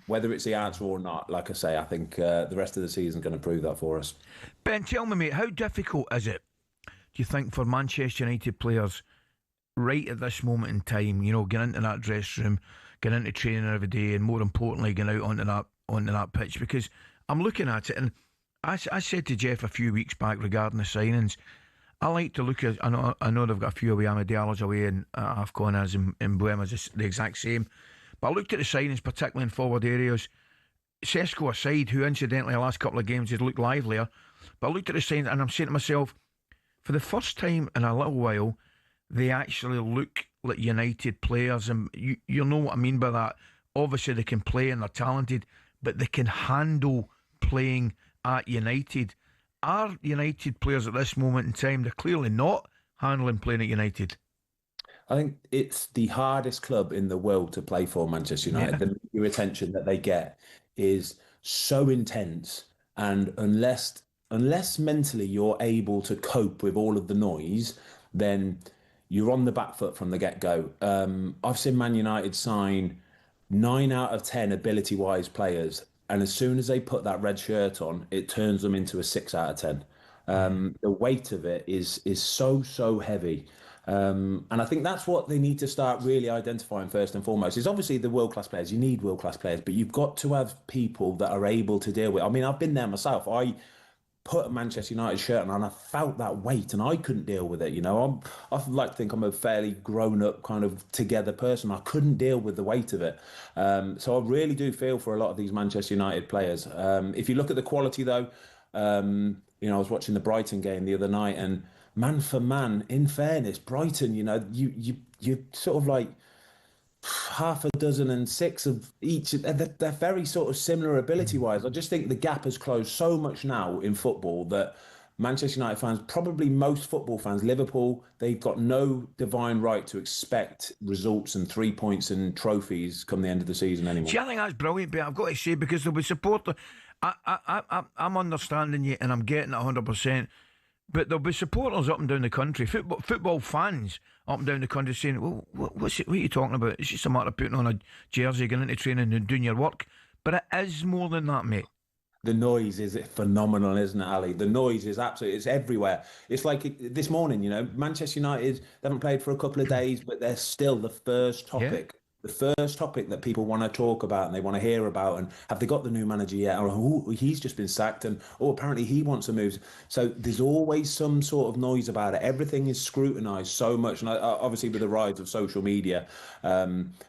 whether it's the answer or not, like I say, I think the rest of the season is going to prove that for us. Ben, tell me, mate, how difficult is it, do you think, for Manchester United players right at this moment in time, getting into that dressing room, getting into training every day, and more importantly, getting out onto that pitch? Because I'm looking at it, and I said to Jeff a few weeks back regarding the signings, I like to look at, I know they've got a few away, Amadiala's away, and AFCON as in Buema's the exact same, but I looked at the signings, particularly in forward areas. Sesko aside, who incidentally the last couple of games has looked livelier, but I looked at the signings and I'm saying to myself, for the first time in a little while, they actually look like United players, and you know what I mean by that. Obviously they can play and they're talented, but they can handle playing at United. Are United players at this moment in time, they're clearly not handling playing at United? I think it's the hardest club in the world to play for, Manchester United. The media attention that they get is so intense, and unless mentally you're able to cope with all of the noise, then you're on the back foot from the get-go. I've seen Man United sign 9 out of 10 ability-wise players, and as soon as they put that red shirt on, it turns them into a 6 out of 10. The weight of it is so heavy. And I think that's what they need to start really identifying first and foremost. Is obviously the world-class players. You need world-class players, but you've got to have people that are able to deal with it. I mean, I've been there myself. I put a Manchester United shirt on and I felt that weight and I couldn't deal with it. I like to think I'm a fairly grown-up kind of together person. I couldn't deal with the weight of it. So I really do feel for a lot of these Manchester United players. If you look at the quality though, I was watching the Brighton game the other night, and man for man, in fairness, Brighton, you sort of like half a dozen and 6 of each. They're very sort of similar ability-wise. I just think the gap has closed so much now in football that Manchester United fans, probably most football fans, Liverpool, they've got no divine right to expect results and 3 points and trophies come the end of the season anymore. See, I think that's brilliant, but I've got to say, because there'll be supporters. I'm understanding you and I'm getting it 100%. But there'll be supporters up and down the country, football fans up and down the country saying, well, what are you talking about? It's just a matter of putting on a jersey, going into training and doing your work. But it is more than that, mate. The noise is phenomenal, isn't it, Ali? The noise is absolutely, it's everywhere. It's like this morning, you know, Manchester United, they haven't played for a couple of days, but they're still the first topic. Yeah. The first topic that people want to talk about and they want to hear about, and have they got the new manager yet? Or he's just been sacked, and apparently he wants to move. So there's always some sort of noise about it. Everything is scrutinised so much, and obviously with the rise of social media,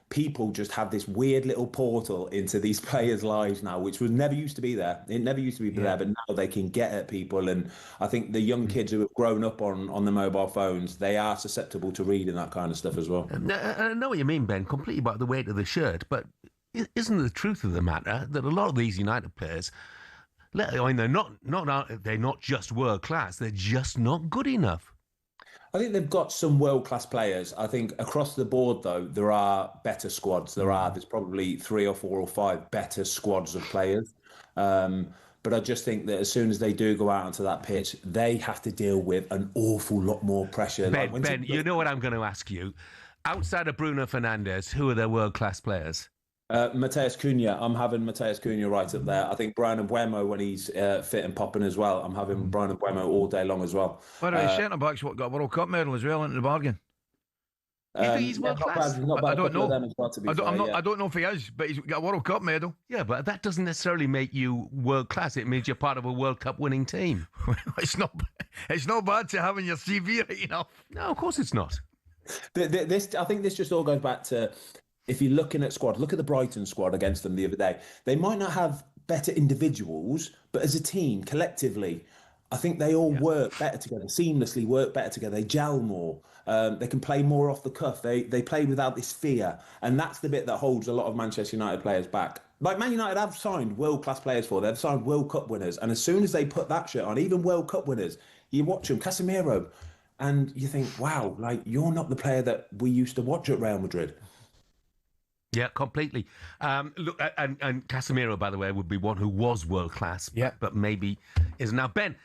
people just have this weird little portal into these players' lives now, which was never used to be there. It never used to be there, but now they can get at people. And I think the young kids who have grown up on the mobile phones, they are susceptible to reading that kind of stuff as well. I know what you mean, Ben, completely about the weight of the shirt, but isn't the truth of the matter that a lot of these United players, I mean, they're not just world class, they're just not good enough. I think they've got some world-class players. I think across the board, though, there are better squads. There's probably 3 or 4 or 5 better squads of players. But I just think that as soon as they do go out onto that pitch, they have to deal with an awful lot more pressure. Ben, you know what I'm going to ask you? Outside of Bruno Fernandes, who are their world-class players? Mateus Cunha. I'm having Mateus Cunha right up there. I think Brian Mbeumo, when he's fit and popping as well, I'm having Brian Mbeumo all day long as well. By the way, centre-backs got a World Cup medal as well into the bargain. You think he's world class? I don't know. I don't know if he is, but he's got a World Cup medal. Yeah, but that doesn't necessarily make you world class. It means you're part of a World Cup winning team. It's not bad to have in your CV, right enough. No, of course it's not. I think this just all goes back to, if you're looking at squad, look at the Brighton squad against them the other day. They might not have better individuals, but as a team, collectively, I think they all work better together, seamlessly work better together. They gel more. They can play more off the cuff. They play without this fear. And that's the bit that holds a lot of Manchester United players back. Like Man United have signed world-class players for. They've signed World Cup winners. And as soon as they put that shirt on, even World Cup winners, you watch them, Casemiro, and you think, wow, like, you're not the player that we used to watch at Real Madrid. Yeah, completely. Look, and Casemiro, by the way, would be one who was world class, but maybe is now. Ben,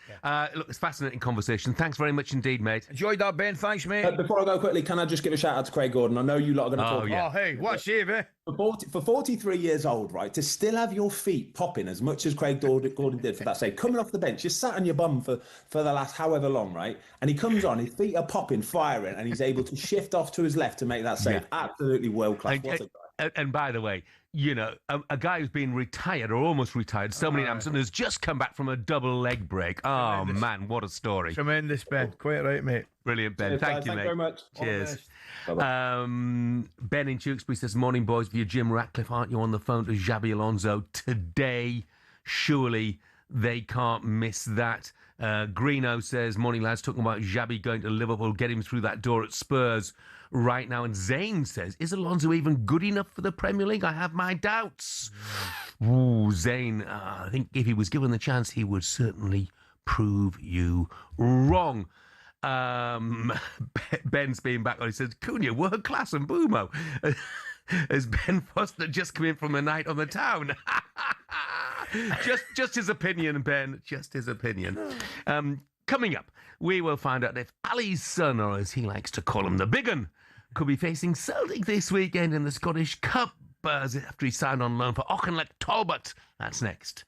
look, it's a fascinating conversation. Thanks very much indeed, mate. Enjoyed that, Ben. Thanks, mate. Before I go quickly, can I just give a shout out to Craig Gordon? I know you lot are going to talk. Yeah. Oh, hey, what a shame, eh? For 43 years old, right, to still have your feet popping as much as Craig Gordon did for that save, coming off the bench, you're sat on your bum for the last however long, right? And he comes on, his feet are popping, firing, and he's able to shift off to his left to make that save. Yeah. Absolutely world class. What a guy. And by the way, you know, a guy who's been retired or almost retired so many times and has just come back from a double leg break. Oh, man, what a story. Tremendous, Ben. Quite right, mate. Brilliant, Ben. Thank you, mate. Thank you very much. Cheers. Ben in Tewkesbury says, morning, boys. For your Jim Ratcliffe, aren't you on the phone to Xabi Alonso today? Surely they can't miss that. Greeno says, morning, lads, talking about Xabi going to Liverpool, get him through that door at Spurs right now. And Zane says, is Alonso even good enough for the Premier League? I have my doubts. Ooh, Zane, I think if he was given the chance, he would certainly prove you wrong. Ben's being back on. He says, Cunha, world class, and Boomo. Has Ben Foster just come in from a night on the town? Just his opinion, Ben. Just his opinion. Coming up, we will find out if Ali's son, or as he likes to call him, the big un, could be facing Celtic this weekend in the Scottish Cup after he signed on loan for Auchinleck Talbot. That's next.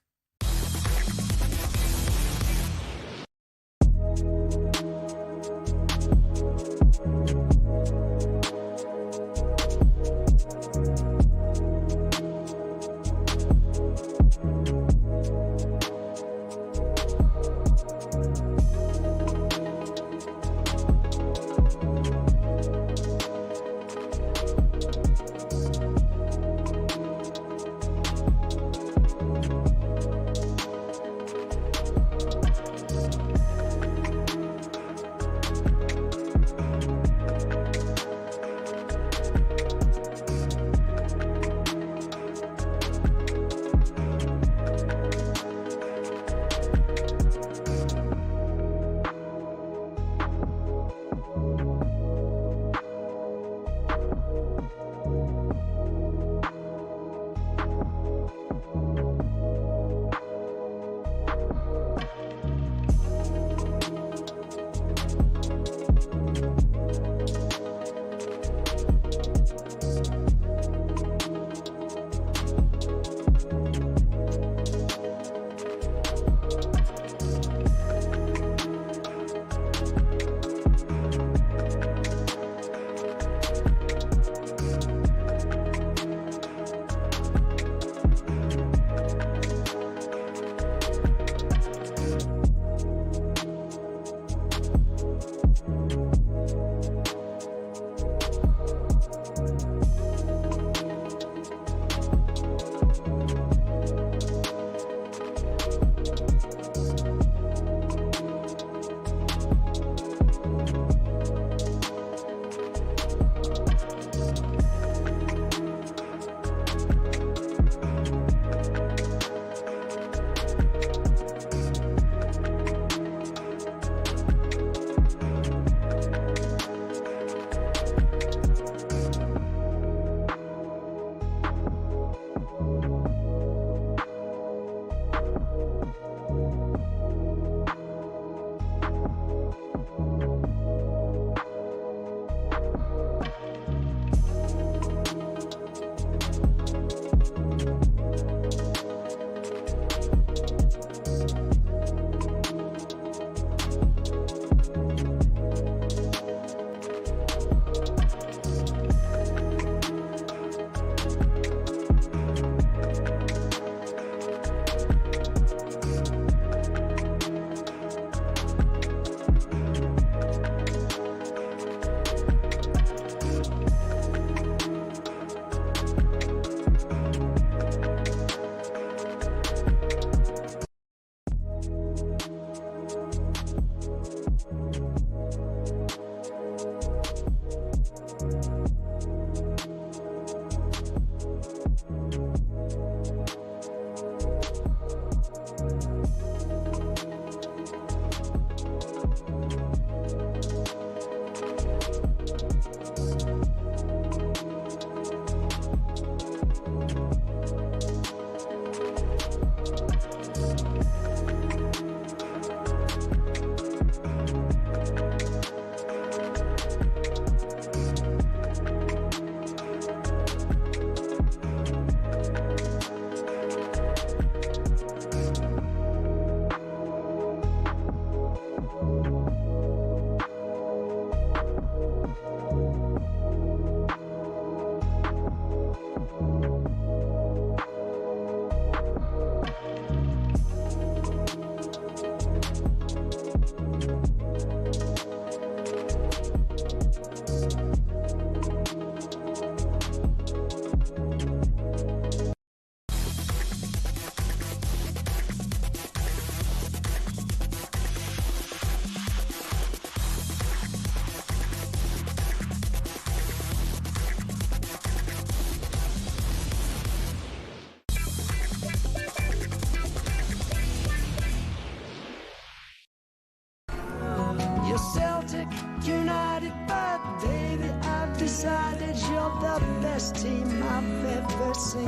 decided you're the best team I've ever seen.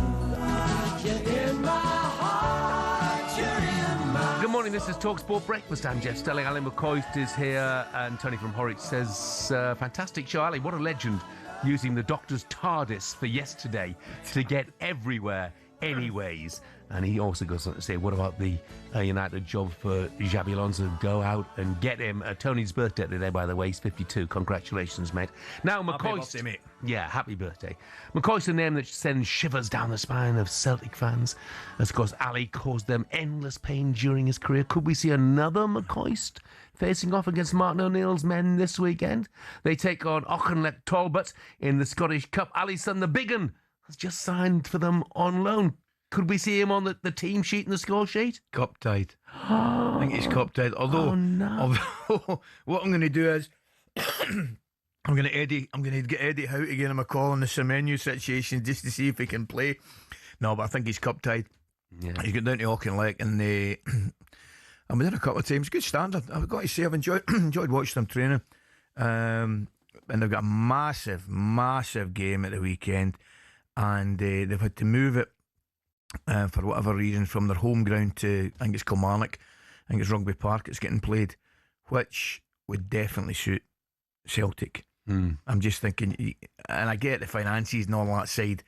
You're in my heart, you're in my... Good morning, this is talkSPORT Breakfast. I'm Jeff Stelling Ally McCoist is here, and Tony from Horwich says, fantastic show, Ali, what a legend, using the doctor's TARDIS for yesterday to get everywhere anyways. And he also goes on to say, what about the United job for Xabi Alonso? Go out and get him. Tony's birthday today, by the way. He's 52. Congratulations, mate. Now, McCoist. Happy birthday, mate. Yeah, happy birthday. McCoist, a name that sends shivers down the spine of Celtic fans. As, of course, Ali caused them endless pain during his career. Could we see another McCoist facing off against Martin O'Neill's men this weekend? They take on Auchinleck Talbot in the Scottish Cup. Ali's son, the big un, has just signed for them on loan. Could we see him on the team sheet and the score sheet? Cup tied. I think he's cup tied. Although what I'm going to do is I'm going to get Eddie Howe to give him a call on the Semenyo situation just to see if he can play. No, but I think he's cup tied. Yeah. He's got down to Auchinleck and I'm there a couple of times. Good standard. I've got to say I've enjoyed watching them training. And they've got a massive game at the weekend, and they've had to move it for whatever reason from their home ground to, I think it's Kilmarnock, I think it's Rugby Park it's getting played, which would definitely suit Celtic. I'm just thinking, and I get the finances and all that side,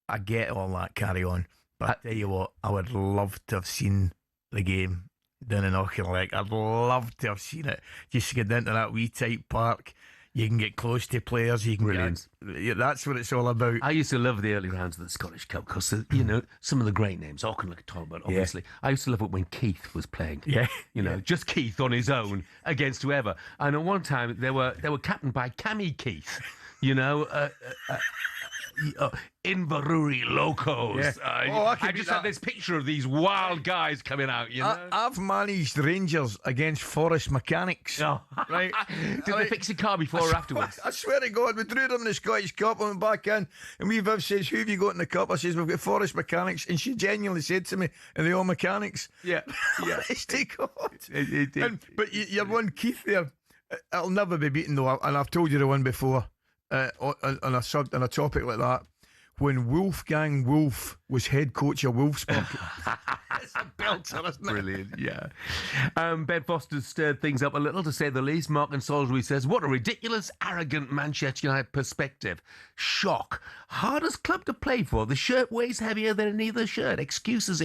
I get all that carry on, but I tell you what, I would love to have seen the game down in Auchinleck. I'd love to have seen it. Just get into that wee tight park. You can get close to players. You can Brilliant. That's what it's all about. I used to love the early rounds of the Scottish Cup because, you know, some of the great names, Auchinleck Talbot, obviously. Yeah. I used to love it when Keith was playing. Yeah. You know, just Keith on his own against whoever. And at one time, they were captained by Cammy Keith, you know, Inverurie Locos. Yeah. I just had this picture of these wild guys coming out, you know. I've managed Rangers against Forest Mechanics. Oh. Right? Did they fix the car before or afterwards? I swear to God, we drew them in the Scottish Cup and went back in, and Viv says, who have you got in the Cup? I says, we've got Forest Mechanics, and she genuinely said to me, are they all mechanics? Yeah. Honest to God. But your one, Keith, there, it'll never be beaten though, and I've told you the one before, on a topic like that, when Wolfgang Wolf was head coach of Wolfsburg. It's a belter, isn't it? Brilliant, yeah. Ben Foster's stirred things up a little, to say the least. Mark and Salisbury says, what a ridiculous, arrogant Manchester United perspective. Shock. Hardest club to play for. The shirt weighs heavier than any other shirt. Excuses.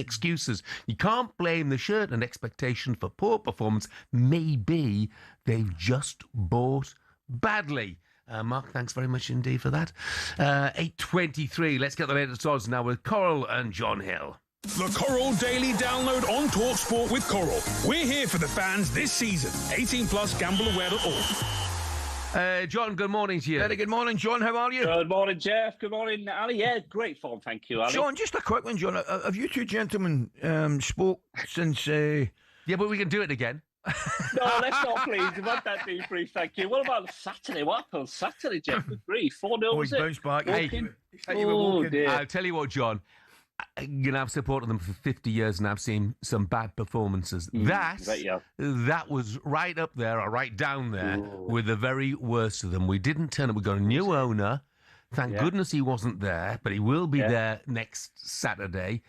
You can't blame the shirt and expectation for poor performance. Maybe they've just bought badly. Mark, thanks very much indeed for that. 8:23. Let's get the latest odds now with Coral and John Hill. The Coral Daily Download on talkSPORT with Coral. We're here for the fans this season. 18 plus, gambleaware.org. John, good morning to you. Very good morning, John. How are you? Good morning, Jeff. Good morning, Ali. Yeah, great form, thank you, Ali. John, just a quick one, John. Have you two gentlemen spoke since... Yeah, but we can do it again. No, let's not, please. We've had that debrief, thank you. What about Saturday? What happened on Saturday, Jeff? Good grief. 4-0, was he bounced back. Dear. I'll tell you what, John. You know, I've supported them for 50 years and I've seen some bad performances. That was right up there or right down there with the very worst of them. We didn't turn up. We got a new owner. Thank goodness he wasn't there, but he will be there next Saturday,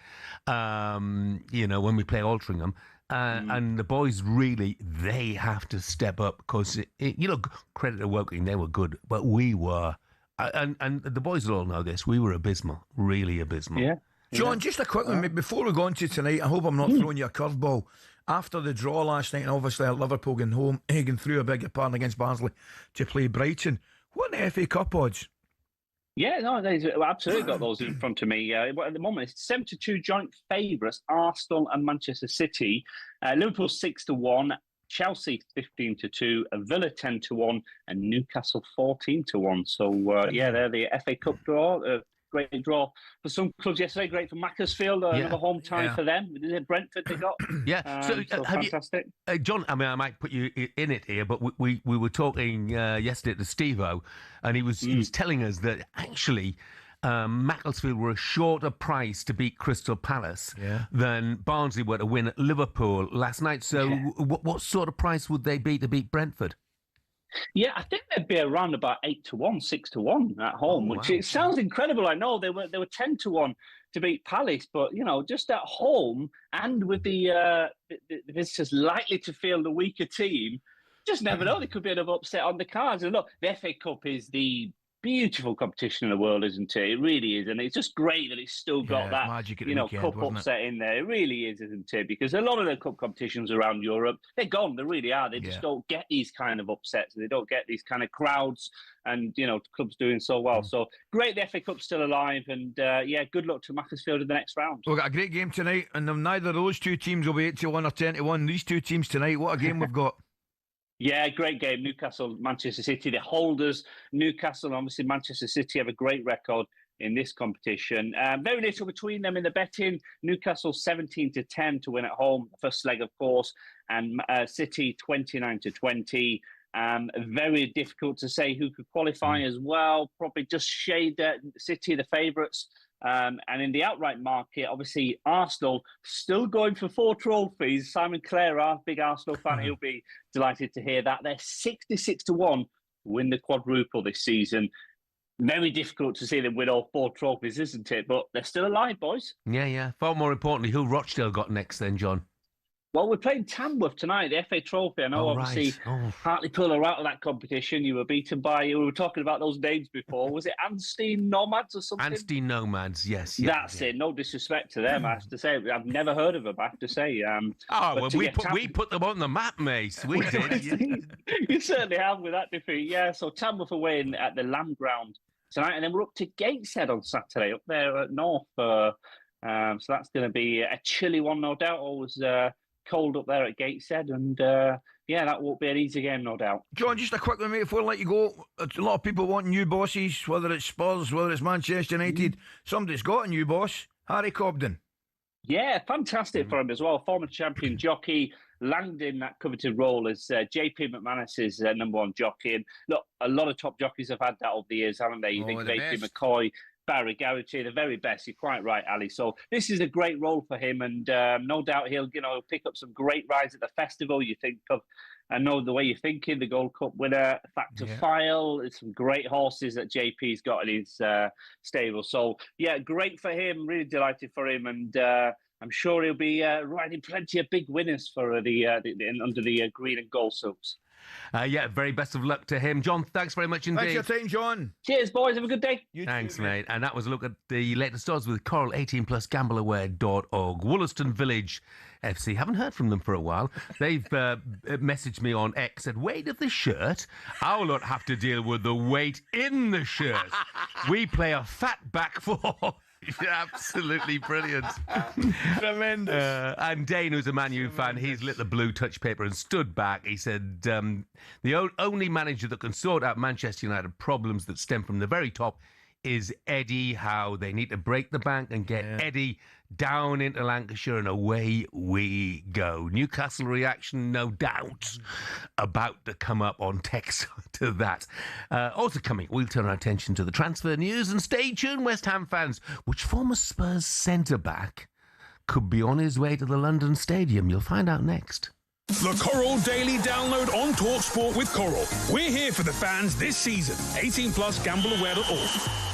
you know, when we play Altrincham. And the boys really, they have to step up because, you know, credit to Woking, they were good, but we were. And the boys will all know this. We were abysmal, really abysmal. Yeah. John, just a quick one. Before we go on to tonight, I hope I'm not throwing you a curveball. After the draw last night, and obviously Liverpool going home, Hagen threw a big apart against Barnsley to play Brighton. What are the FA Cup odds? Yeah, no, they've absolutely got those in front of me. But at the moment, it's 7-2 joint favourites, Arsenal and Manchester City. Liverpool 6-1, Chelsea 15-2, Villa 10-1, and Newcastle 14-1. So, they're the FA Cup draw. Great draw for some clubs yesterday. Great for Macclesfield. Another home tie for them. Is it Brentford they got? So fantastic. John, I mean, I might put you in it here, but we were talking yesterday to Steve-O, and he was telling us that actually Macclesfield were a shorter price to beat Crystal Palace than Barnsley were to win at Liverpool last night. So what sort of price would they be to beat Brentford? Yeah, I think they'd be around about 8-1, 6-1 at home, which it sounds incredible. I know they were 10-1 to beat Palace, but just at home and with the visitors likely to field a weaker team, just never know. There could be another upset on the cards. And look, the FA Cup is the beautiful competition in the world, isn't it? It really is, and it's just great that it's still got that cup upset in there. It really is, isn't it? Because a lot of the cup competitions around Europe, they're gone. They really are. They just don't get these kind of upsets. They don't get these kind of crowds, and clubs doing so well. So great, the FA Cup's still alive, and good luck to Macclesfield in the next round. We've got a great game tonight, and neither of those two teams will be 8-1 or 10-1. These two teams tonight, what a game we've got. Yeah, great game. Newcastle, Manchester City, the holders. Newcastle and obviously Manchester City have a great record in this competition. Very little between them in the betting. Newcastle 17-10 to win at home, first leg, of course, and City 29-20. Very difficult to say who could qualify as well. Probably just shade City, the favourites. And in the outright market, obviously, Arsenal still going for 4 trophies. Simon Clare, our big Arsenal fan, he'll be delighted to hear that. They're 66-1 to win the quadruple this season. Very difficult to see them win all 4 trophies, isn't it? But they're still alive, boys. Yeah. Far more importantly, who Rochdale got next then, John? Well, we're playing Tamworth tonight, the FA Trophy. I know, obviously, Hartlepool are out of that competition. You were beaten by, we were talking about those names before. Was it Anstey Nomads or something? Anstey Nomads, yes. That's it. No disrespect to them, I have to say. I've never heard of them, I have to say. We put them on the map, mate. We did. You certainly have with that defeat. Yeah, so Tamworth away at the Lamb Ground tonight, and then we're up to Gateshead on Saturday, up there at North. So that's going to be a chilly one, no doubt. Always cold up there at Gateshead, and that won't be an easy game, no doubt. John, just a quick one, mate, before I let you go. A lot of people want new bosses, whether it's Spurs, whether it's Manchester United. Somebody's got a new boss, Harry Cobden. Yeah, fantastic for him as well. Former champion jockey, landed in that coveted role as JP McManus's number 1 jockey. And look, a lot of top jockeys have had that over the years, haven't they? You think JP McCoy, Barry Garrity, the very best. You're quite right, Ali. So this is a great role for him, and no doubt he'll, pick up some great rides at the festival. You think of, I know the way you're thinking, the Gold Cup winner, Factor File. There's some great horses that JP's got in his stable. So yeah, great for him. Really delighted for him, and I'm sure he'll be riding plenty of big winners for under the green and gold silks. Very best of luck to him. John, thanks very much indeed. Thanks for your time, John. Cheers, boys. Have a good day. Thanks, mate. And that was a look at the latest odds with Coral 18+, gambleaware.org. Wollaston Village FC. Haven't heard from them for a while. They've messaged me on X, said, weight of the shirt? I'll not have to deal with the weight in the shirt. We play a fat back four. Absolutely brilliant. Tremendous. And Dane, who's a Man U fan, he's lit the blue touch paper and stood back. He said, the only manager that can sort out Manchester United problems that stem from the very top is Eddie Howe. They need to break the bank and get Eddie down into Lancashire, and away we go. Newcastle reaction, no doubt, about to come up on text to that. Also coming, we'll turn our attention to the transfer news, and stay tuned, West Ham fans. Which former Spurs centre-back could be on his way to the London Stadium? You'll find out next. The Coral Daily Download on talkSPORT with Coral. We're here for the fans this season. 18+, gambleaware.org.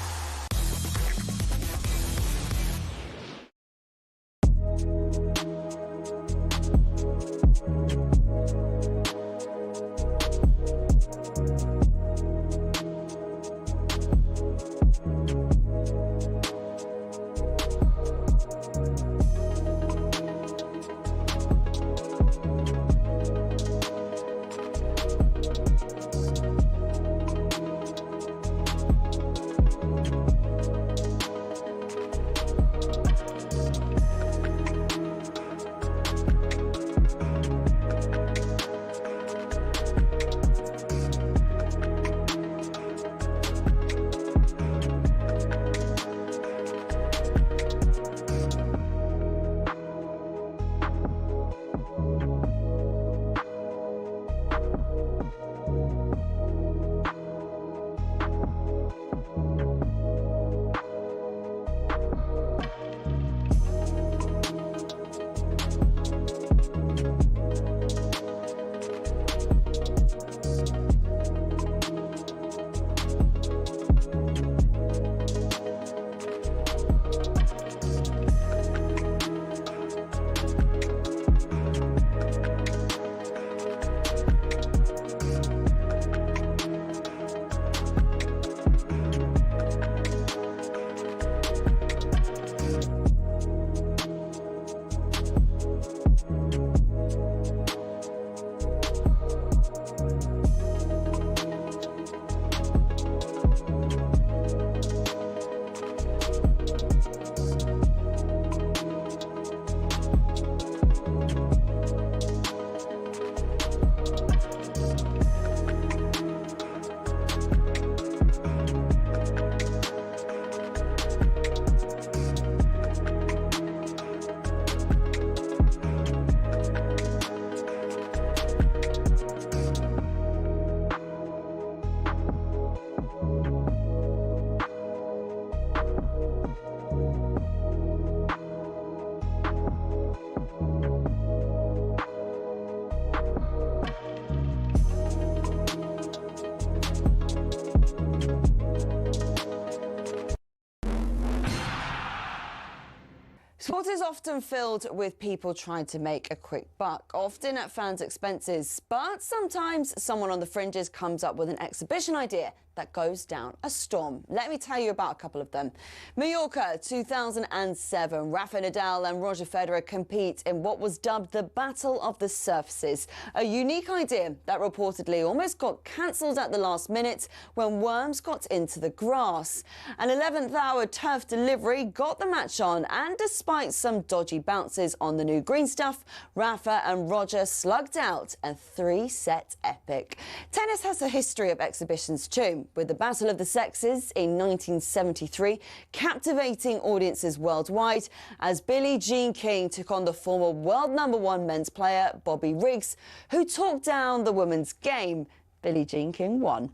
Sport is often filled with people trying to make a quick buck, often at fans' expenses. But sometimes someone on the fringes comes up with an exhibition idea that goes down a storm. Let me tell you about a couple of them. Mallorca 2007. Rafa Nadal and Roger Federer compete in what was dubbed the Battle of the Surfaces, a unique idea that reportedly almost got cancelled at the last minute when worms got into the grass. An 11th hour turf delivery got the match on, and despite some dodgy bounces on the new green stuff, Rafa and Roger slugged out a 3-set epic. Tennis has a history of exhibitions too, with the Battle of the Sexes in 1973 captivating audiences worldwide as Billie Jean King took on the former world #1 men's player Bobby Riggs, who talked down the women's game. Billie Jean King won.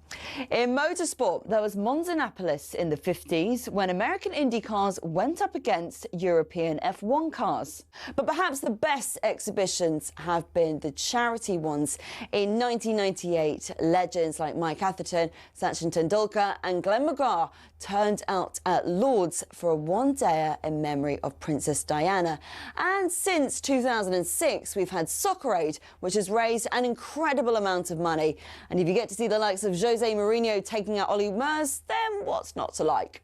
In motorsport, there was Monzanapolis in the 50s when American Indy cars went up against European F1 cars. But perhaps the best exhibitions have been the charity ones. In 1998, legends like Mike Atherton, Sachin Tendulkar and Glenn McGrath turned out at Lord's for a one-dayer in memory of Princess Diana. And since 2006, we've had Soccer Aid, which has raised an incredible amount of money. And if you get to see the likes of Jose Mourinho taking out Ollie Mers, then what's not to like?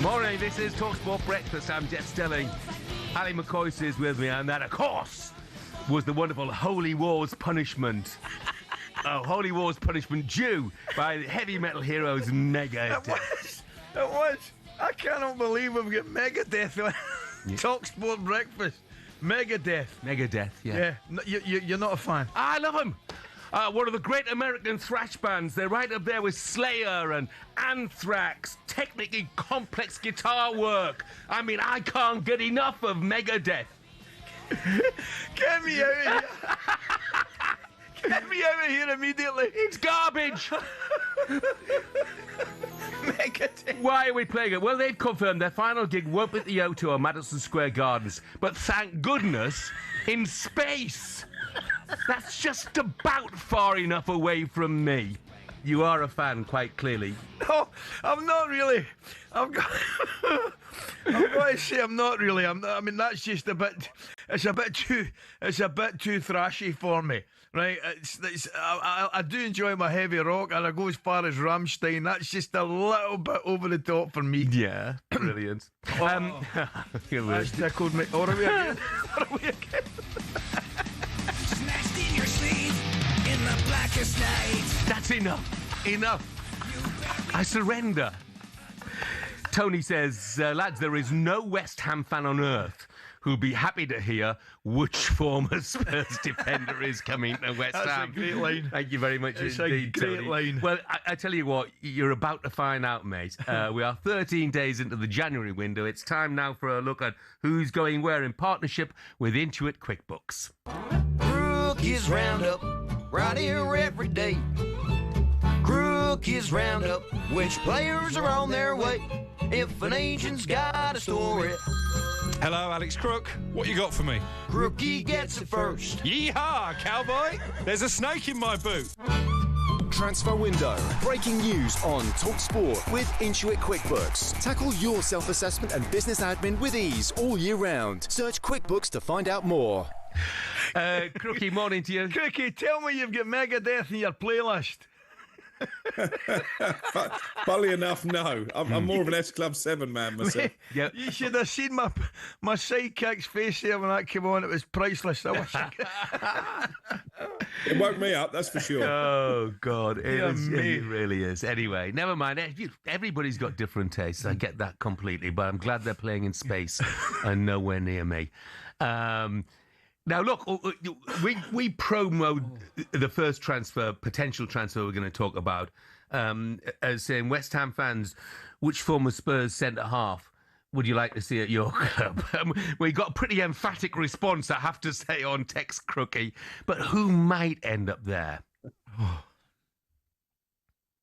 Morning, this is talkSPORT Breakfast. I'm Jeff Stelling. Ally McCoist is with me, and that, of course, was the wonderful Holy War's Punishment. Oh, Holy War's Punishment due by the heavy metal heroes Megadeth. It was. I cannot believe we've got Megadeth on talkSPORT Breakfast. Megadeth. Megadeth, yeah. Yeah, you're not a fan? I love them. One of the great American thrash bands. They're right up there with Slayer and Anthrax. Technically complex guitar work. I mean, I can't get enough of Megadeth. Get me out of here. Get me out of here immediately. It's garbage. Megadeth. Why are we playing it? Well, they've confirmed their final gig won't be at the O2 or Madison Square Gardens, but thank goodness, in space. That's just about far enough away from me. You are a fan, quite clearly. No, I'm not really. I've got to say I'm not really. I mean, that's just a bit. It's a bit too thrashy for me, right? I do enjoy my heavy rock, and I go as far as Rammstein. That's just a little bit over the top for me. Yeah, brilliant. That's tickled me. Or are we again? Are we again? In the blackest night. That's enough. Enough. I surrender. Tony says, lads, there is no West Ham fan on earth who'll be happy to hear which former Spurs defender is coming to West Ham. That's a great line. Thank you very much indeed, It's a great Tony. line. Well, I tell you what, you're about to find out, mate. We are 13 days into the January window. It's time now for a look at who's going where in partnership with Intuit QuickBooks. Rookies Roundup, right here every day. Rookies Roundup, which players are on their way. If an agent's got a story. Hello, Alex Crook. What you got for me? Crookie gets it first. Yeehaw, cowboy! There's a snake in my boot. Transfer window. Breaking news on talkSPORT with Intuit QuickBooks. Tackle your self-assessment and business admin with ease all year round. Search QuickBooks to find out more. Crookie, morning to you. Crookie, tell me you've got Megadeth in your playlist. Funnily enough, no. I'm more of an S Club 7 man myself. Yep. You should have seen my sidekick's face there when that came on. It was priceless. I wish It woke me up, that's for sure. Oh, God. It really is. Anyway, never mind. Everybody's got different tastes. I get that completely. But I'm glad they're playing in space and nowhere near me. Now, look, we promoted the first potential transfer we're going to talk about, as saying, West Ham fans, which former Spurs centre-half would you like to see at your club? We got a pretty emphatic response, I have to say, on text, Crookie. But who might end up there?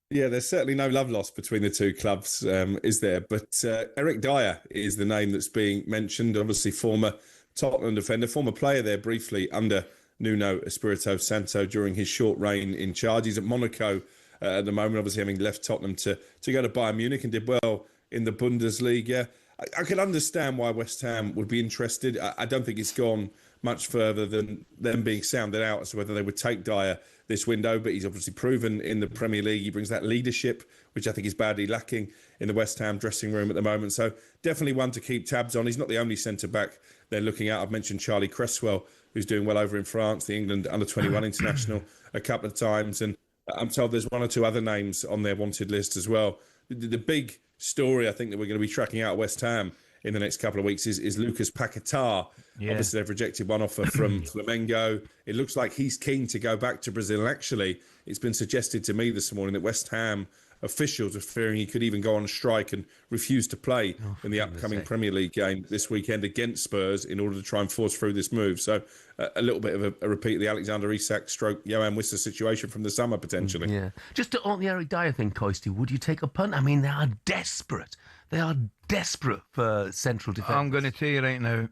Yeah, there's certainly no love lost between the two clubs, is there? But Eric Dyer is the name that's being mentioned, obviously former Tottenham defender, former player there briefly under Nuno Espirito Santo during his short reign in charge. He's at Monaco at the moment, obviously having left Tottenham to go to Bayern Munich and did well in the Bundesliga. I can understand why West Ham would be interested. I don't think it's gone much further than them being sounded out as to whether they would take Dyer this window, but he's obviously proven in the Premier League. He brings that leadership, which I think is badly lacking in the West Ham dressing room at the moment. So definitely one to keep tabs on. He's not the only centre-back they're looking at. I've mentioned Charlie Cresswell, who's doing well over in France, the England under-21 international a couple of times. And I'm told there's one or two other names on their wanted list as well. The big story I think that we're going to be tracking out at West Ham in the next couple of weeks is Lucas Paqueta. Yeah. Obviously, they've rejected one offer from Flamengo. It looks like he's keen to go back to Brazil. And actually, it's been suggested to me this morning that West Ham officials are fearing he could even go on strike and refuse to play in the upcoming Premier League game this weekend against Spurs in order to try and force through this move. So a little bit of a repeat of the Alexander Isak stroke Johan Wissa situation from the summer, potentially. Yeah. Just on the Eric Dyer thing, Coisty, would you take a punt? I mean, they are desperate. They are desperate for central defence. I'm going to tell you right now,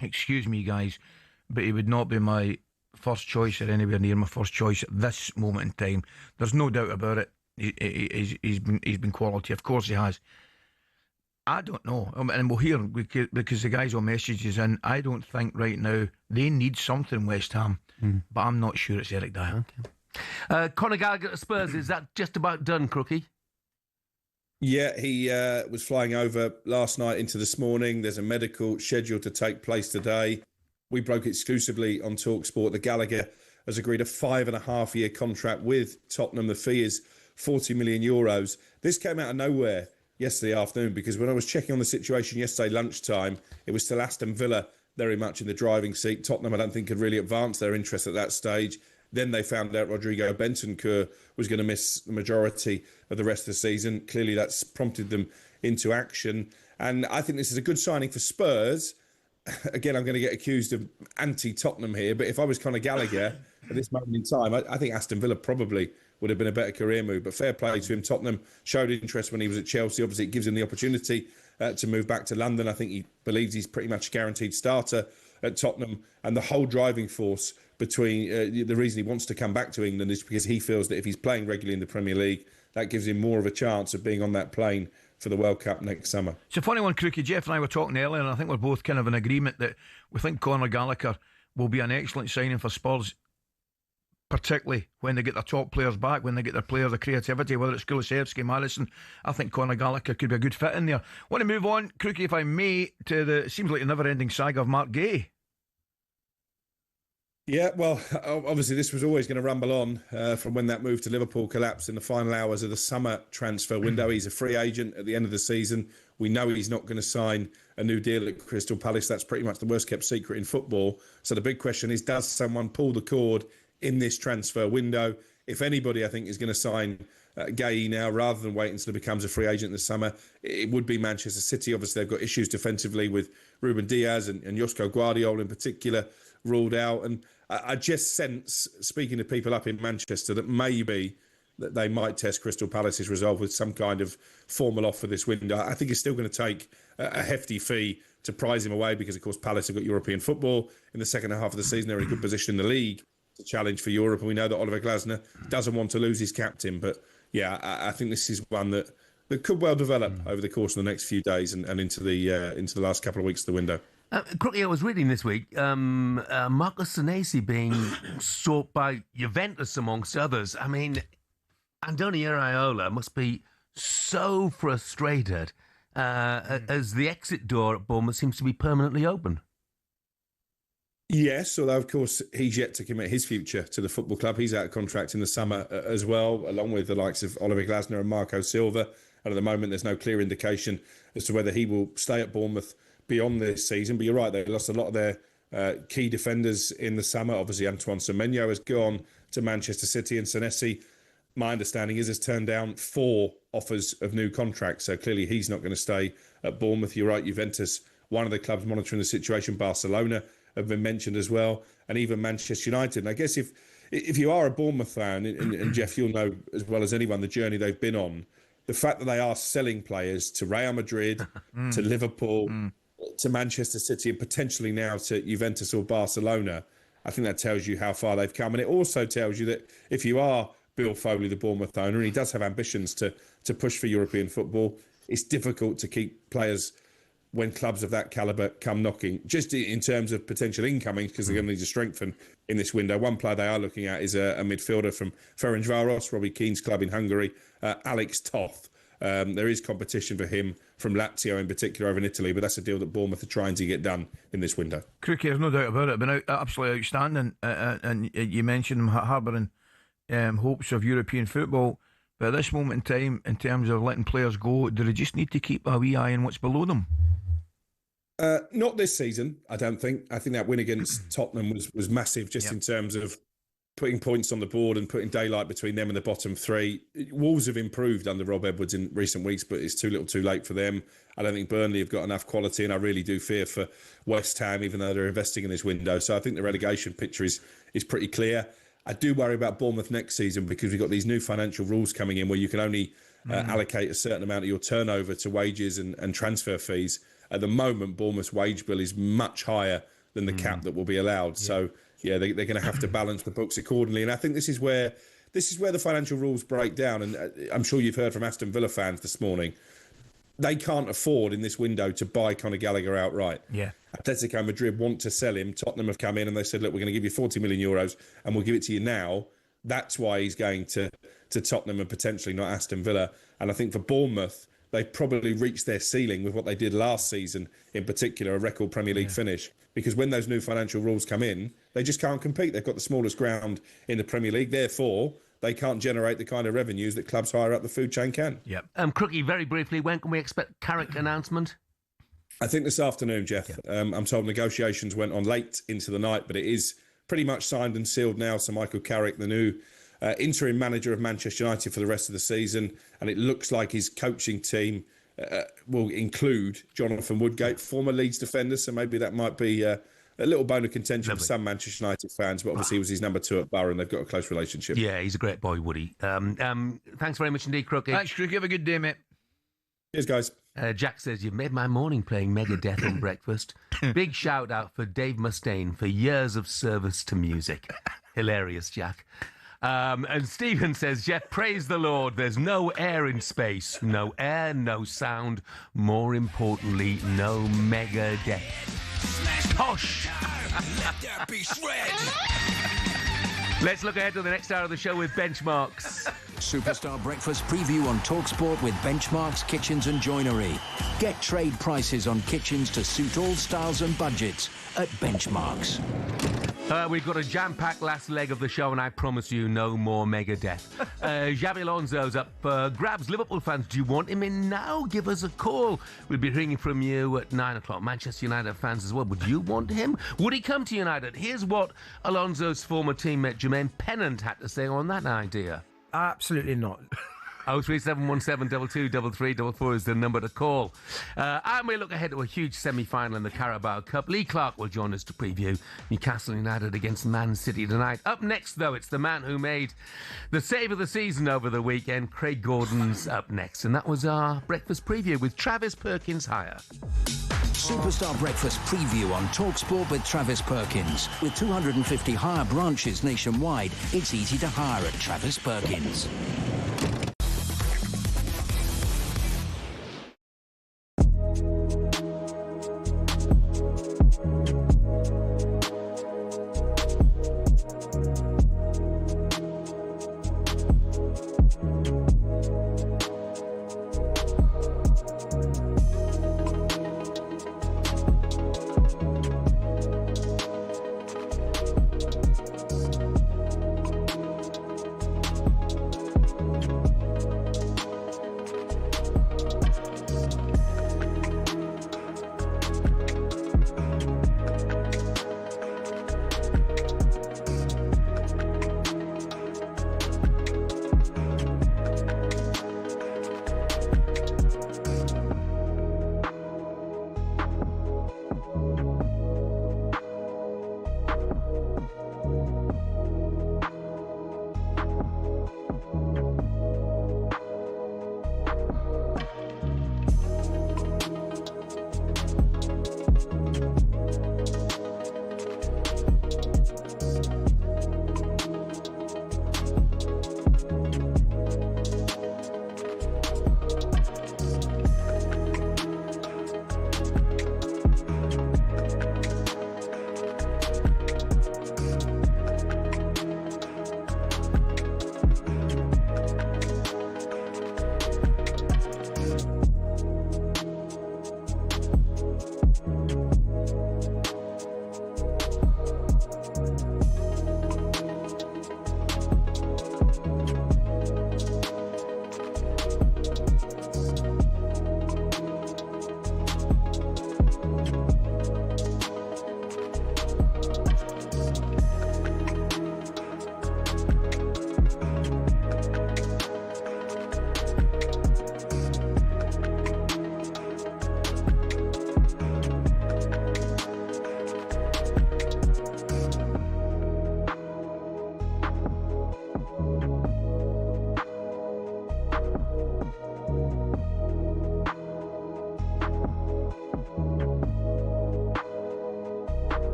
excuse me, guys, but he would not be my first choice or anywhere near my first choice at this moment in time. There's no doubt about it. He's been quality. Of course he has. I don't know. And we'll hear, because the guys will messages in. I don't think right now they need something, West Ham, but I'm not sure it's Eric Dyer. Okay. Conor Gallagher at Spurs, is that just about done, Crookie? Yeah, he was flying over last night into this morning. There's a medical scheduled to take place today. We broke exclusively on talkSPORT. The Gallagher has agreed a 5.5-year contract with Tottenham. The fee is €40 million. This came out of nowhere yesterday afternoon because when I was checking on the situation yesterday lunchtime, it was still Aston Villa very much in the driving seat. Tottenham, I don't think, could really advance their interest at that stage. Then they found out Rodrigo Bentancur was going to miss the majority of the rest of the season. Clearly, that's prompted them into action. And I think this is a good signing for Spurs. Again, I'm going to get accused of anti-Tottenham here, but if I was Conor Gallagher at this moment in time, I think Aston Villa probably would have been a better career move. But fair play to him. Tottenham showed interest when he was at Chelsea. Obviously, it gives him the opportunity to move back to London. I think he believes he's pretty much a guaranteed starter at Tottenham. And the whole driving force between the reason he wants to come back to England is because he feels that if he's playing regularly in the Premier League, that gives him more of a chance of being on that plane for the World Cup next summer. It's a funny one, Crookie. Jeff and I were talking earlier, and I think we're both kind of in agreement that we think Conor Gallagher will be an excellent signing for Spurs, particularly when they get their top players back, when they get their players of creativity, whether it's Kulusevski, Madison. I think Conor Gallagher could be a good fit in there. I want to move on, Crookie, if I may, to the seems like a never-ending saga of Mark Gay. Yeah, well, obviously this was always going to rumble on from when that move to Liverpool collapsed in the final hours of the summer transfer window. He's a free agent at the end of the season. We know he's not going to sign a new deal at Crystal Palace. That's pretty much the worst kept secret in football. So the big question is, does someone pull the cord in this transfer window? If anybody, I think, is going to sign Gay now rather than wait until he becomes a free agent this summer, it would be Manchester City. Obviously, they've got issues defensively with Ruben Diaz and Josko Guardiola in particular ruled out. And I just sense, speaking to people up in Manchester, that maybe that they might test Crystal Palace's resolve with some kind of formal offer this window. I think it's still going to take a hefty fee to prize him away because, of course, Palace have got European football in the second half of the season. They're in a good position in the league to challenge for Europe. And we know that Oliver Glasner doesn't want to lose his captain. But, yeah, I think this is one that could well develop over the course of the next few days and into the last couple of weeks of the window. Crookie, I was reading this week, Marcus Senesi being sought by Juventus amongst others. I mean, Andoni Iraola must be so frustrated as the exit door at Bournemouth seems to be permanently open. Yes, although of course he's yet to commit his future to the football club. He's out of contract in the summer as well, along with the likes of Oliver Glasner and Marco Silva. And at the moment, there's no clear indication as to whether he will stay at Bournemouth beyond this season. But you're right, they lost a lot of their key defenders in the summer. Obviously, Antoine Semenyo has gone to Manchester City, and Senesi, my understanding is, has turned down 4 offers of new contracts. So clearly he's not going to stay at Bournemouth. You're right, Juventus, one of the clubs monitoring the situation. Barcelona have been mentioned as well, and even Manchester United. And I guess if you are a Bournemouth fan, and Jeff, you'll know as well as anyone the journey they've been on, the fact that they are selling players to Real Madrid, to Liverpool, to Manchester City, and potentially now to Juventus or Barcelona, I think that tells you how far they've come. And it also tells you that if you are Bill Foley, the Bournemouth owner, and he does have ambitions to push for European football, it's difficult to keep players when clubs of that calibre come knocking, just in terms of potential incoming, because they're going to need to strengthen in this window. One player they are looking at is a midfielder from Ferencváros, Robbie Keane's club in Hungary, Alex Toth. There is competition for him from Lazio in particular over in Italy, but that's a deal that Bournemouth are trying to get done in this window. Crookie, there's no doubt about it. Been absolutely outstanding, and you mentioned them harbouring hopes of European football. But at this moment in time, in terms of letting players go, do they just need to keep a wee eye on what's below them? Not this season, I don't think. I think that win against Tottenham was massive, just in terms of putting points on the board and putting daylight between them and the bottom 3. Wolves have improved under Rob Edwards in recent weeks, but it's too little too late for them. I don't think Burnley have got enough quality, and I really do fear for West Ham, even though they're investing in this window. So I think the relegation picture is pretty clear. I do worry about Bournemouth next season, because we've got these new financial rules coming in where you can only allocate a certain amount of your turnover to wages and transfer fees. At the moment, Bournemouth's wage bill is much higher than the cap that will be allowed. So, yeah, they're going to have to balance the books accordingly. And I think this is where the financial rules break down. And I'm sure you've heard from Aston Villa fans this morning. They can't afford in this window to buy Conor Gallagher outright. Yeah. Atletico Madrid want to sell him. Tottenham have come in and they said, look, we're going to give you 40 million euros and we'll give it to you now. That's why he's going to Tottenham and potentially not Aston Villa. And I think for Bournemouth, they probably reached their ceiling with what they did last season, in particular, a record Premier League finish. Because when those new financial rules come in, they just can't compete. They've got the smallest ground in the Premier League. Therefore, they can't generate the kind of revenues that clubs higher up the food chain can. Yep. Crookie, very briefly, when can we expect Carrick announcement? I think this afternoon, Jeff. I'm told negotiations went on late into the night, but it is pretty much signed and sealed now. So Michael Carrick, the new interim manager of Manchester United for the rest of the season, and it looks like his coaching team will include Jonathan Woodgate, former Leeds defender, so maybe that might be a little bone of contention for some Manchester United fans, but obviously he was his number 2 at Borough and they've got a close relationship. Yeah, he's a great boy, Woody. Thanks very much indeed, Crookie. Thanks, Crookie. Have a good day, mate. Cheers, guys. Jack says, you've made my morning playing Megadeth on breakfast. Big shout out for Dave Mustaine for years of service to music. Hilarious, Jack. And Stephen says, Jeff, praise the Lord. There's no air in space. No air, no sound. More importantly, no Megadeth. Posh! Let's look ahead to the next hour of the show with Benchmarks. Superstar Breakfast preview on talkSPORT with Benchmarks Kitchens and Joinery. Get trade prices on kitchens to suit all styles and budgets at Benchmarks. We've got a jam-packed last leg of the show, and I promise you no more Megadeth. Xabi Alonso's up for grabs. Liverpool fans, do you want him in now? Give us a call. We'll be hearing from you at 9 o'clock. Manchester United fans as well. Would you want him? Would he come to United? Here's what Alonso's former teammate Jermaine Pennant had to say on that idea. Absolutely not. 03717 223344 is the number to call. And we look ahead to a huge semi-final in the Carabao Cup. Lee Clark will join us to preview Newcastle United against Man City tonight. Up next, though, it's the man who made the save of the season over the weekend. Craig Gordon's up next. And that was our breakfast preview with Travis Perkins Hire. Superstar Breakfast preview on talkSPORT with Travis Perkins. With 250 hire branches nationwide, it's easy to hire at Travis Perkins.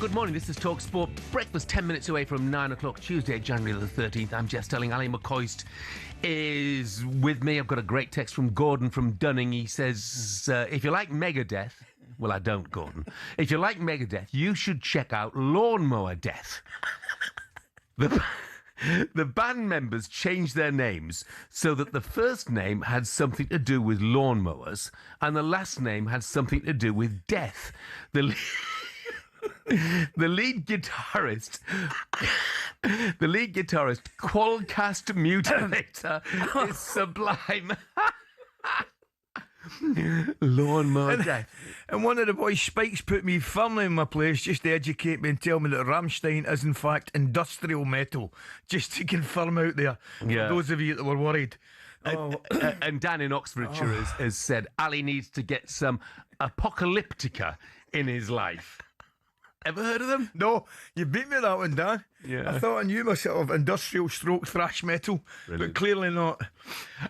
Good morning, this is talkSPORT. Breakfast 10 minutes away from 9 o'clock, Tuesday, January the 13th. I'm Jeff Stelling Ally McCoist is with me. I've got a great text from Gordon from Dunning. He says, if you like Megadeth, well, I don't, Gordon. If you like Megadeth, you should check out Lawnmower Death. The band members changed their names so that the first name had something to do with lawnmowers and the last name had something to do with death. The lead guitarist, Qualcast Mutilator, is sublime. Lawnmower Death. And one of the boys, Spikes, put me firmly in my place just to educate me and tell me that Rammstein is in fact industrial metal, just to confirm out there for those of you that were worried. And Dan in Oxfordshire has said Ali needs to get some apocalyptica in his life. Ever heard of them? No, you beat me that one, Dan. Yeah. I thought I knew my sort of industrial stroke thrash metal, but clearly not.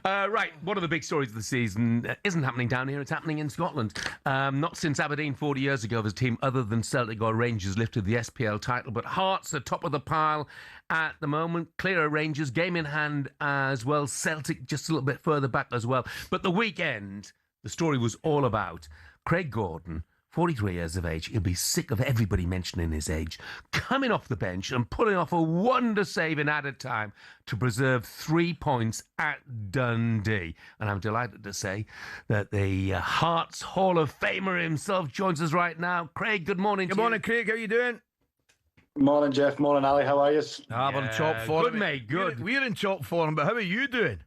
Right, one of the big stories of the season isn't happening down here, it's happening in Scotland. Not since Aberdeen 40 years ago has a team other than Celtic or Rangers lifted the SPL title, but Hearts are top of the pile at the moment. Clear of Rangers, game in hand as well. Celtic just a little bit further back as well. But the weekend, the story was all about Craig Gordon, 43 years of age. He'll be sick of everybody mentioning his age. Coming off the bench and pulling off a wonder save in added time to preserve 3 points at Dundee. And I'm delighted to say that the Hearts Hall of Famer himself joins us right now. Craig, good morning. Good morning, Craig. How you doing? Morning, Jeff. Morning, Ali. How are you? We're in top form. Good, mate. Good. We're in top form, but how are you doing?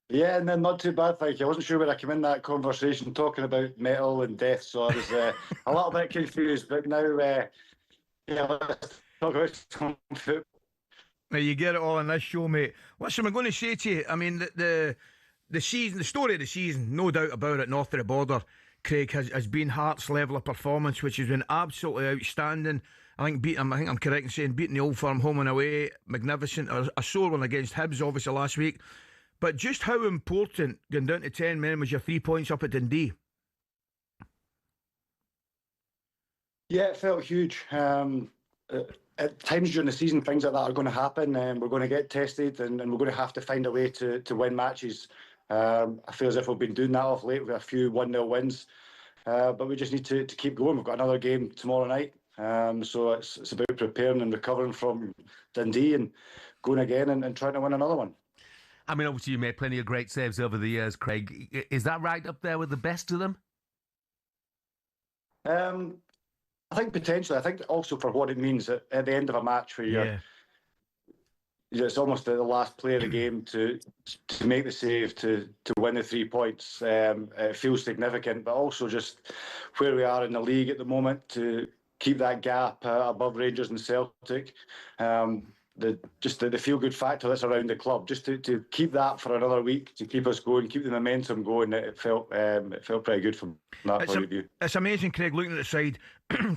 Yeah, and then not too bad, thank you. I wasn't sure where I came in that conversation talking about metal and death, so I was a little bit confused. But now, let's talk about some football. Now you get it all in this show, mate. Listen, I'm going to say to you, I mean, the season, the story of the season, no doubt about it, north of the border, Craig, has been Hearts' level of performance, which has been absolutely outstanding. I think I'm correct in saying beating the Old Firm home and away, magnificent. A sore one against Hibs, obviously, last week. But just how important, going down to 10 men, was your 3 points up at Dundee? Yeah, it felt huge. At times during the season, things like that are going to happen, and we're going to get tested, and we're going to have to find a way to win matches. I feel as if we've been doing that of late with a few 1-0 wins, but we just need to keep going. We've got another game tomorrow night, so it's about preparing and recovering from Dundee and going again and trying to win another one. I mean, obviously you made plenty of great saves over the years, Craig. Is that right up there with the best of them? I think potentially. I think also for what it means at the end of a match where it's almost the last play of the game to make the save, to win the 3 points. It feels significant, but also just where we are in the league at the moment to keep that gap above Rangers and Celtic. The feel-good factor that's around the club, just to keep that for another week, to keep us going, keep the momentum going. It felt pretty good from that point of view. It's amazing, Craig, looking at the side.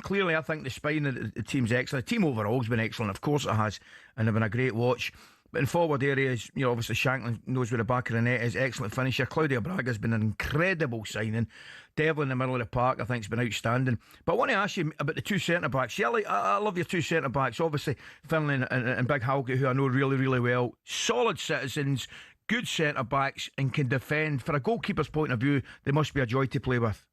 Clearly, I think the spine of the team's excellent. The team overall has been excellent, of course it has, and they've been a great watch. But in forward areas, obviously Shankland knows where the back of the net is, excellent finisher. Claudia Braga's been an incredible signing. Devlin in the middle of the park, I think, has been outstanding. But I want to ask you about the two centre-backs. Yeah, I love your two centre-backs. Obviously, Finlay and Big Halkett, who I know really, really well. Solid citizens, good centre-backs, and can defend. For a goalkeeper's point of view, they must be a joy to play with.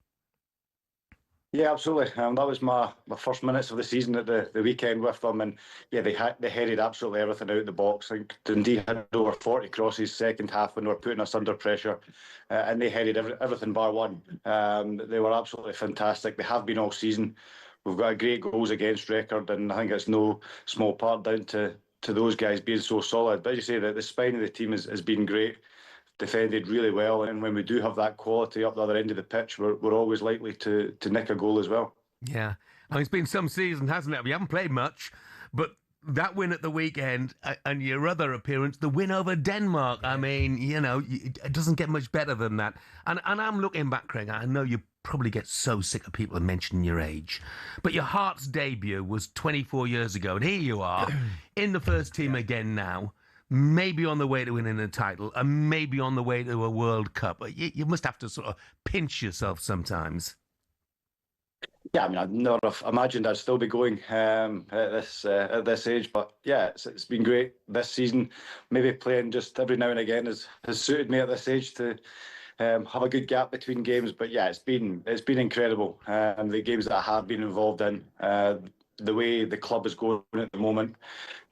Yeah, absolutely. That was my first minutes of the season at the weekend with them, and yeah, they headed absolutely everything out the box. I think Dundee had over 40 crosses second half when they were putting us under pressure, and they headed everything bar one. They were absolutely fantastic. They have been all season. We've got a great goals against record, and I think it's no small part down to those guys being so solid. But as you say, the spine of the team has been great. Defended really well, and when we do have that quality up the other end of the pitch, we're always likely to nick a goal as well. Yeah, I mean, it's been some season, hasn't it? We haven't played much, but that win at the weekend and your other appearance, the win over Denmark, I mean, it doesn't get much better than that. And I'm looking back, Craig, I know you probably get so sick of people mentioning your age, but your Hearts debut was 24 years ago, and here you are in the first team again now. Maybe on the way to winning a title, and maybe on the way to a World Cup. You must have to sort of pinch yourself sometimes. Yeah, I mean, I'd never have imagined I'd still be going at this age, but yeah, it's been great this season. Maybe playing just every now and again has suited me at this age to have a good gap between games. But yeah, it's been incredible. The games that I have been involved in. The way the club is going at the moment,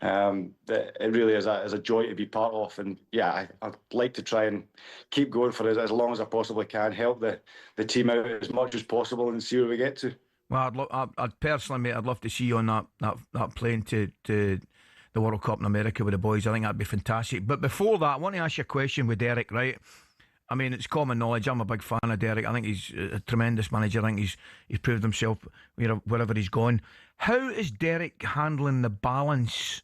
it really is a joy to be part of. And yeah, I'd like to try and keep going for as long as I possibly can, help the team out as much as possible and see where we get to. Well, I'd personally, mate, I'd love to see you on that plane to the World Cup in America with the boys. I think that'd be fantastic. But before that, I want to ask you a question with Derek, right? I mean, it's common knowledge. I'm a big fan of Derek. I think he's a tremendous manager. I think he's proved himself wherever he's gone. How is Derek handling the balance,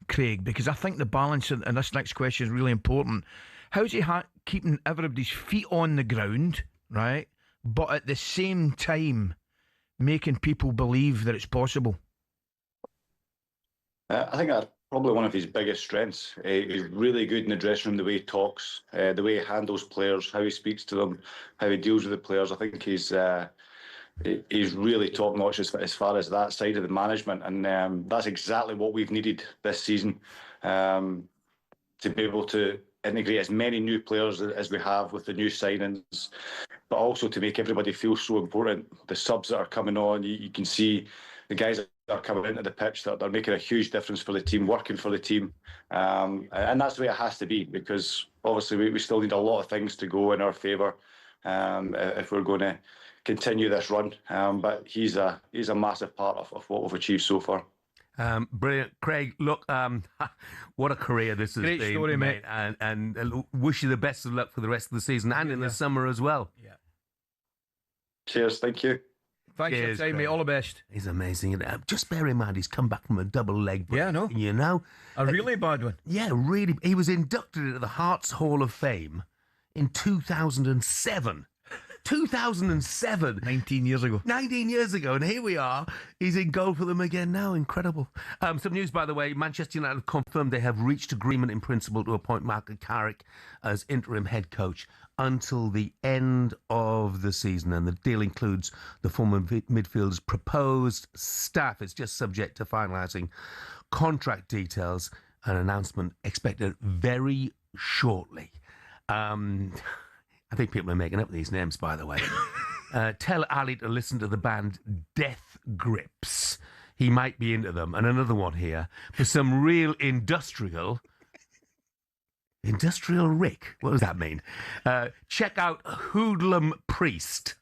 Craig? Because I think the balance in this next question is really important. How's he keeping everybody's feet on the ground, right? But at the same time, making people believe that it's possible? I think that's probably one of his biggest strengths. He's really good in the dressing room, the way he talks, the way he handles players, how he speaks to them, how he deals with the players. I think he's really top notch as far as that side of the management, and that's exactly what we've needed this season, to be able to integrate as many new players as we have with the new signings, but also to make everybody feel so important. The subs that are coming on, you can see the guys that are coming into the pitch that they're making a huge difference for the team, working for the team, and that's the way it has to be, because obviously we still need a lot of things to go in our favour if we're going to continue this run. But he's a massive part of what we've achieved so far. Brilliant, Craig. Look, what a career this has been. Great story, mate. And wish you the best of luck for the rest of the season and in the summer as well. Yeah. Cheers. Thank you. Thanks for your time, mate. All the best. He's amazing. Just bear in mind, he's come back from a double leg break. Yeah, I know. You know? A really bad one. Yeah, really. He was inducted into the Hearts Hall of Fame in 2007. 2007. 19 years ago. 19 years ago, and here we are. He's in goal for them again now. Incredible. Some news, by the way. Manchester United have confirmed they have reached agreement in principle to appoint Michael Carrick as interim head coach until the end of the season, and the deal includes the former midfielder's proposed staff. It's just subject to finalising contract details. An announcement expected very shortly. I think people are making up these names, by the way. Tell Ali to listen to the band Death Grips. He might be into them. And another one here for some real industrial Rick. What does that mean? Check out Hoodlum Priest.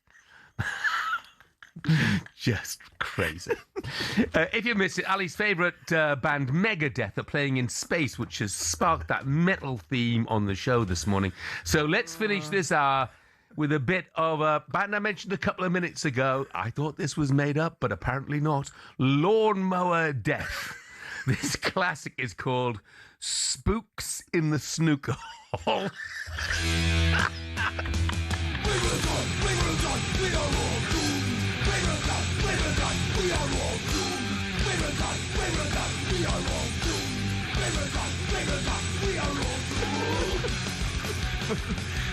Just crazy. If you miss it, Ali's favourite band, Megadeth, are playing in space, which has sparked that metal theme on the show this morning. So let's finish this hour with a bit of a band I mentioned a couple of minutes ago. I thought this was made up, but apparently not. Lawnmower Death. This classic is called Spooks in the Snooker Hall.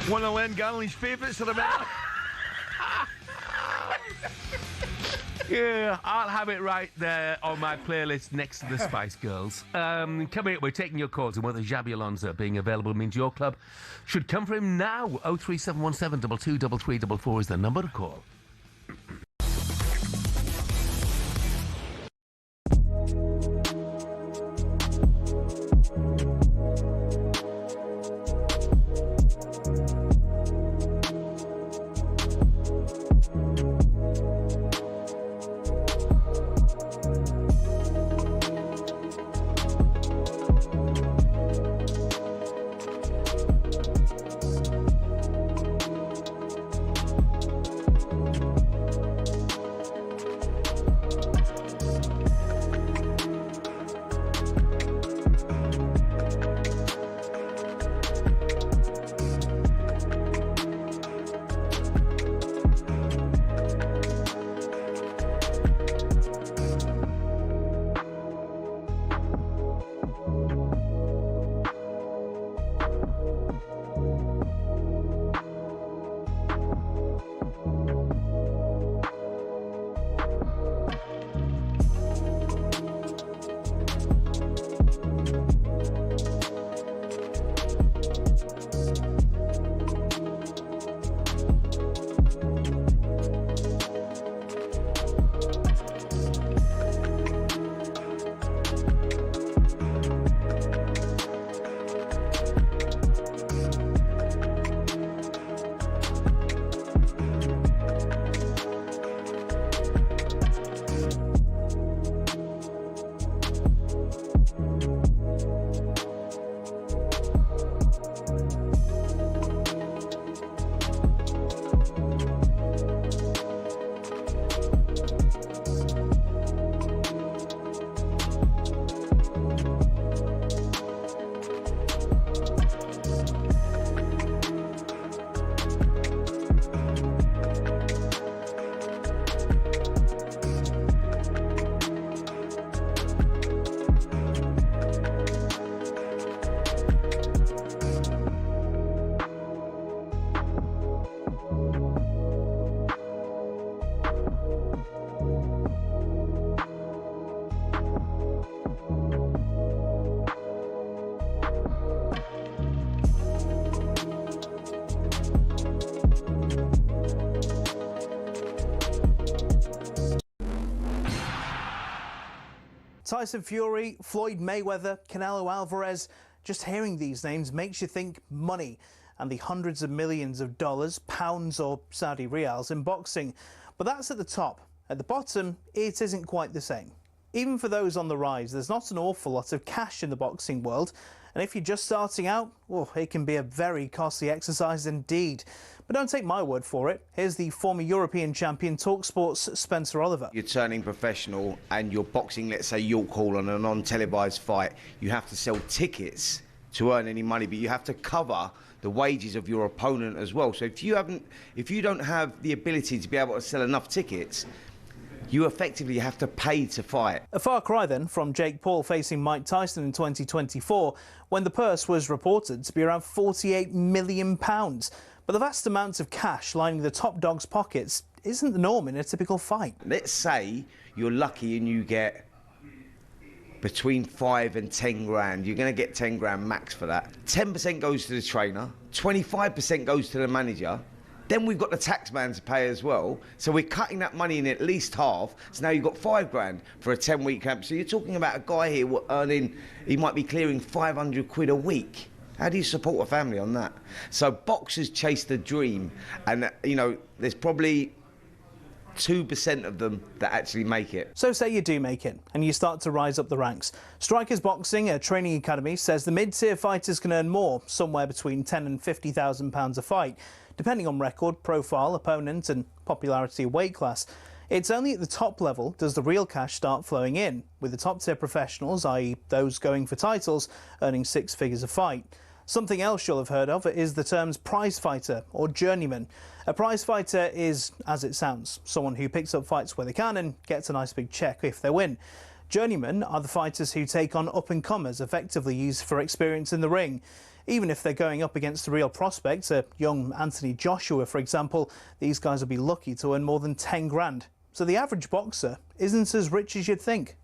One of Len Gallagher's favourites of the minute. Yeah, I'll have it right there on my playlist next to the Spice Girls. Coming up, we're taking your calls and whether Xabi Alonso being available means your club should come for him now. 03717 223344 is the number to call. Tyson Fury, Floyd Mayweather, Canelo Alvarez. Just hearing these names makes you think money and the hundreds of millions of dollars, pounds or Saudi riyals in boxing. But that's at the top. At the bottom, it isn't quite the same. Even for those on the rise, there's not an awful lot of cash in the boxing world. And if you're just starting out, well, it can be a very costly exercise indeed. But don't take my word for it. Here's the former European champion, talkSPORT's Spencer Oliver. You're turning professional and you're boxing, let's say, York Hall on a non-televised fight. You have to sell tickets to earn any money, but you have to cover the wages of your opponent as well. So if you don't have the ability to be able to sell enough tickets, you effectively have to pay to fight. A far cry then from Jake Paul facing Mike Tyson in 2024, when the purse was reported to be around £48 million. But the vast amounts of cash lining the top dog's pockets isn't the norm in a typical fight. Let's say you're lucky and you get between 5 and 10 grand. You're going to get 10 grand max for that. 10% goes to the trainer, 25% goes to the manager. Then we've got the tax man to pay as well. So we're cutting that money in at least half. So now you've got 5 grand for a 10-week camp. So you're talking about a guy here earning, he might be clearing 500 quid a week. How do you support a family on that? So boxers chase the dream. And, you know, there's probably 2% of them that actually make it. So say you do make it and you start to rise up the ranks. Strikers Boxing, a training academy, says the mid-tier fighters can earn more, somewhere between £10,000 and £50,000 a fight, depending on record, profile, opponent and popularity of weight class. It's only at the top level does the real cash start flowing in, with the top-tier professionals, i.e. those going for titles, earning 6 figures a fight. Something else you'll have heard of is the terms prize fighter or journeyman. A prize fighter is, as it sounds, someone who picks up fights where they can and gets a nice big check if they win. Journeymen are the fighters who take on up-and-comers, effectively used for experience in the ring. Even if they're going up against a real prospect, a young Anthony Joshua, for example, these guys will be lucky to earn more than 10 grand. So the average boxer isn't as rich as you'd think.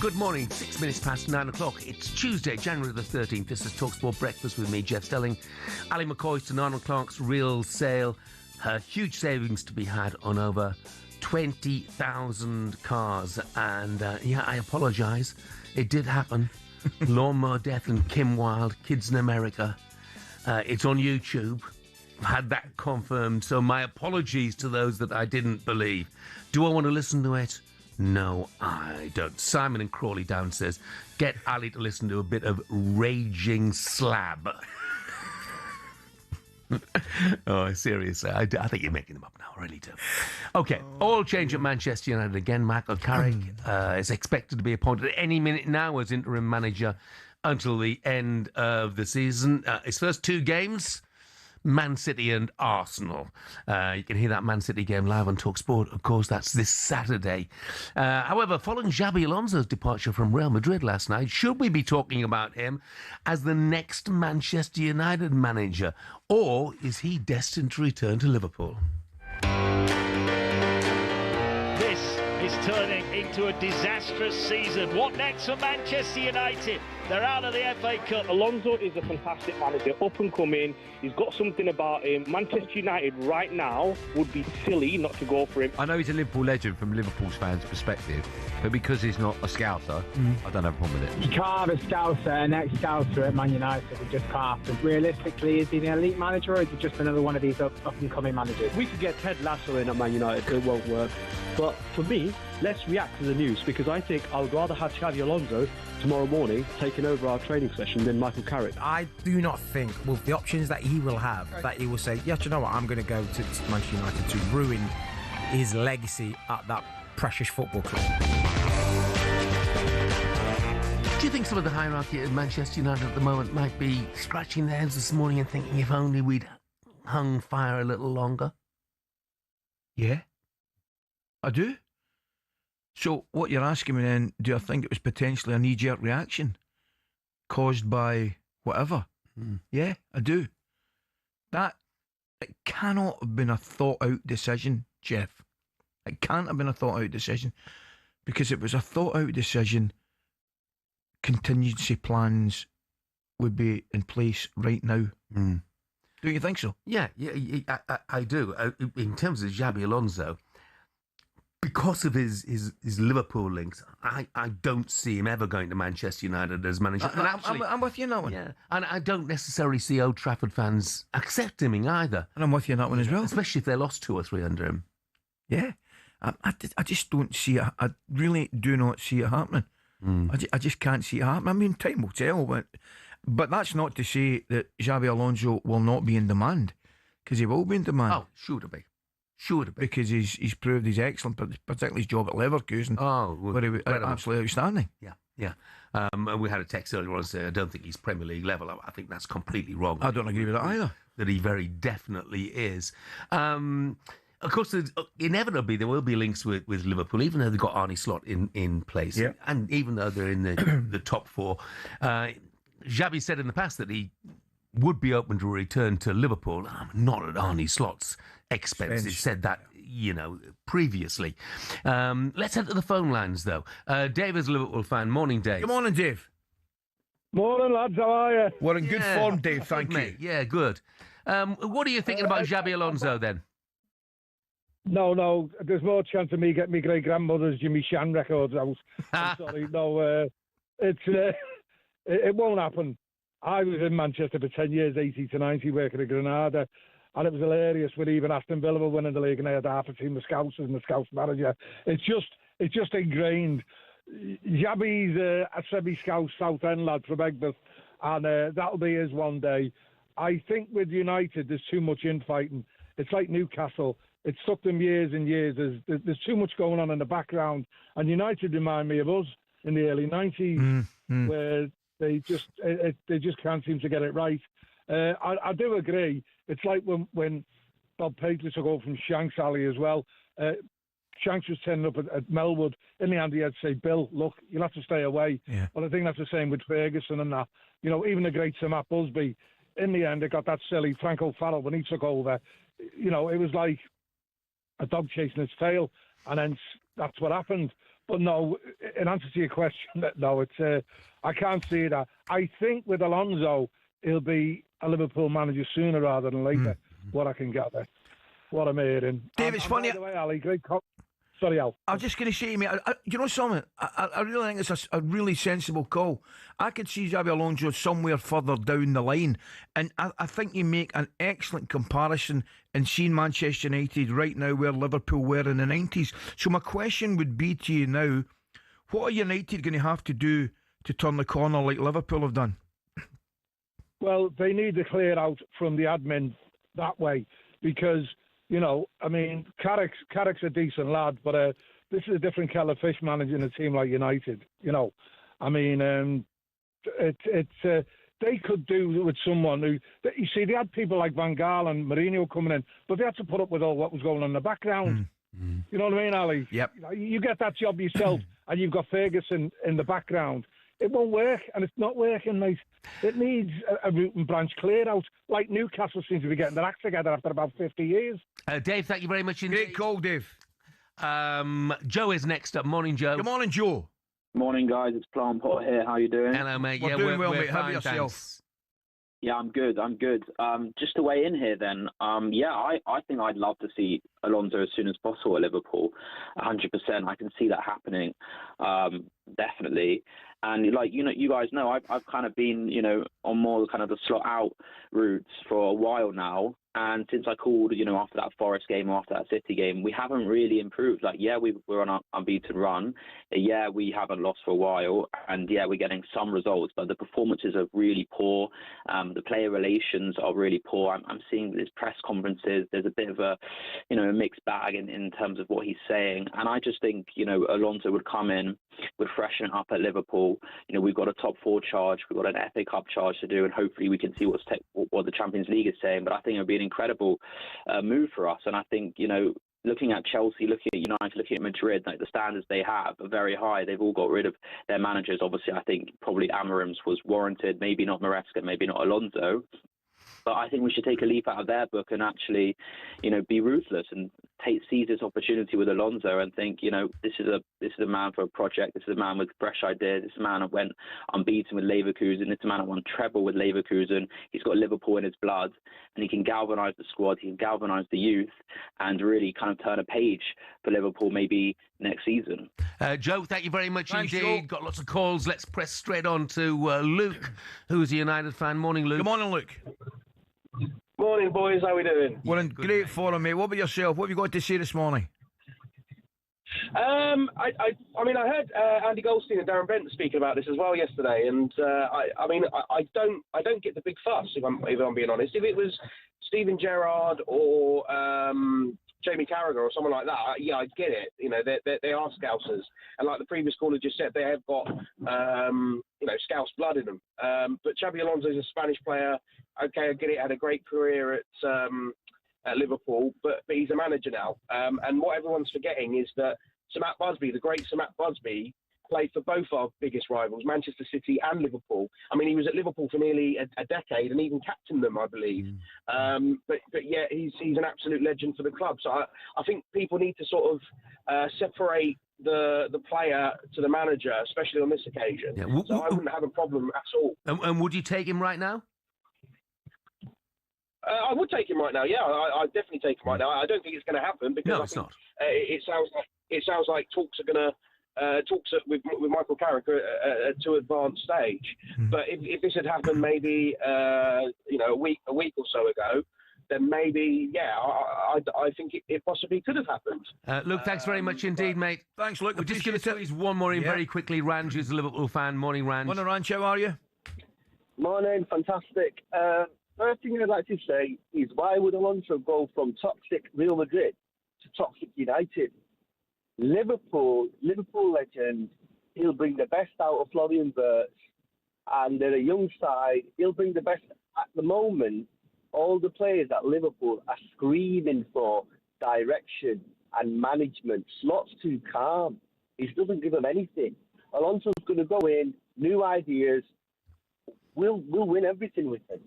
Good morning, 6 minutes past 9 o'clock. It's Tuesday, January the 13th. This is talkSPORT Breakfast with me, Jeff Stelling Ally McCoist and Arnold Clark's real sale. Huge savings to be had on over 20,000 cars. And yeah, I apologise. It did happen. Lawnmower Death and Kim Wilde, Kids in America. It's on YouTube. I've had that confirmed. So my apologies to those that I didn't believe. Do I want to listen to it? No, I don't. Simon and Crawley downstairs. Get Ali to listen to a bit of Raging Slab. Oh, seriously, I think you're making them up now, I really do. OK, all change at Manchester United again. Michael Carrick is expected to be appointed any minute now as interim manager until the end of the season. His first 2 games, Man City and Arsenal. You can hear that Man City game live on talkSPORT. Of course, that's this Saturday. However, following Xabi Alonso's departure from Real Madrid last night, should we be talking about him as the next Manchester United manager? Or is he destined to return to Liverpool? This is turning into a disastrous season. What next for Manchester United? They're out of the FA Cup. Alonso is a fantastic manager, up and coming. He's got something about him. Manchester United right now would be silly not to go for him. I know he's a Liverpool legend from Liverpool's fans' perspective, but because he's not a Scouser, I don't have a problem with it. You can't have a Scouser, an ex-Scouser at Man United. We just can't. But realistically, is he an elite manager or is he just another one of these up-and-coming managers? We could get Ted Lasso in at Man United, it won't work. But for me, let's react to the news, because I think I would rather have Xabi Alonso tomorrow morning taking over our training session than Michael Carrick. I do not think, with the options that he will have, that he will say, yeah, do you know what, I'm going to go to Manchester United to ruin his legacy at that precious football club. Do you think some of the hierarchy at Manchester United at the moment might be scratching their heads this morning and thinking if only we'd hung fire a little longer? Yeah, I do. So what you're asking me then, do I think it was potentially a knee-jerk reaction caused by whatever? Yeah, I do. It cannot have been a thought-out decision, Jeff. It can't have been a thought-out decision, because if it was a thought-out decision, contingency plans would be in place right now. Don't you think so? Yeah, I do. In terms of Xabi Alonso, because of his Liverpool links, I don't see him ever going to Manchester United as manager. I'm with you on that one. Yeah, and I don't necessarily see Old Trafford fans accepting him either. And I'm with you on that one as well. Especially if they lost 2 or 3 under him. Yeah, I just don't see it. I really do not see it happening. I just can't see it happening. I mean, time will tell, but that's not to say that Xabi Alonso will not be in demand, because he will be in demand. Oh, sure to be. Because he's proved he's excellent, particularly his job at Leverkusen. Where he was absolutely outstanding. Yeah. And we had a text earlier on saying I don't think he's Premier League level. I think that's completely wrong. I don't agree with that either. That he very definitely is. Of course, inevitably there will be links with Liverpool, even though they've got Arne Slot in place, and even though they're in the top 4. Xabi said in the past that he would be open to return to Liverpool, not at Arne Slot's expense. He said that, previously. Let's head to the phone lines, though. Dave is a Liverpool fan. Morning, Dave. Good morning, Dave. Morning, lads. How are you? We're in good form, Dave. Thank you. Mate. Yeah, good. What are you thinking about Xabi Alonso, then? No, there's more chance of me getting my great-grandmother's Jimmy Shan records out. I'm sorry, no, it won't happen. I was in Manchester for 10 years, 80 to 90, working at Granada, and it was hilarious with even Aston Villa were winning the league, and they had half a team of scouts and the scouts manager. It's just ingrained. Xabi's a semi-scout South End lad from Egberth, and that'll be his one day. I think with United, there's too much infighting. It's like Newcastle. It took them years and years. There's too much going on in the background. And United remind me of us in the early 90s, where they just can't seem to get it right. I do agree. It's like when Bob Paisley took over from Shanks Ali as well. Shanks was turning up at Melwood. In the end, he had to say, Bill, look, you'll have to stay away. Yeah. But I think that's the same with Ferguson and that. Even the great Sir Matt Busby, in the end, it got that silly Frank O'Farrell when he took over. It was like a dog chasing its tail, and then that's what happened. But no, in answer to your question, no, I can't see that. I think with Alonso, he'll be a Liverpool manager sooner rather than later. What I can gather, what I'm hearing. Dave, it's funny. By the way, Ali, great. Sorry, Al. I was just going to say to me, you know something? I really think it's a really sensible call. I could see Xabi Alonso somewhere further down the line, and I think you make an excellent comparison in seeing Manchester United right now where Liverpool were in the 90s. So my question would be to you now, what are United going to have to do to turn the corner like Liverpool have done? Well, they need to clear out from the admin that way because... Carrick's a decent lad, but this is a different kettle of fish managing a team like United. They they could do with someone who, you see, they had people like Van Gaal and Mourinho coming in, but they had to put up with all what was going on in the background. You know what I mean, Ali? Yep. You get that job yourself, and you've got Ferguson in the background. It won't work, and it's not working, mate. It needs a root and branch clear out, like Newcastle seems to be getting their act together after about 50 years. Dave, thank you very much indeed. Great call, Dave. Joe is next up. Morning, Joe. Good morning, Joe. Morning, guys. It's Plant Pot here. How you doing? Hello, mate. We're doing well, mate. How about fine, yourself? thanks. Yeah, I'm good. Just to weigh in here then, I think I'd love to see Alonso as soon as possible at Liverpool. 100%. I can see that happening. Definitely. And you guys know, I've kind of been, on more kind of the slot out routes for a while now. And since I called, after that Forest game, after that City game, we haven't really improved. We're on an unbeaten run. Yeah, we haven't lost for a while. And yeah, we're getting some results, but the performances are really poor. The player relations are really poor. I'm seeing these press conferences. There's a bit of a mixed bag in terms of what he's saying. And I just think, Alonso would come in, would freshen up at Liverpool. We've got a top 4 charge. We've got an FA Cup charge to do. And hopefully we can see what the Champions League is saying. But I think it would be an incredible move for us. And I think, looking at Chelsea, looking at United, looking at Madrid, the standards they have are very high. They've all got rid of their managers. Obviously, I think probably Amorim's was warranted, maybe not Maresca, maybe not Alonso. But I think we should take a leaf out of their book and actually, be ruthless and seize this opportunity with Alonso and think, this is a man for a project. This is a man with fresh ideas. This is a man that went unbeaten with Leverkusen. This is a man that won treble with Leverkusen. He's got Liverpool in his blood, and he can galvanise the squad. He can galvanise the youth, and really kind of turn a page for Liverpool maybe next season. Joe, thank you very much Thanks, indeed. Joe. Got lots of calls. Let's press straight on to Luke, who's a United fan. Morning, Luke. Good morning, Luke. Morning, boys. How we doing? We're in great form, mate. What about yourself? What have you got to say this morning? I heard Andy Goldstein and Darren Bent speaking about this as well yesterday, and I don't get the big fuss if I'm being honest. If it was Steven Gerrard or Jamie Carragher or someone like that, I'd get it. They are Scousers, and like the previous caller just said, they have got Scouse blood in them. But Xabi Alonso is a Spanish player. Okay, I get it. Had a great career at Liverpool, but he's a manager now. And what everyone's forgetting is that Sir Matt Busby, the great Sir Matt Busby, played for both our biggest rivals, Manchester City and Liverpool. I mean, he was at Liverpool for nearly a decade and even captained them, I believe. But yeah, he's an absolute legend for the club. So I think people need to sort of separate the player to the manager, especially on this occasion. Yeah. So I wouldn't have a problem at all. And would you take him right now? I would take him right now. Yeah, I'd definitely take him right now. I don't think it's going to happen because it's not. It sounds like talks are going to with Michael Carrick to advanced stage. But if this had happened maybe a week or so ago, then maybe I think it possibly could have happened. Luke, thanks very much indeed, mate. Thanks, Luke. We're just going to squeeze one more in very quickly. Ranj, who's a Liverpool fan. Morning, Ranj. Morning, Ranj. How are you? Morning. Fantastic. First thing I'd like to say is, why would Alonso go from toxic Real Madrid to toxic United? Liverpool legend, he'll bring the best out of Florian Wirtz, and they're a young side. He'll bring the best. At the moment, all the players at Liverpool are screaming for direction and management. Slot's too calm. He doesn't give them anything. Alonso's going to go in, new ideas. We'll win everything with him.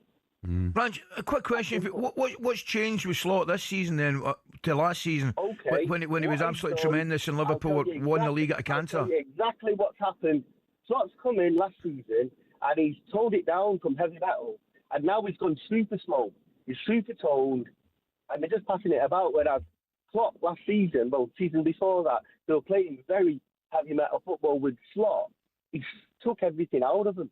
Ranj, a quick question. What's changed with Slot this season then to last season? Okay. When he was absolutely tremendous and Liverpool won the league at a canter. I'll tell you exactly what's happened. Slot's come in last season and he's toned it down from heavy metal. And now he's gone super slow. He's super toned. And they're just passing it about. Whereas Klopp last season, season before that, they were playing very heavy metal football with Slot. He took everything out of him.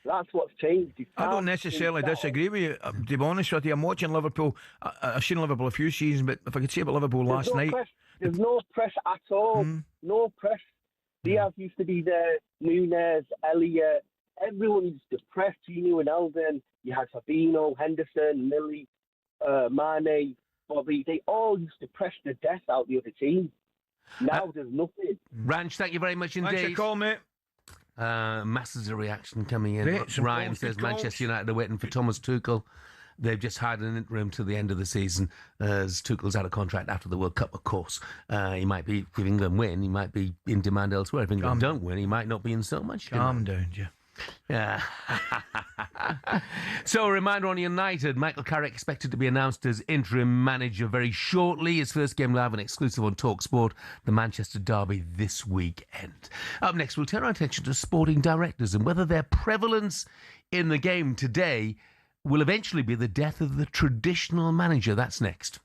That's what's changed. I don't necessarily disagree with you. To be honest with you, I'm watching Liverpool. I've seen Liverpool a few seasons, but if I could say about Liverpool last night... There's no press at all. No press. Diaz used to be there, Nunes, Elliott. Everyone used to press. Gino and Eldon. You had Fabinho, Henderson, Millie, Mane, Bobby. They all used to press the death out the other team. Now there's nothing. Ranj, thank you very much indeed. Thanks for calling, mate. Masses of reaction coming in. Bits and Ryan posted says calls. Manchester United are waiting for Thomas Tuchel. They've just hired an interim to the end of the season, as Tuchel's out of contract after the World Cup, of course. He might be, if England win, he might be in demand elsewhere. If England don't win, he might not be in so much Calm demand. down, Jeff. Yeah. So, a reminder on United. Michael Carrick expected to be announced as interim manager very shortly. His first game live and exclusive on talkSPORT, the Manchester derby this weekend. Up next, we'll turn our attention to sporting directors and whether their prevalence in the game today will eventually be the death of the traditional manager. That's next.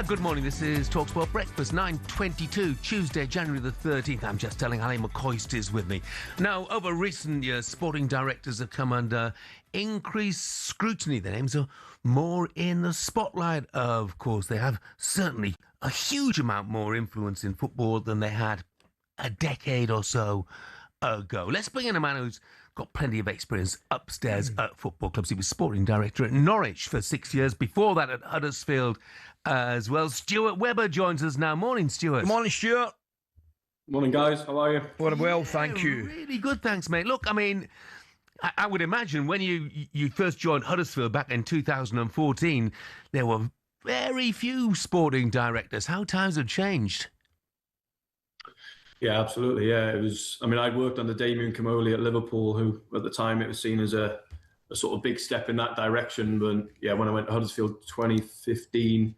Good morning. This is talkSPORT Breakfast, 9:22, Tuesday, January the 13th. I'm Jeff Stelling Ally McCoist is with me. Now, over recent years, sporting directors have come under increased scrutiny. Their names are more in the spotlight. Of course, they have certainly a huge amount more influence in football than they had a decade or so ago. Let's bring in a man who's got plenty of experience upstairs at football clubs. He was sporting director at Norwich for 6 years. Before that, at Huddersfield as well. Stuart Webber joins us now. Morning, Stuart. Good morning, Stuart. Morning, guys. How are you? Well, thank you. Really good, thanks, mate. Look, I mean, I would imagine when you first joined Huddersfield back in 2014, there were very few sporting directors. How times have changed. Yeah, absolutely. Yeah, it was. I mean, I'd worked under Damien Comolli at Liverpool, who at the time it was seen as a sort of big step in that direction. But yeah, when I went to Huddersfield 2015,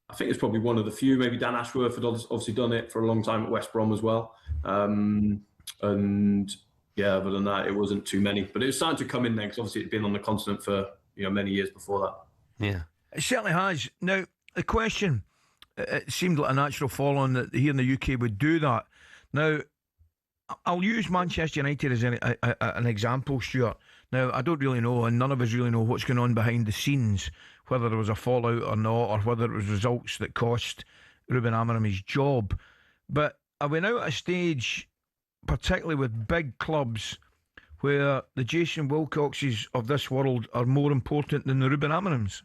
I think it's probably one of the few. Maybe Dan Ashworth had obviously done it for a long time at West Brom as well. And yeah, other than that, it wasn't too many. But it was starting to come in then, because obviously it'd been on the continent for many years before that. Yeah, it certainly has. Now the question, it seemed like a natural follow-on that here in the UK would do that. Now, I'll use Manchester United as an example, Stuart. Now, I don't really know, and none of us really know what's going on behind the scenes, whether there was a fallout or not, or whether it was results that cost Ruben Amorim his job. But are we now at a stage, particularly with big clubs, where the Jason Wilcoxes of this world are more important than the Ruben Amorims?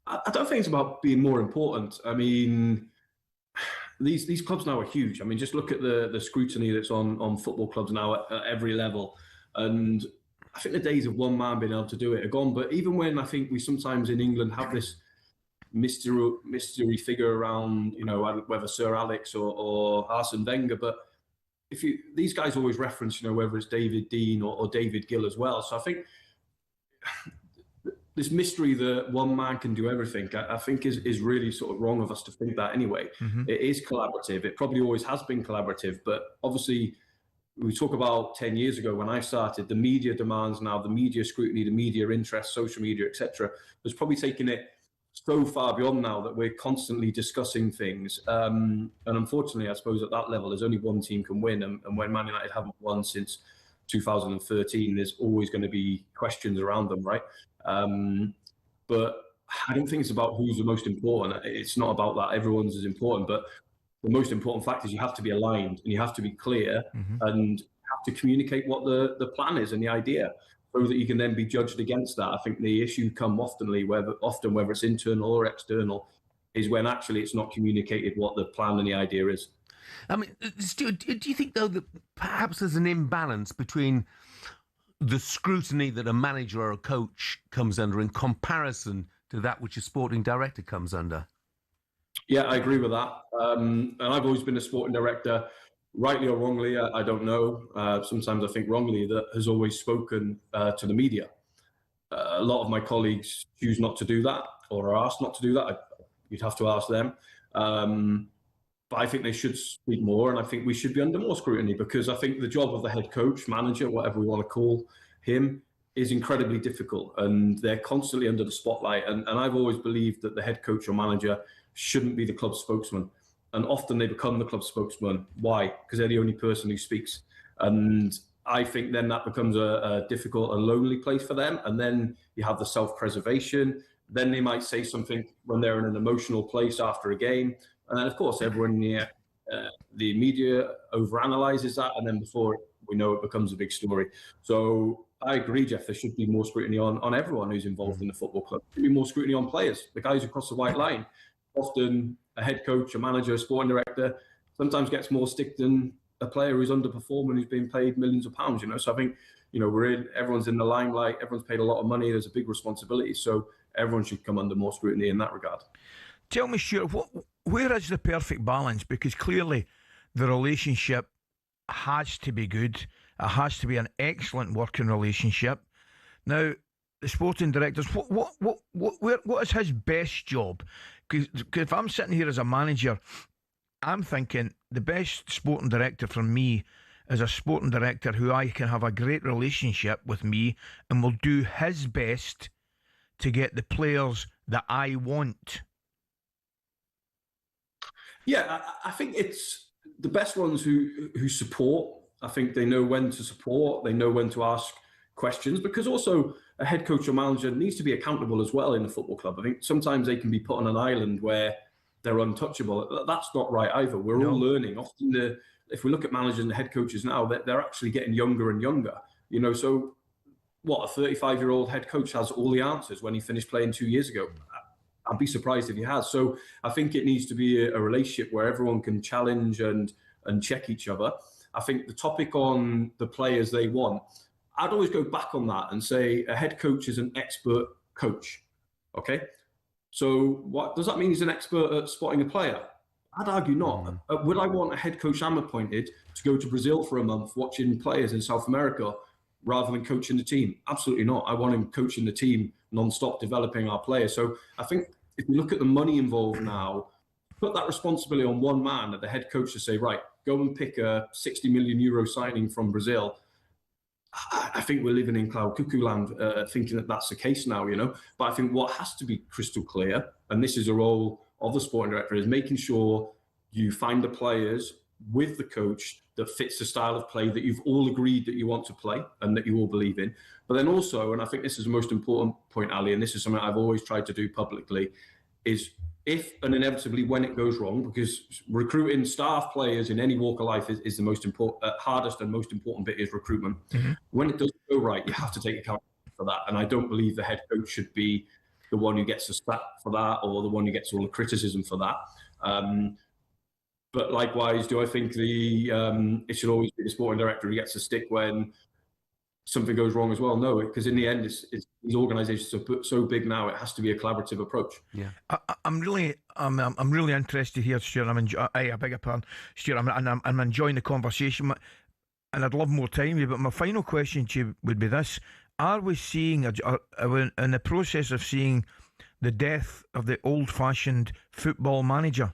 I don't think it's about being more important. I mean, these clubs now are huge. I mean, just look at the scrutiny that's on football clubs now at every level. And I think the days of one man being able to do it are gone. But even when I think we sometimes in England have this mystery figure around, whether Sir Alex or Arsene Wenger, but these guys always reference, whether it's David Dean or David Gill as well. So I think this mystery that one man can do everything, I think is really sort of wrong of us to think that anyway. Mm-hmm. It is collaborative. It probably always has been collaborative, but obviously we talk about 10 years ago when I started, the media demands now, the media scrutiny, the media interest, social media, etc., has probably taken it so far beyond now that we're constantly discussing things. And unfortunately, I suppose at that level, there's only one team can win. And when Man United haven't won since 2013, there's always going to be questions around them, right? But I don't think it's about who's the most important. It's not about that. Everyone's as important. But the most important fact is you have to be aligned and you have to be clear and have to communicate what the plan is and the idea so that you can then be judged against that. I think the issue come often, whether it's internal or external, is when actually it's not communicated what the plan and the idea is. I mean, Stuart, do you think, though, that perhaps there's an imbalance between the scrutiny that a manager or a coach comes under in comparison to that which a sporting director comes under? Yeah, I agree with that. And I've always been a sporting director, rightly or wrongly, I don't know. Sometimes I think wrongly, that has always spoken to the media. A lot of my colleagues choose not to do that or are asked not to do that. You'd have to ask them. But I think they should speak more, and I think we should be under more scrutiny, because I think the job of the head coach, manager, whatever we want to call him, is incredibly difficult, and they're constantly under the spotlight. And I've always believed that the head coach or manager shouldn't be the club spokesman. And often they become the club spokesman. Why? Because they're the only person who speaks. And I think then that becomes a difficult and lonely place for them. And then you have the self-preservation. Then they might say something when they're in an emotional place after a game. And then, of course, everyone in the media overanalyzes that. And then before we know it becomes a big story. So I agree, Jeff, there should be more scrutiny on everyone who's involved in the football club. There should be more scrutiny on players, the guys who cross the white line. Often a head coach, a manager, a sporting director sometimes gets more stick than a player who's underperforming, who's being paid millions of pounds, So I think, everyone's in the limelight, everyone's paid a lot of money, there's a big responsibility. So everyone should come under more scrutiny in that regard. Tell me, Stuart, where is the perfect balance? Because clearly the relationship has to be good. It has to be an excellent working relationship. Now, the sporting directors, what is his best job? Because if I'm sitting here as a manager, I'm thinking the best sporting director for me is a sporting director who I can have a great relationship with me and will do his best to get the players that I want? Yeah, I think it's the best ones who support. I think they know when to support, they know when to ask questions, because also a head coach or manager needs to be accountable as well in a football club. I think sometimes they can be put on an island where they're untouchable. That's not right either. We're all learning. Often, if we look at managers and head coaches now, they're actually getting younger and younger. You know, so what, a 35-year-old head coach has all the answers when he finished playing 2 years ago? I'd be surprised if he has. So I think it needs to be a relationship where everyone can challenge and check each other. I think the topic on the players they want, I'd always go back on that and say a head coach is an expert coach. Okay? So what does that mean? He's an expert at spotting a player? I'd argue not. Would I want a head coach I'm appointed to go to Brazil for a month watching players in South America rather than coaching the team? Absolutely not. I want him coaching the team non-stop, developing our players. So I think if you look at the money involved now, put that responsibility on one man, at the head coach, to say, right, go and pick a 60 million euro signing from Brazil. I think we're living in cloud cuckoo land, thinking that that's the case now, you know. But I think what has to be crystal clear, and this is a role of the sporting director, is making sure you find the players with the coach that fits the style of play that you've all agreed that you want to play and that you all believe in. But then also, and I think this is the most important point, Ali, and this is something I've always tried to do publicly, is if and inevitably when it goes wrong, because recruiting staff players in any walk of life is the most important, hardest and most important bit is recruitment. When it doesn't go right, you have to take account for that. And I don't believe the head coach should be the one who gets the sack for that or the one who gets all the criticism for that. But likewise, do I think it should always be the sporting director who gets the stick when something goes wrong as well? No, because in the end, these organisations are so big now. It has to be a collaborative approach. Yeah, I'm really interested here, Stuart. I beg your pardon, Stuart. I'm enjoying the conversation, and I'd love more time. But my final question to you would be this: are we seeing, in the process of seeing, the death of the old-fashioned football manager?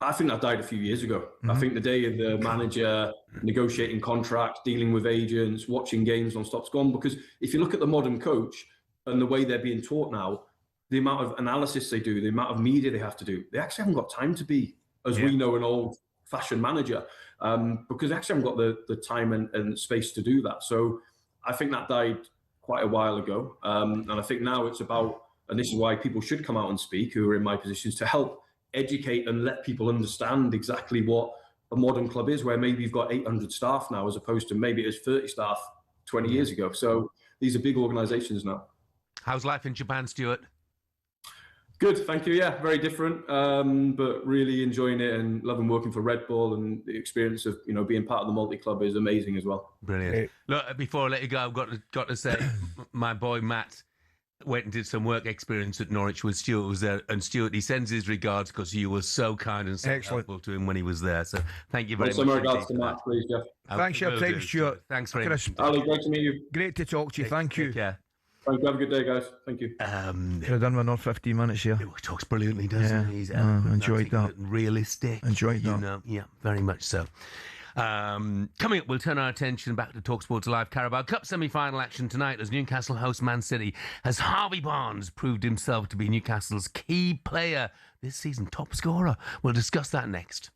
I think that died a few years ago. I think the day of the manager negotiating contracts, dealing with agents, watching games non-stop's gone. Because if you look at the modern coach and the way they're being taught now, the amount of analysis they do, the amount of media they have to do, they actually haven't got time to be, as we know, an old-fashioned manager, because they actually haven't got the time and space to do that. So I think that died quite a while ago. And I think now it's about, and this is why people should come out and speak, who are in my positions, to help educate and let people understand exactly what a modern club is, where maybe you've got 800 staff now as opposed to maybe it was 30 staff 20 years ago. So these are big organisations now. How's life in Japan, Stuart? Good, thank you. Yeah, very different, but really enjoying it and loving working for Red Bull, and the experience of being part of the multi-club is amazing as well. Brilliant. Look, before I let you go, I've got to say, my boy Matt went and did some work experience at Norwich when Stuart was there, and Stuart, he sends his regards because you were so kind and so helpful to him when he was there. So thank you very much. Some regards to Matt, please, Jeff. Thanks for your time, Stuart. Thanks very much. Ali, great to meet you. Great to talk to you. Thank you. Yeah. Have a good day, guys. Thank you. Could have done another 15 minutes here. He talks brilliantly, doesn't he? He's enjoyed that. Realistic. Enjoyed that. Yeah, very much so. Coming up, we'll turn our attention back to talkSPORT's live Carabao Cup semi-final action tonight as Newcastle host Man City. Has Harvey Barnes proved himself to be Newcastle's key player this season, top scorer? We'll discuss that next.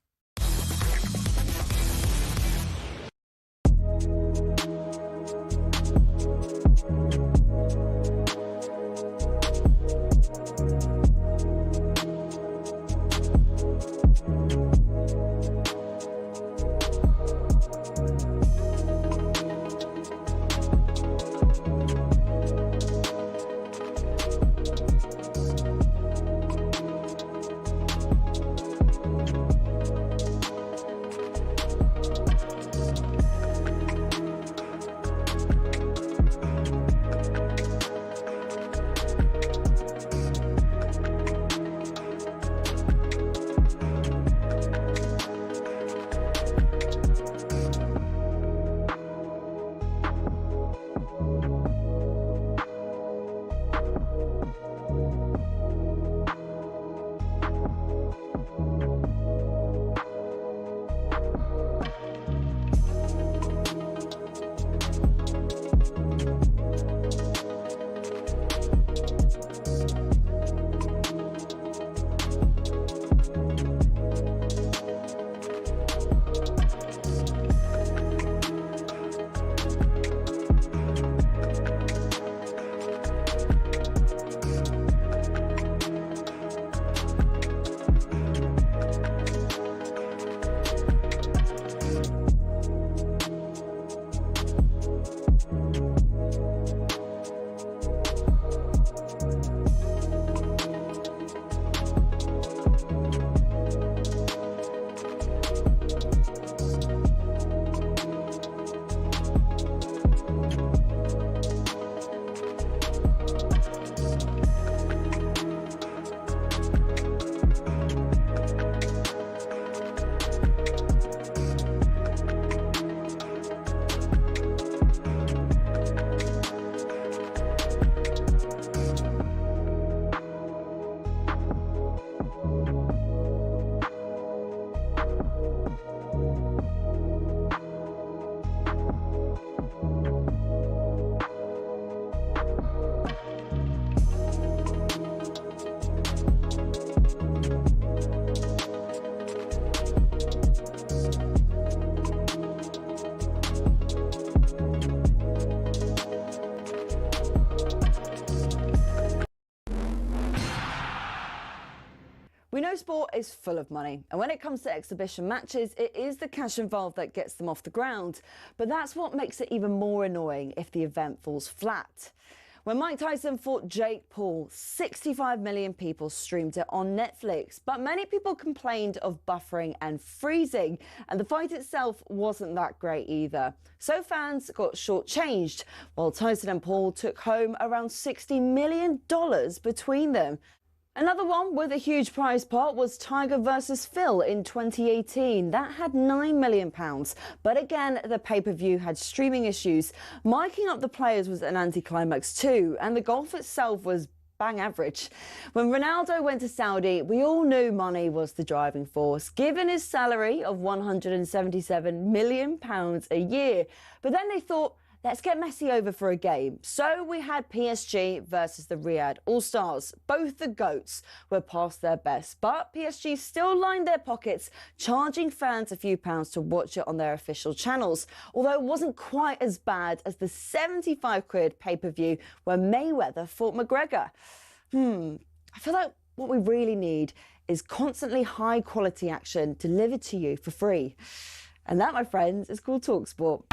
We know sport is full of money, and when it comes to exhibition matches, it is the cash involved that gets them off the ground. But that's what makes it even more annoying if the event falls flat. When Mike Tyson fought Jake Paul, 65 million people streamed it on Netflix, but many people complained of buffering and freezing, and the fight itself wasn't that great either. So fans got shortchanged, while Tyson and Paul took home around $60 million between them. Another one with a huge prize pot was Tiger versus Phil in 2018. That had £9 million. But again, the pay-per-view had streaming issues. Miking up the players was an anticlimax too, and the golf itself was bang average. When Ronaldo went to Saudi, we all knew money was the driving force, given his salary of £177 million a year. But then they thought, let's get Messi over for a game. So we had PSG versus the Riyadh All-Stars. Both the GOATs were past their best, but PSG still lined their pockets, charging fans a few pounds to watch it on their official channels. Although it wasn't quite as bad as the 75 quid pay-per-view where Mayweather fought McGregor. I feel like what we really need is constantly high-quality action delivered to you for free. And that, my friends, is called talkSPORT.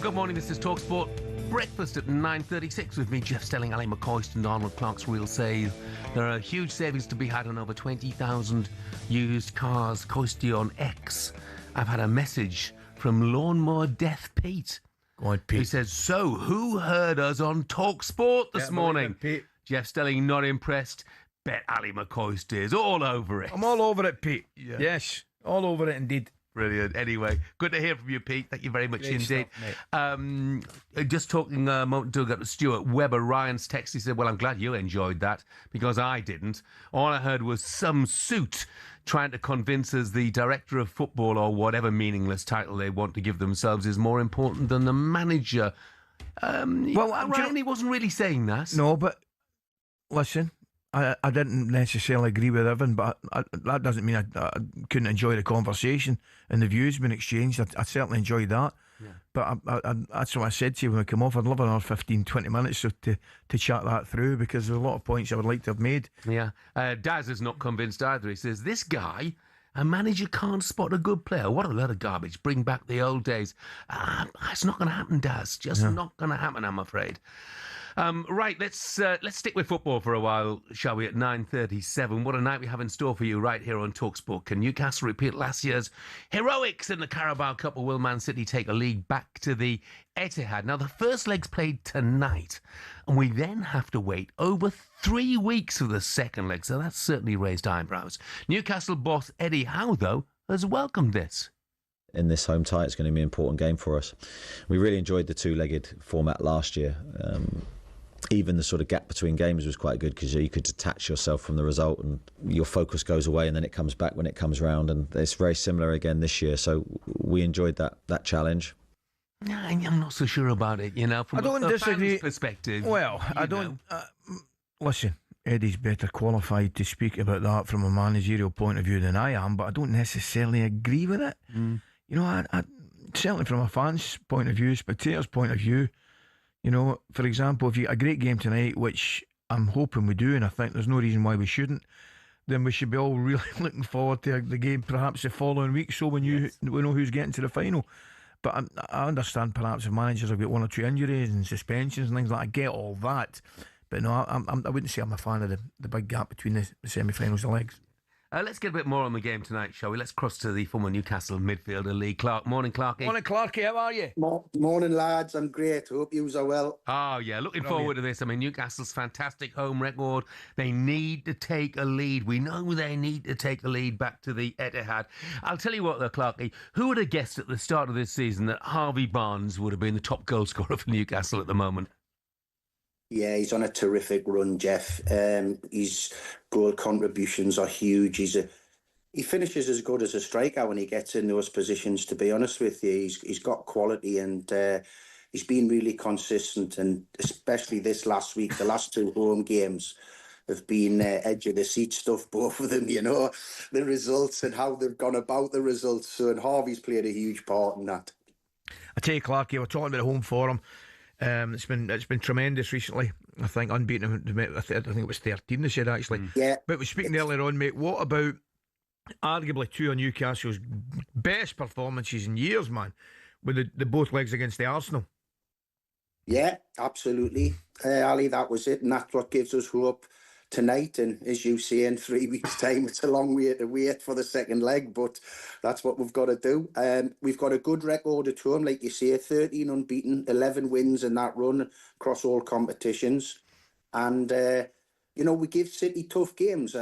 Good morning, this is talkSPORT. Breakfast at 9:36 with me, Jeff Stelling Ally McCoist and Arnold Clark's Real Sale. There are huge savings to be had on over 20,000 used cars. Coisty on X. I've had a message from Lawnmower Death Pete. Go on, Pete. He says, so who heard us on talkSPORT this morning? Pete. Jeff Stelling not impressed. Bet Ally McCoist is all over it. I'm all over it, Pete. Yeah. Yes, all over it indeed. Brilliant. Anyway, good to hear from you, Pete. Thank you very much Great indeed. Stuff, Just talking a moment ago to Stuart Webber, Ryan's text, he said, well, I'm glad you enjoyed that because I didn't. All I heard was some suit trying to convince us the director of football or whatever meaningless title they want to give themselves is more important than the manager. Ryan, he wasn't really saying that. No, but listen, I didn't necessarily agree with Evan, but that doesn't mean I couldn't enjoy the conversation and the views being exchanged. I certainly enjoyed that. Yeah. But that's what I said to you when we come off. I'd love another 15, 20 minutes to chat that through because there's a lot of points I would like to have made. Yeah. Daz is not convinced either. He says, this guy, a manager can't spot a good player. What a lot of garbage. Bring back the old days. It's not going to happen, Daz. Just not going to happen, I'm afraid. Right, let's stick with football for a while, shall we, at 9:37. What a night we have in store for you right here on talkSPORT. Can Newcastle repeat last year's heroics in the Carabao Cup, or will Man City take a league back to the Etihad? Now, the first leg's played tonight, and we then have to wait over 3 weeks for the second leg, so that's certainly raised eyebrows. Newcastle boss Eddie Howe, though, has welcomed this. In this home tie, it's going to be an important game for us. We really enjoyed the two-legged format last year. Even the sort of gap between games was quite good because you could detach yourself from the result and your focus goes away and then it comes back when it comes round, and it's very similar again this year, so we enjoyed that challenge. I'm not so sure about it, from a fan's perspective. Well, I don't... listen, Eddie's better qualified to speak about that from a managerial point of view than I am, but I don't necessarily agree with it. I certainly from a fan's point of view, spectator's point of view, for example, if you get a great game tonight, which I'm hoping we do, and I think there's no reason why we shouldn't, then we should be all really looking forward to the game perhaps the following week, so we know who's getting to the final. But I understand perhaps if managers have got 1 or 2 injuries and suspensions and things like that, I get all that. But no, I wouldn't say I'm a fan of the big gap between the semi-finals and legs. Let's get a bit more on the game tonight, shall we? Let's cross to the former Newcastle midfielder, Lee Clark. Morning, Clarky. Morning, Clarky. How are you? Morning, lads. I'm great. Hope you are well. Oh, yeah. Looking forward to this. I mean, Newcastle's fantastic home record. They need to take a lead. We know they need to take a lead back to the Etihad. I'll tell you what, though, Clarky, who would have guessed at the start of this season that Harvey Barnes would have been the top goal scorer for Newcastle at the moment? Yeah, he's on a terrific run, Jeff. His goal contributions are huge. He finishes as good as a striker when he gets in those positions, to be honest with you. He's got quality and he's been really consistent, and especially this last week, the last 2 home games have been edge of the seat stuff, both of them, the results and how they've gone about the results. So, and Harvey's played a huge part in that. I tell you, Clarky, we're talking about the home forum. It's been tremendous recently. I think unbeaten. I think it was 13 they said actually. Yeah. But we speaking earlier on, mate. What about arguably 2 of Newcastle's best performances in years, man, with the both legs against the Arsenal? Yeah, absolutely, Ali. That was it, and that's what gives us hope tonight. And as you say, in 3 weeks' time, it's a long way to wait for the second leg, but that's what we've got to do. We've got a good record at home, like you say, 13 unbeaten, 11 wins in that run across all competitions. And, we give City tough games.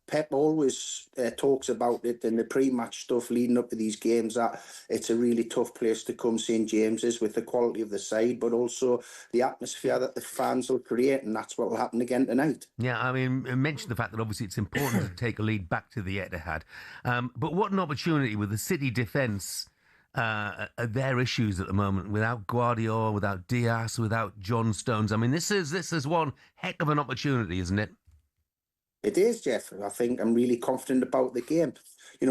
Pep always talks about it in the pre-match stuff leading up to these games, that it's a really tough place to come, St James's, with the quality of the side, but also the atmosphere that the fans will create, and that's what will happen again tonight. Yeah, I mean, I mentioned the fact that obviously it's important to take a lead back to the Etihad. But what an opportunity with the City defence, their issues at the moment, without Guardiola, without Diaz, without John Stones. I mean, this is one heck of an opportunity, isn't it? It is, Jeff. I think I'm really confident about the game.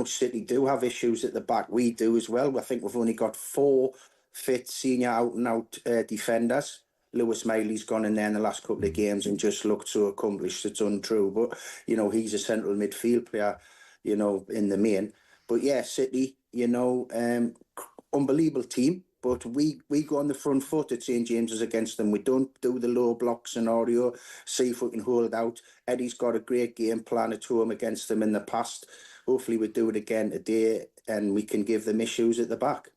City do have issues at the back. We do as well. I think we've only got 4 fit senior out-and-out defenders. Lewis Miley's gone in there in the last couple of games and just looked so accomplished. It's untrue. But, he's a central midfield player, in the main. But, yeah, City, unbelievable team. But we go on the front foot at St James's against them. We don't do the low block scenario, see if we can hold out. Eddie's got a great game plan at home against them in the past. Hopefully we do it again today and we can give them issues at the back.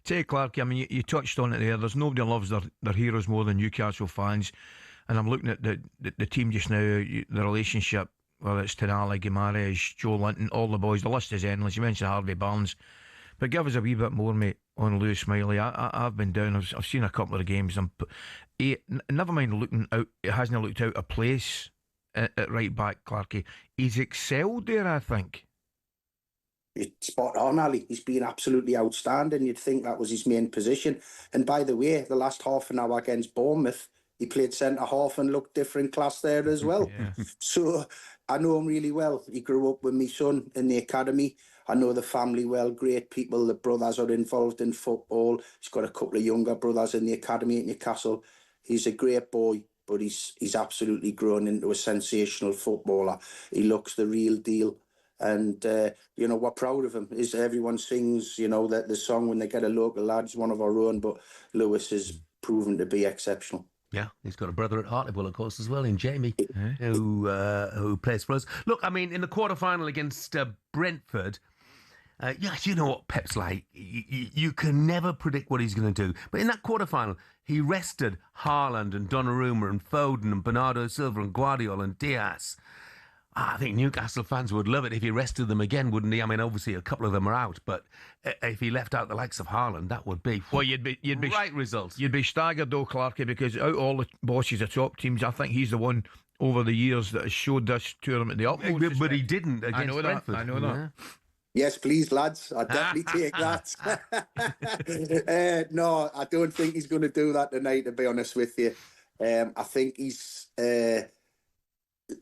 Tell Clark, I mean, you touched on it there. There's nobody loves their heroes more than Newcastle fans. And I'm looking at the team just now, the relationship, whether it's Tonali, Guimaraes, Joe Linton, all the boys. The list is endless. You mentioned Harvey Barnes. But give us a wee bit more, mate, on Lewis Miley. I've been down. I've seen a couple of the games. Never mind looking out. It hasn't looked out of place at right back, Clarky. He's excelled there, I think. It's spot on, Ali. He's been absolutely outstanding. You'd think that was his main position. And by the way, the last half an hour against Bournemouth, he played centre half and looked different class there as well. Yeah. So I know him really well. He grew up with my son in the academy. I know the family well, great people. The brothers are involved in football. He's got a couple of younger brothers in the academy at Newcastle. He's a great boy, but he's absolutely grown into a sensational footballer. He looks the real deal. And, we're proud of him. Everyone sings, that the song when they get a local lad, he's one of our own, but Lewis has proven to be exceptional. Yeah, he's got a brother at Hartlepool, of course, as well, in Jamie, who plays for us. Look, I mean, in the quarter-final against Brentford, you know what Pep's like. You can never predict what he's going to do. But in that quarter-final, he rested Haaland and Donnarumma and Foden and Bernardo Silva and Guardiola and Diaz. I think Newcastle fans would love it if he rested them again, wouldn't he? I mean, obviously a couple of them are out, but if he left out the likes of Haaland, that would be you'd be right results. You'd be staggered though, Clarky, because out of all the bosses of top teams, I think he's the one over the years that has showed this tournament the utmost. But he didn't against Brentford. I know that. Yeah. Yes, please, lads. I'll definitely take that. No, I don't think he's going to do that tonight, to be honest with you. I think he's...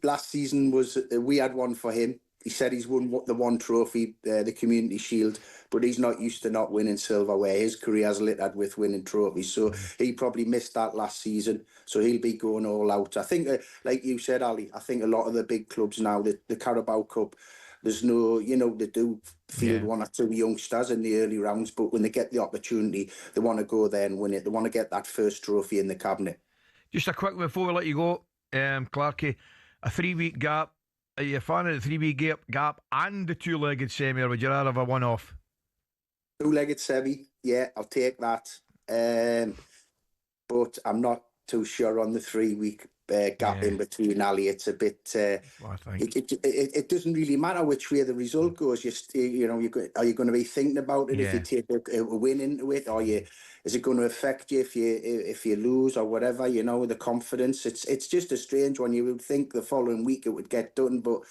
last season we had one for him. He said he's won the one trophy, the Community Shield, but he's not used to not winning silverware. His career's littered with winning trophies, so he probably missed that last season. So he'll be going all out. I think, like you said, Ali, I think a lot of the big clubs now, the Carabao Cup, there's no, they do field one or two youngsters in the early rounds, but when they get the opportunity, they want to go there and win it. They want to get that first trophy in the cabinet. Just a quick before we let you go, Clarkie, a 3-week gap. Are you a fan of the 3-week gap and the two-legged semi, or would you rather have a one-off? Two-legged semi, yeah, I'll take that. But I'm not too sure on the 3-week gap in between, Ali. It's a bit. It doesn't really matter which way the result goes. Are you going to be thinking about it if you take a win into it, or is it going to affect you if you lose or whatever? The confidence. It's just a strange one. You would think the following week it would get done, but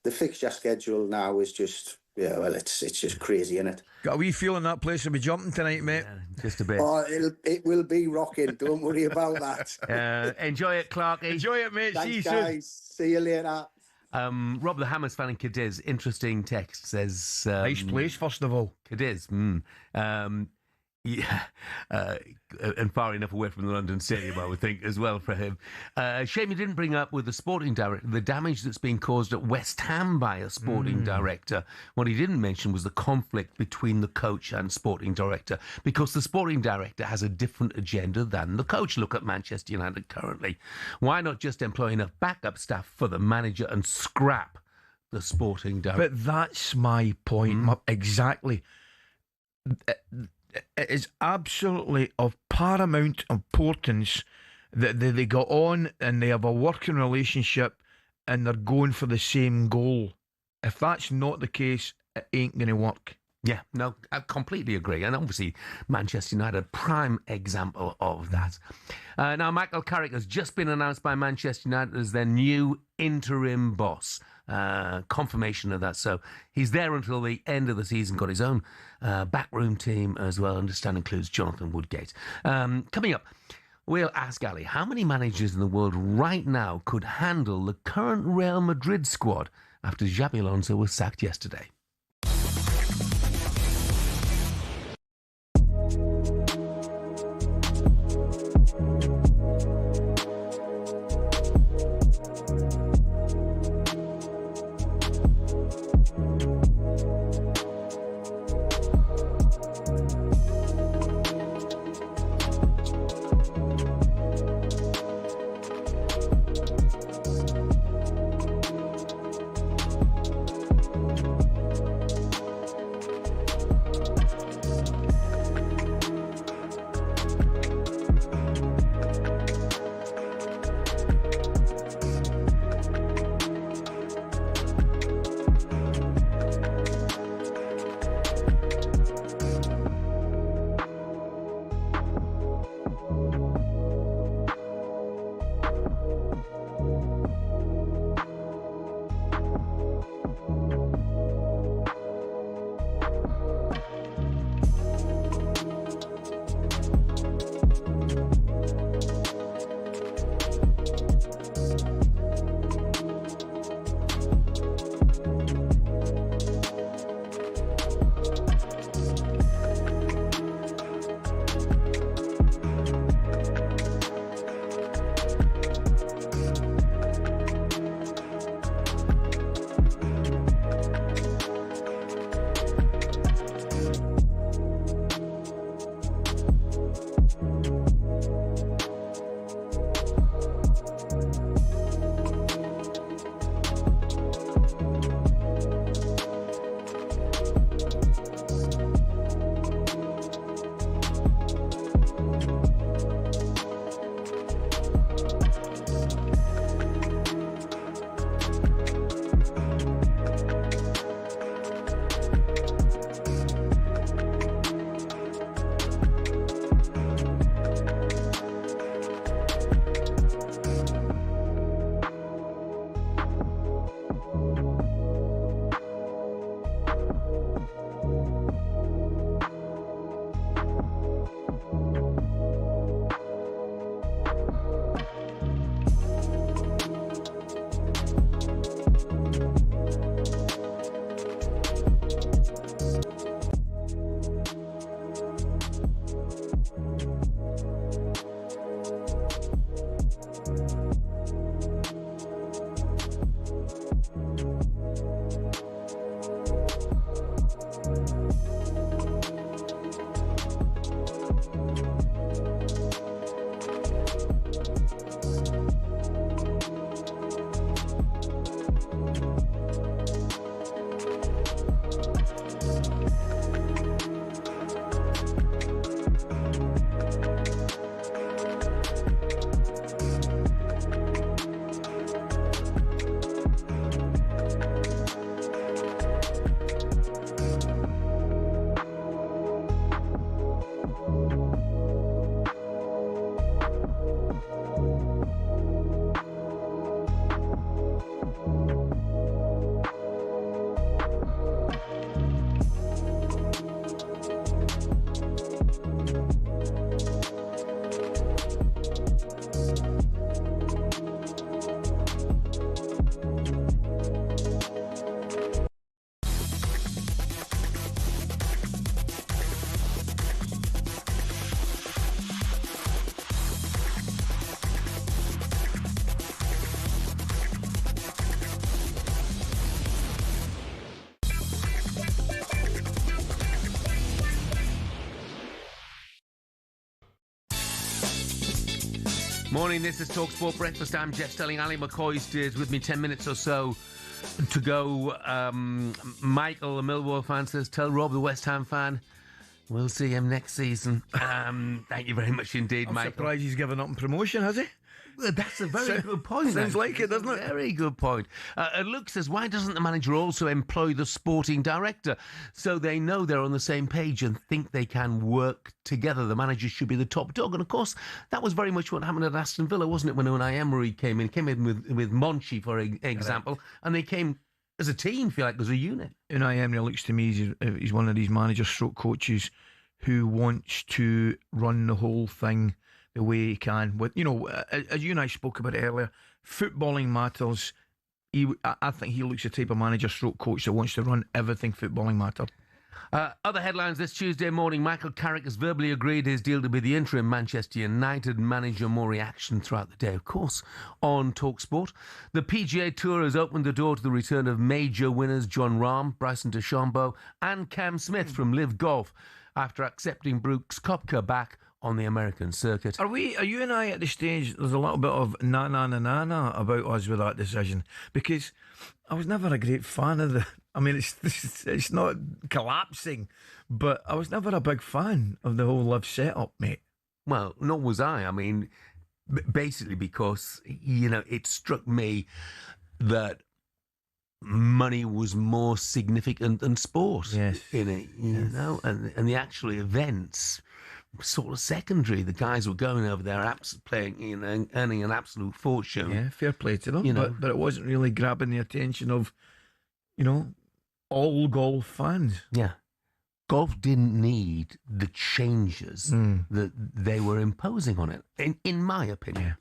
the fixture schedule now is just. Yeah, well, it's just crazy, isn't it? Got a wee feeling that place will be jumping tonight, mate. Yeah, just a bit. Oh, it will be rocking. Don't worry about that. Enjoy it, Clark. Enjoy it, mate. Thanks, see you guys. soon. See you later. Rob the Hammers fan in Cadiz, interesting text says... nice place, first of all. Cadiz. And far enough away from the London Stadium, I would think, as well for him. Shame you didn't bring up with the sporting director the damage that's been caused at West Ham by a sporting director. What he didn't mention was the conflict between the coach and sporting director, because the sporting director has a different agenda than the coach. Look at Manchester United currently. Why not just employ enough backup staff for the manager and scrap the sporting director? But that's my point, exactly. It is absolutely of paramount importance that they got on and they have a working relationship and they're going for the same goal. If that's not the case, it ain't going to work. Yeah, no, I completely agree. And obviously, Manchester United, prime example of that. Now, Michael Carrick has just been announced by Manchester United as their new interim boss. Confirmation of that. So he's there until the end of the season, got his own backroom team as well. Understand includes Jonathan Woodgate. Coming up, we'll ask Ali, how many managers in the world right now could handle the current Real Madrid squad after Xabi Alonso was sacked yesterday? Morning, this is talkSPORT Breakfast. I'm Jeff Stelling Ally McCoist is with me 10 minutes or so to go. Michael, the Millwall fan, says, tell Rob, the West Ham fan, we'll see him next season. Thank you very much indeed, Michael. I'm surprised he's given up on promotion, has he? Well, that's a very good point. Sounds like it, doesn't it? Very good point. Luke says, why doesn't the manager also employ the sporting director so they know they're on the same page and think they can work together? The manager should be the top dog. And, of course, that was very much what happened at Aston Villa, wasn't it, when Unai Emery came in? He came in with Monchi, for example, and they came as a team, if you like, as a unit. Unai Emery looks to me, he's one of these manager/coaches who wants to run the whole thing the way he can. With, you know, as you and I spoke about it earlier, footballing matters. I think he looks the type of manager/coach that wants to run everything footballing matter. Other headlines this Tuesday morning. Michael Carrick has verbally agreed his deal to be the interim Manchester United manager. More reaction throughout the day, of course, on talkSPORT. The PGA Tour has opened the door to the return of major winners Jon Rahm, Bryson DeChambeau and Cam Smith from Live Golf after accepting Brooks Koepka back on the American circuit. Are you and I at the stage, there's a little bit of na-na-na-na-na about us with that decision? Because I was never a great fan of it's not collapsing, but I was never a big fan of the whole Live setup, mate. Well, nor was I. I mean, basically because, it struck me that money was more significant than sport in it, you know, and the actual events sort of secondary. The guys were going over there playing, earning an absolute fortune. Yeah, fair play to them. But it wasn't really grabbing the attention of, all golf fans. Yeah. Golf didn't need the changes that they were imposing on it, in my opinion.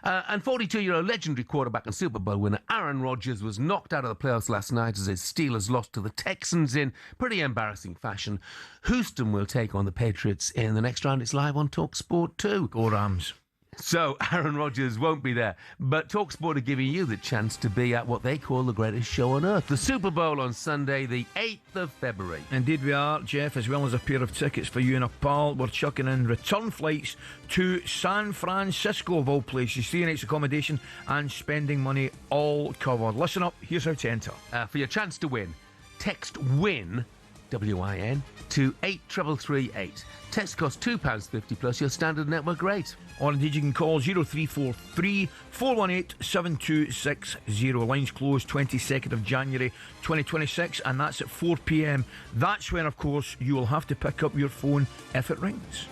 And 42-year-old legendary quarterback and Super Bowl winner Aaron Rodgers was knocked out of the playoffs last night as his Steelers lost to the Texans in pretty embarrassing fashion. Houston will take on the Patriots in the next round. It's live on talkSPORT 2. Go Rams. So Aaron Rodgers won't be there, but talkSPORT are giving you the chance to be at what they call the greatest show on earth, the Super Bowl on Sunday, the 8th of February. Indeed we are, Jeff, as well as a pair of tickets for you and a pal. We're chucking in return flights to San Francisco, of all places, 3 nights accommodation and spending money all covered. Listen up, here's how to enter. For your chance to win, text WIN, W-I-N, to 83338. Text costs £2.50 plus your standard network rate. Or indeed you can call 0343 418 7260. Lines closed 22nd of January 2026, and that's at 4 p.m. That's when, of course, you will have to pick up your phone if it rings.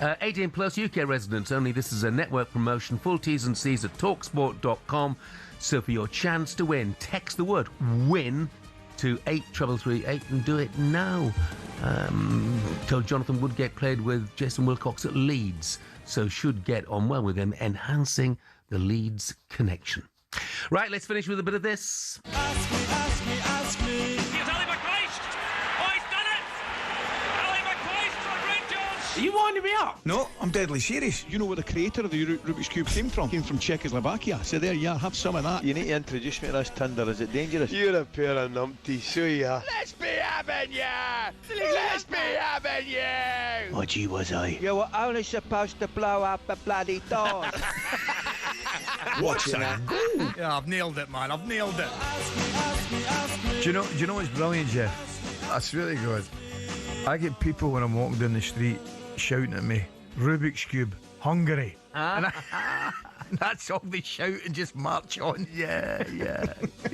18 plus UK residents only. This is a network promotion. Full T's and C's at talksport.com. So for your chance to win, text the word WIN to 83338 and do it now. Told Jonathan Woodgate played with Jason Wilcox at Leeds, so should get on well with him, enhancing the Leeds connection. Right, let's finish with a bit of this. Ask me. Here's Ally McCoist. Oh, he's done it. Ally McCoist from Rangers. Are you winding me up? No, I'm deadly serious. You know where the creator of the Rubik's Cube came from? Came from Czechoslovakia. So there you are, have some of that. You need to introduce me to this Tinder. Is it dangerous? You're a pair of numpties, so you are. Let's be having you! Let's be having you! Oh, gee, was I? You were only supposed to blow up a bloody door. What's that? Yeah, I've nailed it, man. I've nailed it. Do you know what's brilliant, Jeff? That's really good. I get people when I'm walking down the street shouting at me, Rubik's Cube, Hungary. And that's all they shout and just march on. Yeah.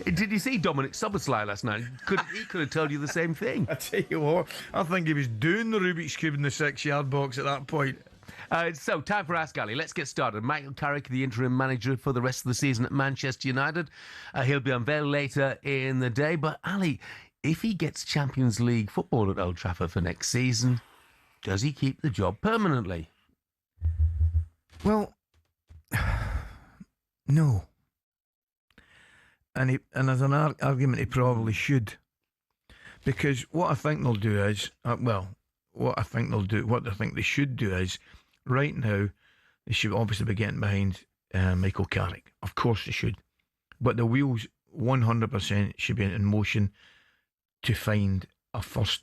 Did you see Dominic Szoboszlai last night? He could have told you the same thing. I tell you what, I think he was doing the Rubik's Cube in the 6-yard box at that point. So, time for Ask Ali. Let's get started. Michael Carrick, the interim manager for the rest of the season at Manchester United. He'll be unveiled later in the day. But, Ali, if he gets Champions League football at Old Trafford for next season, does he keep the job permanently? Well, no. And as an argument, he probably should. Because what I think they'll do is, what I think they should do is, right now, they should obviously be getting behind Michael Carrick. Of course they should. But the wheels 100% should be in motion to find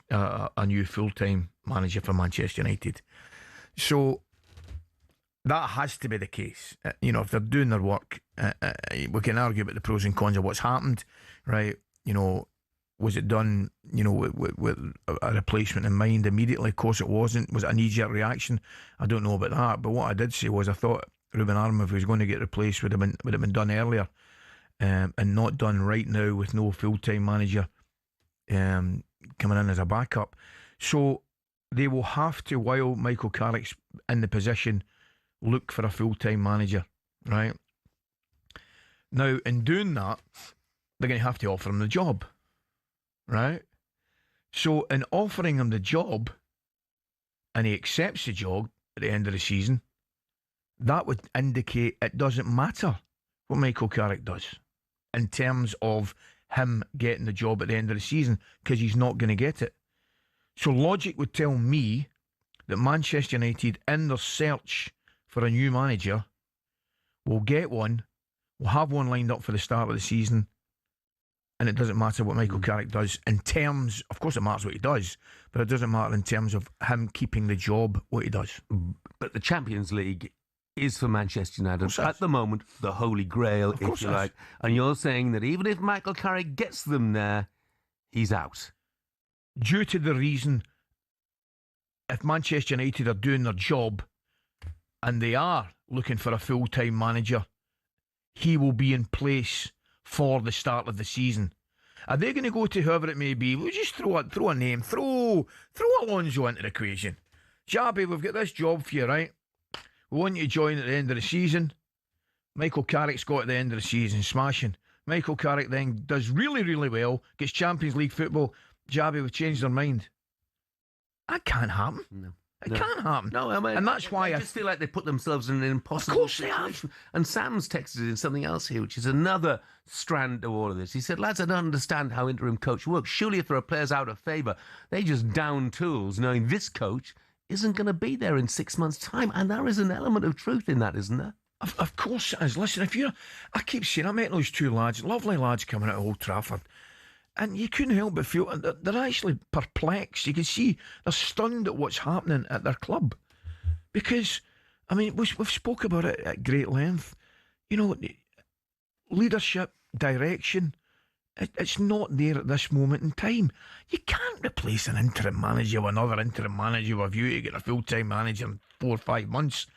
a new full-time manager for Manchester United. So That has to be the case. If they're doing their work, we can argue about the pros and cons of what's happened, right? Was it done, with a replacement in mind immediately? Of course it wasn't. Was it a knee-jerk reaction? I don't know about that. But what I did say was I thought Ruben Amorim, if he was going to get replaced, would have been done earlier, and not done right now with no full-time manager coming in as a backup. So they will have to, while Michael Carrick's in the position, look for a full-time manager, right? Now, in doing that, they're going to have to offer him the job, right? So, in offering him the job, and he accepts the job at the end of the season, that would indicate it doesn't matter what Michael Carrick does in terms of him getting the job at the end of the season, because he's not going to get it. So, logic would tell me that Manchester United, in their search for a new manager, will get one, will have one lined up for the start of the season, and it doesn't matter what Michael Carrick does in terms, of course it matters what he does, but it doesn't matter in terms of him keeping the job, what he does. But the Champions League is for Manchester United at the moment the holy grail, if you like. And you're saying that even if Michael Carrick gets them there, he's out. Due to the reason, if Manchester United are doing their job and they are looking for a full-time manager, he will be in place for the start of the season. Are they going to go to whoever it may be? We'll just throw a name, throw Alonso into the equation. Xabi, we've got this job for you, right? We want you to join at the end of the season. Michael Carrick's got at the end of the season, smashing. Michael Carrick then does really, really well, gets Champions League football. Xabi, we've changed our mind. That can't happen. No. It can't happen. No, I mean, and that's why I just feel like they put themselves in an impossible situation. And Sam's texted in something else here, which is another strand to all of this. He said, lads, I don't understand how interim coach works. Surely if there are players out of favour, they just down tools, knowing this coach isn't going to be there in 6 months' time. And there is an element of truth in that, isn't there? Of course it is. Listen, I keep saying, I met those two lads, lovely lads coming out of Old Trafford. And you couldn't help but feel they're actually perplexed. You can see they're stunned at what's happening at their club. Because, I mean, we've spoke about it at great length. Leadership, direction, it's not there at this moment in time. You can't replace an interim manager with another interim manager with a view to get a full-time manager in 4 or 5 months.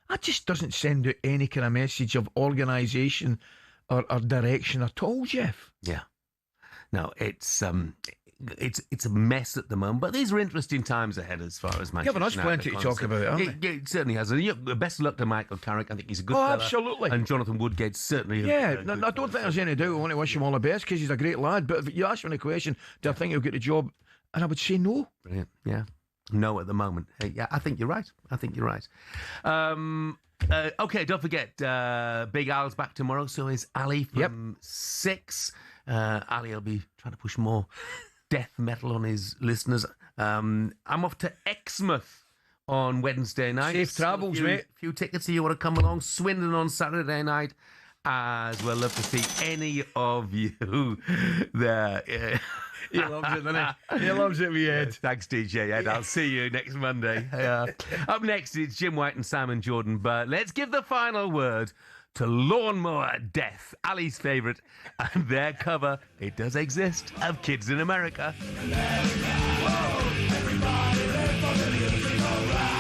That just doesn't send out any kind of message of organisation or direction at all, Jeff. Yeah. No, it's a mess at the moment, but these are interesting times ahead as far as Manchester Giving us plenty to talk about, haven't it certainly has. And best of luck to Michael Carrick. I think he's a good fella. Absolutely. And Jonathan Woodgate certainly. Yeah, I don't think there's any doubt. I want to wish him all the best because he's a great lad. But if you ask me the question, do I think he'll get the job? And I would say no. Brilliant. Yeah. No at the moment. Yeah, I think you're right. Okay, don't forget, Big Al's back tomorrow. So is Ali from 6. Ali will be trying to push more death metal on his listeners. I'm off to Exmouth on Wednesday night. Safe travels, mate. A few tickets if you want to come along. Swindon on Saturday night. As well, love to see any of you there. He loves it, doesn't he? He loves it, me Ed. Thanks, DJ Ed. I'll see you next Monday. Up next, it's Jim White and Simon Jordan. But let's give the final word to Lawnmower Death, Ali's favourite, and their cover, it does exist, of Kids in America. Everybody live for the music, alright.